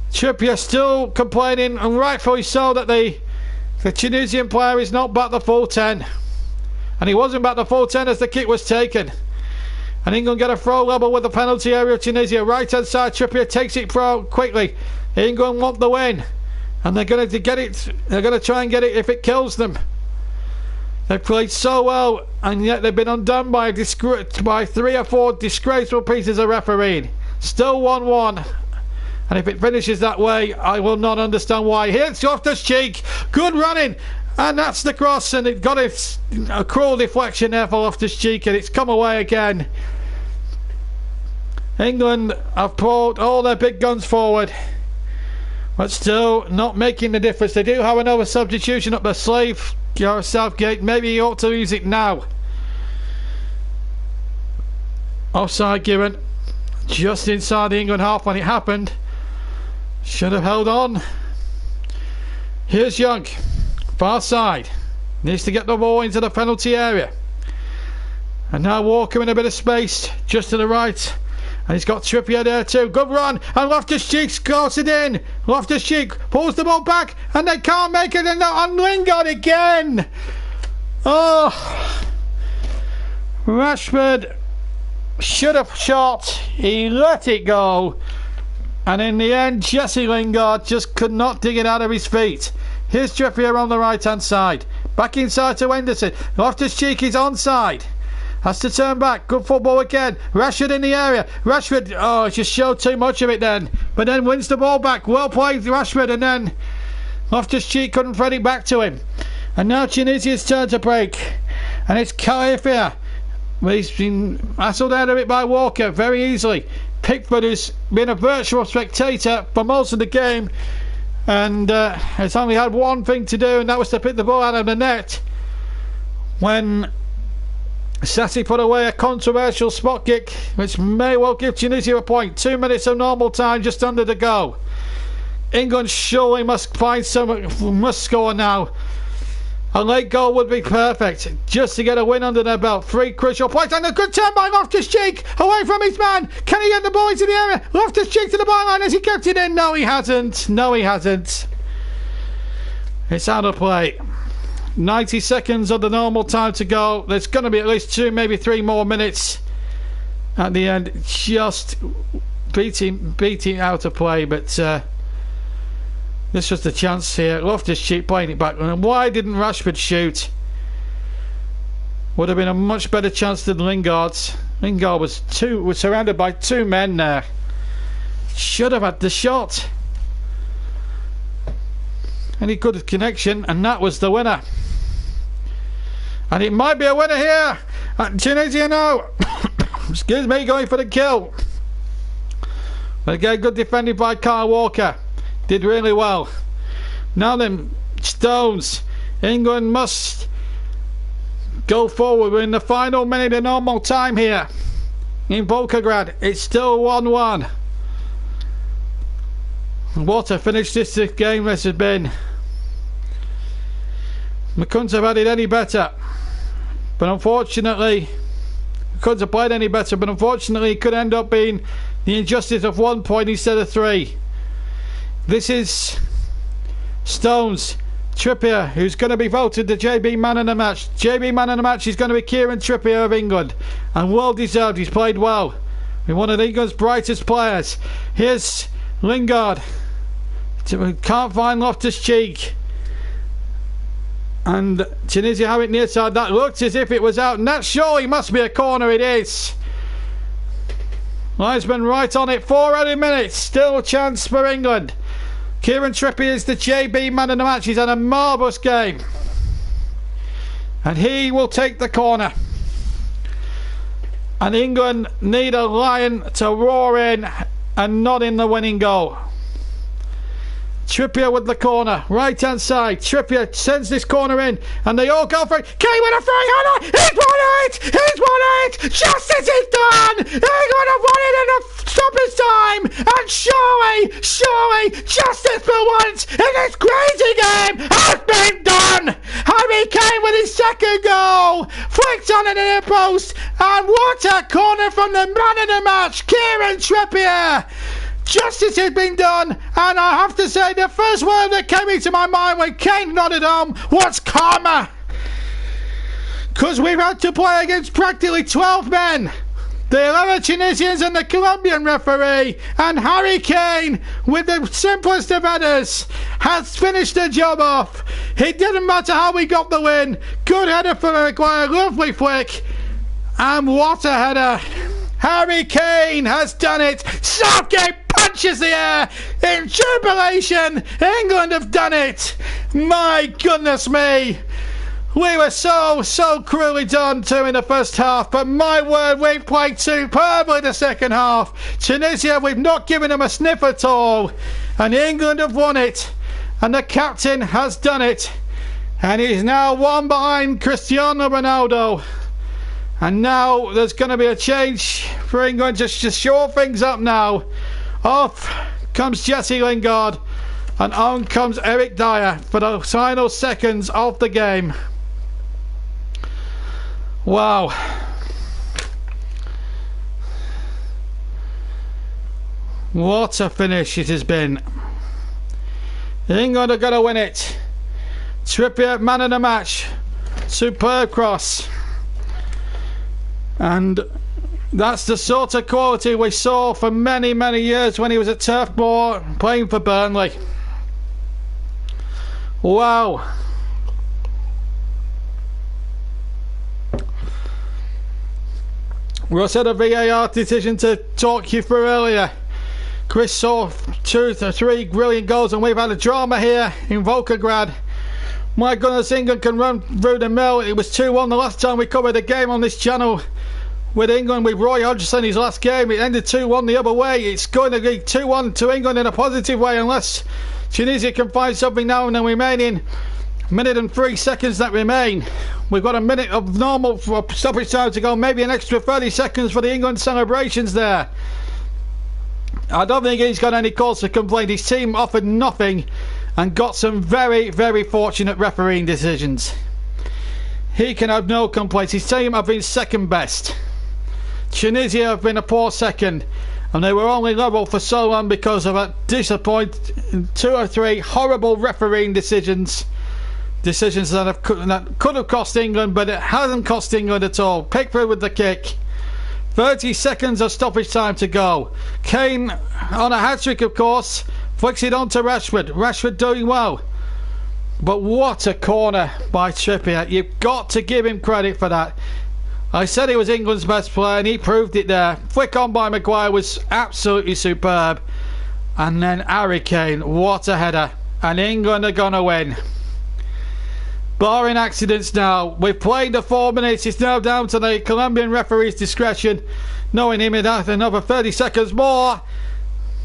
Speaker 1: Trippier still complaining, and rightfully so, that the Tunisian player is not back the full 10. And he wasn't back the full 10 as the kick was taken. And England get a throw level with the penalty area of Tunisia. Right hand side, Trippier takes it throw quickly. England want the win. And they're going to get it. They're going to try and get it if it kills them. They've played so well, and yet they've been undone by 3 or 4 disgraceful pieces of refereeing. Still 1-1. And if it finishes that way, I will not understand why. Here's Loftus-Cheek. Good running. And that's the cross. And it got a cruel deflection there for Loftus-Cheek. And it's come away again. England have pulled all their big guns forward. But still not making the difference. They do have another substitution up their sleeve. Gareth Southgate. Maybe he ought to use it now. Offside given. Just inside the England half when it happened. Should have held on. Here's Young. Far side. Needs to get the ball into the penalty area. And now Walker in a bit of space. Just to the right. And he's got Trippier there too. Good run. And Loftus-Cheek scores it in. Loftus-Cheek pulls the ball back. And they can't make it. And on Lingard again. Oh. Rashford should have shot. He let it go. And in the end, Jesse Lingard just could not dig it out of his feet. Here's Trippier on the right hand side. Back inside to Henderson. Loftus-Cheek is onside. Has to turn back. Good football again. Rashford in the area. Rashford, just showed too much of it then. But then wins the ball back. Well played, Rashford. And then Loftus-Cheek couldn't thread it back to him. And now Tunisia's turn to break. And it's Khalifia. He's been hassled out of it by Walker very easily. Pickford has been a virtual spectator for most of the game. And has only had one thing to do, and that was to pick the ball out of the net. When Sassi put away a controversial spot kick, which may well give Tunisia a point. 2 minutes of normal time just under the go. England surely must score now. A late goal would be perfect just to get a win under their belt. 3 crucial points and a good turn by Loftus-Cheek away from his man. Can he get the ball into the area? Loftus-Cheek to the byline. Has he kept it in? No, he hasn't. No, he hasn't. It's out of play. 90 seconds of the normal time to go. There's going to be at least 2, maybe 3 more minutes at the end. Just beating out of play, but this was the chance here. Loftus-Cheek playing it back. And why didn't Rashford shoot? Would have been a much better chance than Lingard's. Lingard was surrounded by 2 men there. Should have had the shot. Any good connection, and that was the winner. And it might be a winner here at Tunisia now. Excuse me, going for the kill. But again, good defending by Kyle Walker. Did really well. Now then, Stones. England must go forward. We're in the final minute of normal time here in Volgograd. It's still 1-1. What a finish this game this has been. We couldn't have had it any better. But unfortunately, we couldn't have played any better. But unfortunately, it could end up being the injustice of 1 point instead of 3. This is Stones, Trippier, who's going to be voted the JB man of the match. JB man of the match is going to be Kieran Trippier of England. And well deserved, he's played well. He's one of England's brightest players. Here's Lingard. Can't find Loftus-Cheek. And Tunisia have it near side. That looked as if it was out. And that surely must be a corner. It is. Linesman right on it. 4 out of minutes. Still a chance for England. Kieran Trippier is the JB man of the match. He's had a marvellous game. And he will take the corner. And England need a lion to roar in and not in the winning goal. Trippier with the corner, right hand side. Trippier sends this corner in, and they all go for it. Kane with a free header. He's won it! He's won it! Justice is done! England have won it in a stoppage time, and surely, justice for once in this crazy game has been done. Harry Kane with his second goal, flicked on an inner post, and what a corner from the man of the match, Kieran Trippier. Justice has been done, and I have to say the first word that came into my mind when Kane nodded home was karma. Because we've had to play against practically 12 men. The 11 Tunisians and the Colombian referee, and Harry Kane, with the simplest of headers, has finished the job off. It didn't matter how we got the win. Good header for Maguire, lovely flick, and what a header. Harry Kane has done it. Southgate punches the air in jubilation. England have done it. My goodness me. We were so cruelly done to in the first half, but my word, we played superbly the second half. Tunisia, we've not given them a sniff at all, and England have won it, and the captain has done it, and he's now one behind Cristiano Ronaldo. And now there's going to be a change for England just to shore things up now. Off comes Jesse Lingard, and on comes Eric Dyer for the final seconds of the game. Wow. What a finish it has been. England are going to win it. Trippier, man of the match. Superb cross. And that's the sort of quality we saw for many years when he was at Turf Moor playing for Burnley. Wow. Russ had a VAR decision to talk you through earlier. Chris saw 2 to 3 brilliant goals, and we've had a drama here in Volgograd. My goodness, England can run through the mill. It was 2-1 the last time we covered a game on this channel with England, with Roy Hodgson, his last game. It ended 2-1 the other way. It's going to be 2-1 to England in a positive way, unless Tunisia can find something now in the remaining minute and 3 seconds that remain. We've got a minute of normal stoppage time to go, maybe an extra 30 seconds for the England celebrations there. I don't think he's got any cause to complain. His team offered nothing and got some very fortunate refereeing decisions. He can have no complaints. His team have been second best. Tunisia have been a poor second, and they were only level for so long because of a disappointing 2 or 3 horrible refereeing decisions that could have cost England, but it hasn't cost England at all. Pickford with the kick. 30 seconds of stoppage time to go. Kane on a hat-trick, of course, flicks it on to Rashford. Rashford doing well. But what a corner by Trippier. You've got to give him credit for that. I said he was England's best player, and he proved it there. Flick on by Maguire was absolutely superb. And then Harry Kane, what a header. And England are going to win. Barring accidents now. We've played the 4 minutes. It's now down to the Colombian referee's discretion, knowing him another 30 seconds more.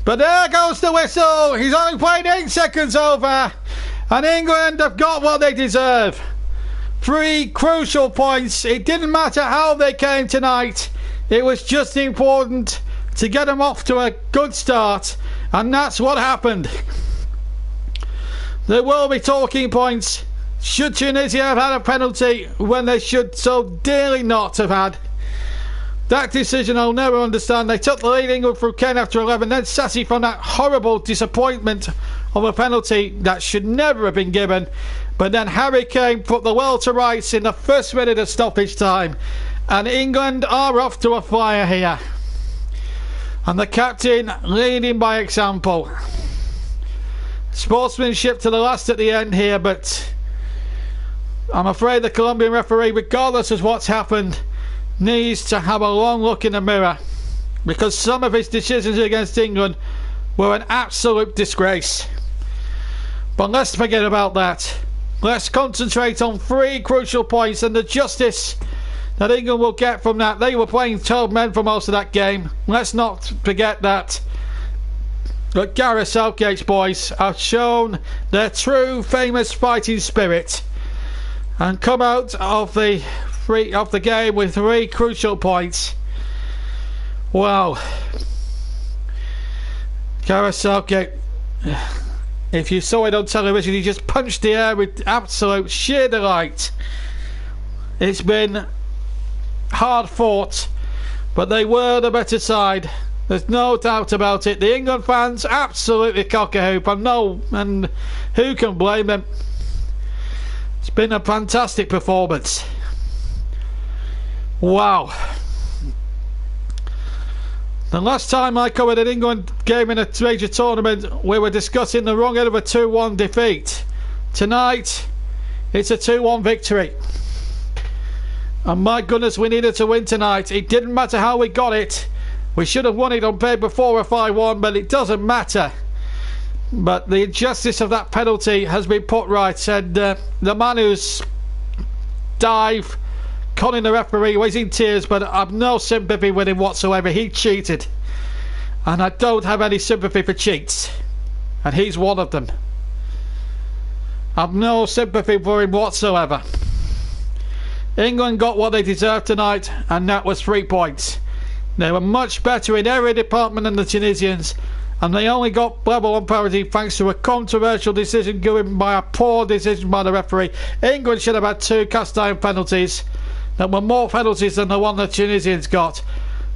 Speaker 1: But there goes the whistle. He's only played 8 seconds over, and England have got what they deserve. 3 crucial points. It didn't matter how they came tonight. It was just important to get them off to a good start, and that's what happened. There will be talking points. Should Tunisia have had a penalty when they should so dearly not have had? That decision I'll never understand. They took the lead, England, through Kane after 11, then Sassy from that horrible disappointment of a penalty that should never have been given. But then Harry Kane put the world to rights in the first minute of stoppage time, and England are off to a flyer here. And the captain leading by example. Sportsmanship to the last at the end here, but I'm afraid the Colombian referee, regardless of what's happened, needs to have a long look in the mirror, because some of his decisions against England were an absolute disgrace. But let's forget about that. Let's concentrate on 3 crucial points and the justice that England will get from that. They were playing 12 men for most of that game. Let's not forget that. that Gareth Southgate's boys have shown their true famous fighting spirit and come out of the game with 3 crucial points. Wow. Gareth Southgate, if you saw it on television, he just punched the air with absolute sheer delight. It's been hard fought, but they were the better side. There's no doubt about it. The England fans absolutely cock-a-hoop, and who can blame them? It's been a fantastic performance. Wow. The last time I covered an England game in a major tournament, we were discussing the wrong end of a 2-1 defeat. Tonight, it's a 2-1 victory. And my goodness, we needed to win tonight. It didn't matter how we got it. We should have won it on paper 4 or 5-1, but it doesn't matter. But the injustice of that penalty has been put right. And the man who's dived, conning the referee, was in tears, but I've no sympathy with him whatsoever. He cheated. And I don't have any sympathy for cheats. And he's one of them. I've no sympathy for him whatsoever. England got what they deserved tonight, and that was 3 points. They were much better in every department than the Tunisians, and they only got level on parity thanks to a controversial decision given by a poor decision by the referee. England should have had 2 cast iron penalties that were more penalties than the one the Tunisians got.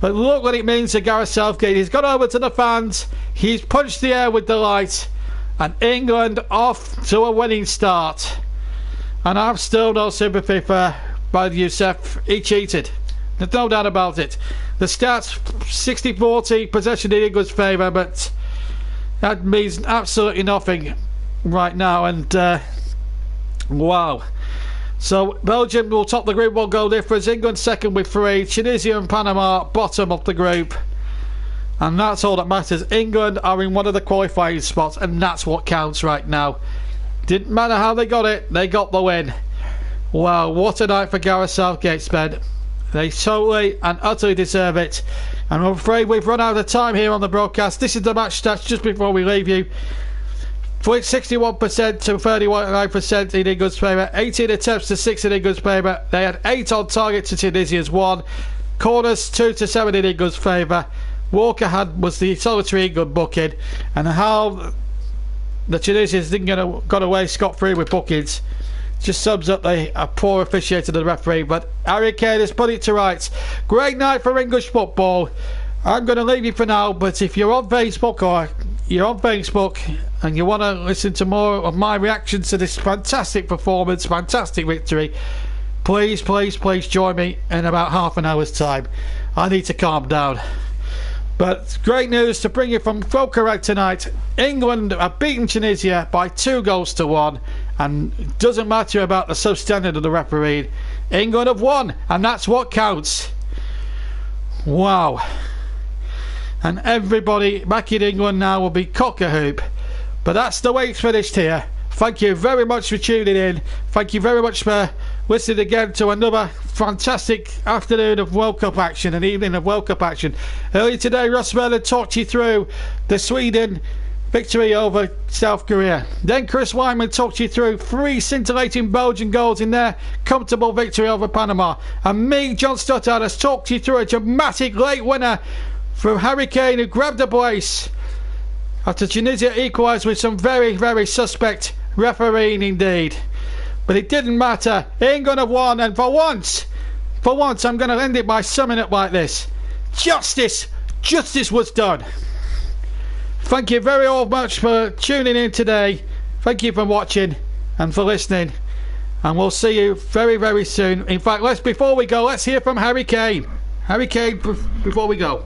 Speaker 1: But look what it means to Gareth Southgate. He's gone over to the fans, he's punched the air with delight, and England off to a winning start. And I've still no sympathy for Youssef. He cheated. There's no doubt about it. The stats 60-40 possession in England's favour, but that means absolutely nothing right now. And wow. So Belgium will top the group, 1 goal difference. England second with 3. Tunisia and Panama bottom of the group. And that's all that matters. England are in one of the qualifying spots, and that's what counts right now. Didn't matter how they got it, they got the win. Wow, what a night for Gareth Southgate spent. They totally and utterly deserve it. And I'm afraid we've run out of time here on the broadcast. This is the match stats just before we leave you. 61% to 39% in England's favour. 18 attempts to 6 in England's favour. They had 8 on target to Tunisia's 1. Corners 2 to 7 in England's favour. Walker was the solitary England booking. And how the Tunisians didn't got away scot-free with bookings just sums up a poor officiating of the referee. But Harry Kane has put it to rights. Great night for English football. I'm going to leave you for now, but if you're on Facebook and you want to listen to more of my reactions to this fantastic performance, fantastic victory, please join me in about half an hour's time. I need to calm down. But great news to bring you from Volkerag tonight. England have beaten Tunisia by 2-1, and it doesn't matter about the substandard of the referee. England have won, and that's what counts. Wow. And everybody back in England now will be cock-a-hoop. But that's the way it's finished here. Thank you very much for tuning in. Thank you very much for listening again to another fantastic afternoon of World Cup action, an evening of World Cup action. Earlier today, Ross Merlin talked you through the Sweden victory over South Korea. Then Chris Wyman talked you through 3 scintillating Belgian goals in their comfortable victory over Panama. And me, John Stoddard, has talked you through a dramatic late winner from Harry Kane, who grabbed a brace after Tunisia equalised with some very, very suspect refereeing indeed. But it didn't matter. England have won, and for once I'm going to end it by summing up like this. Justice was done. Thank you very much for tuning in today. Thank you for watching and for listening. And we'll see you very, very soon. In fact, before we go, let's hear from Harry Kane. Harry Kane, before we go.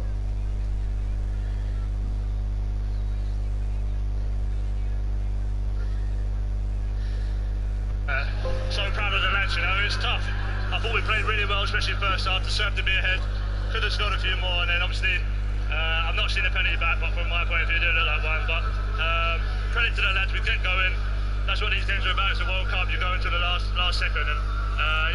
Speaker 9: So proud of the lads, you know, it's tough. I thought we played really well, especially first half, deserved to be ahead. Could have scored a few more, and then obviously, I've not seen a penalty back, but from my point of view, it didn't look like one. But credit to the lads, we kept going. That's what these games are about. It's a World Cup, you're going to the last second, and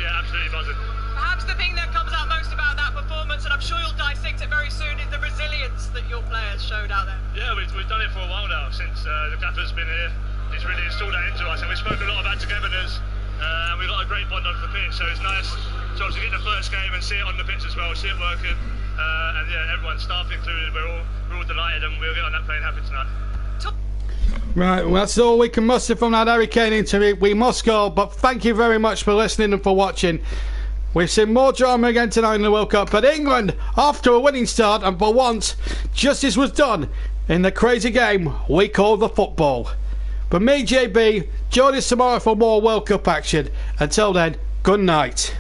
Speaker 9: yeah, absolutely buzzing.
Speaker 2: Perhaps the thing that comes out most about that performance, and I'm sure you'll dissect it very soon, is the resilience that your players showed out there.
Speaker 9: Yeah, No, we've done it for a while now, since the gaffer's been here. He's really installed that into us, and we spoke a lot about togetherness, and we've got a great bond on the pitch, so it's nice to obviously get the first game and see it on the pitch as well, see it working, and yeah, everyone, staff included, we're all delighted, and we'll get on that plane happy tonight.
Speaker 1: Right, well, that's all we can muster from that Harry Kane interview. We must go, but thank you very much for listening and for watching. We've seen more drama again tonight in the World Cup, but England off to a winning start, and for once, justice was done in the crazy game we call the football. But me, JB, join us tomorrow for more World Cup action. Until then, good night.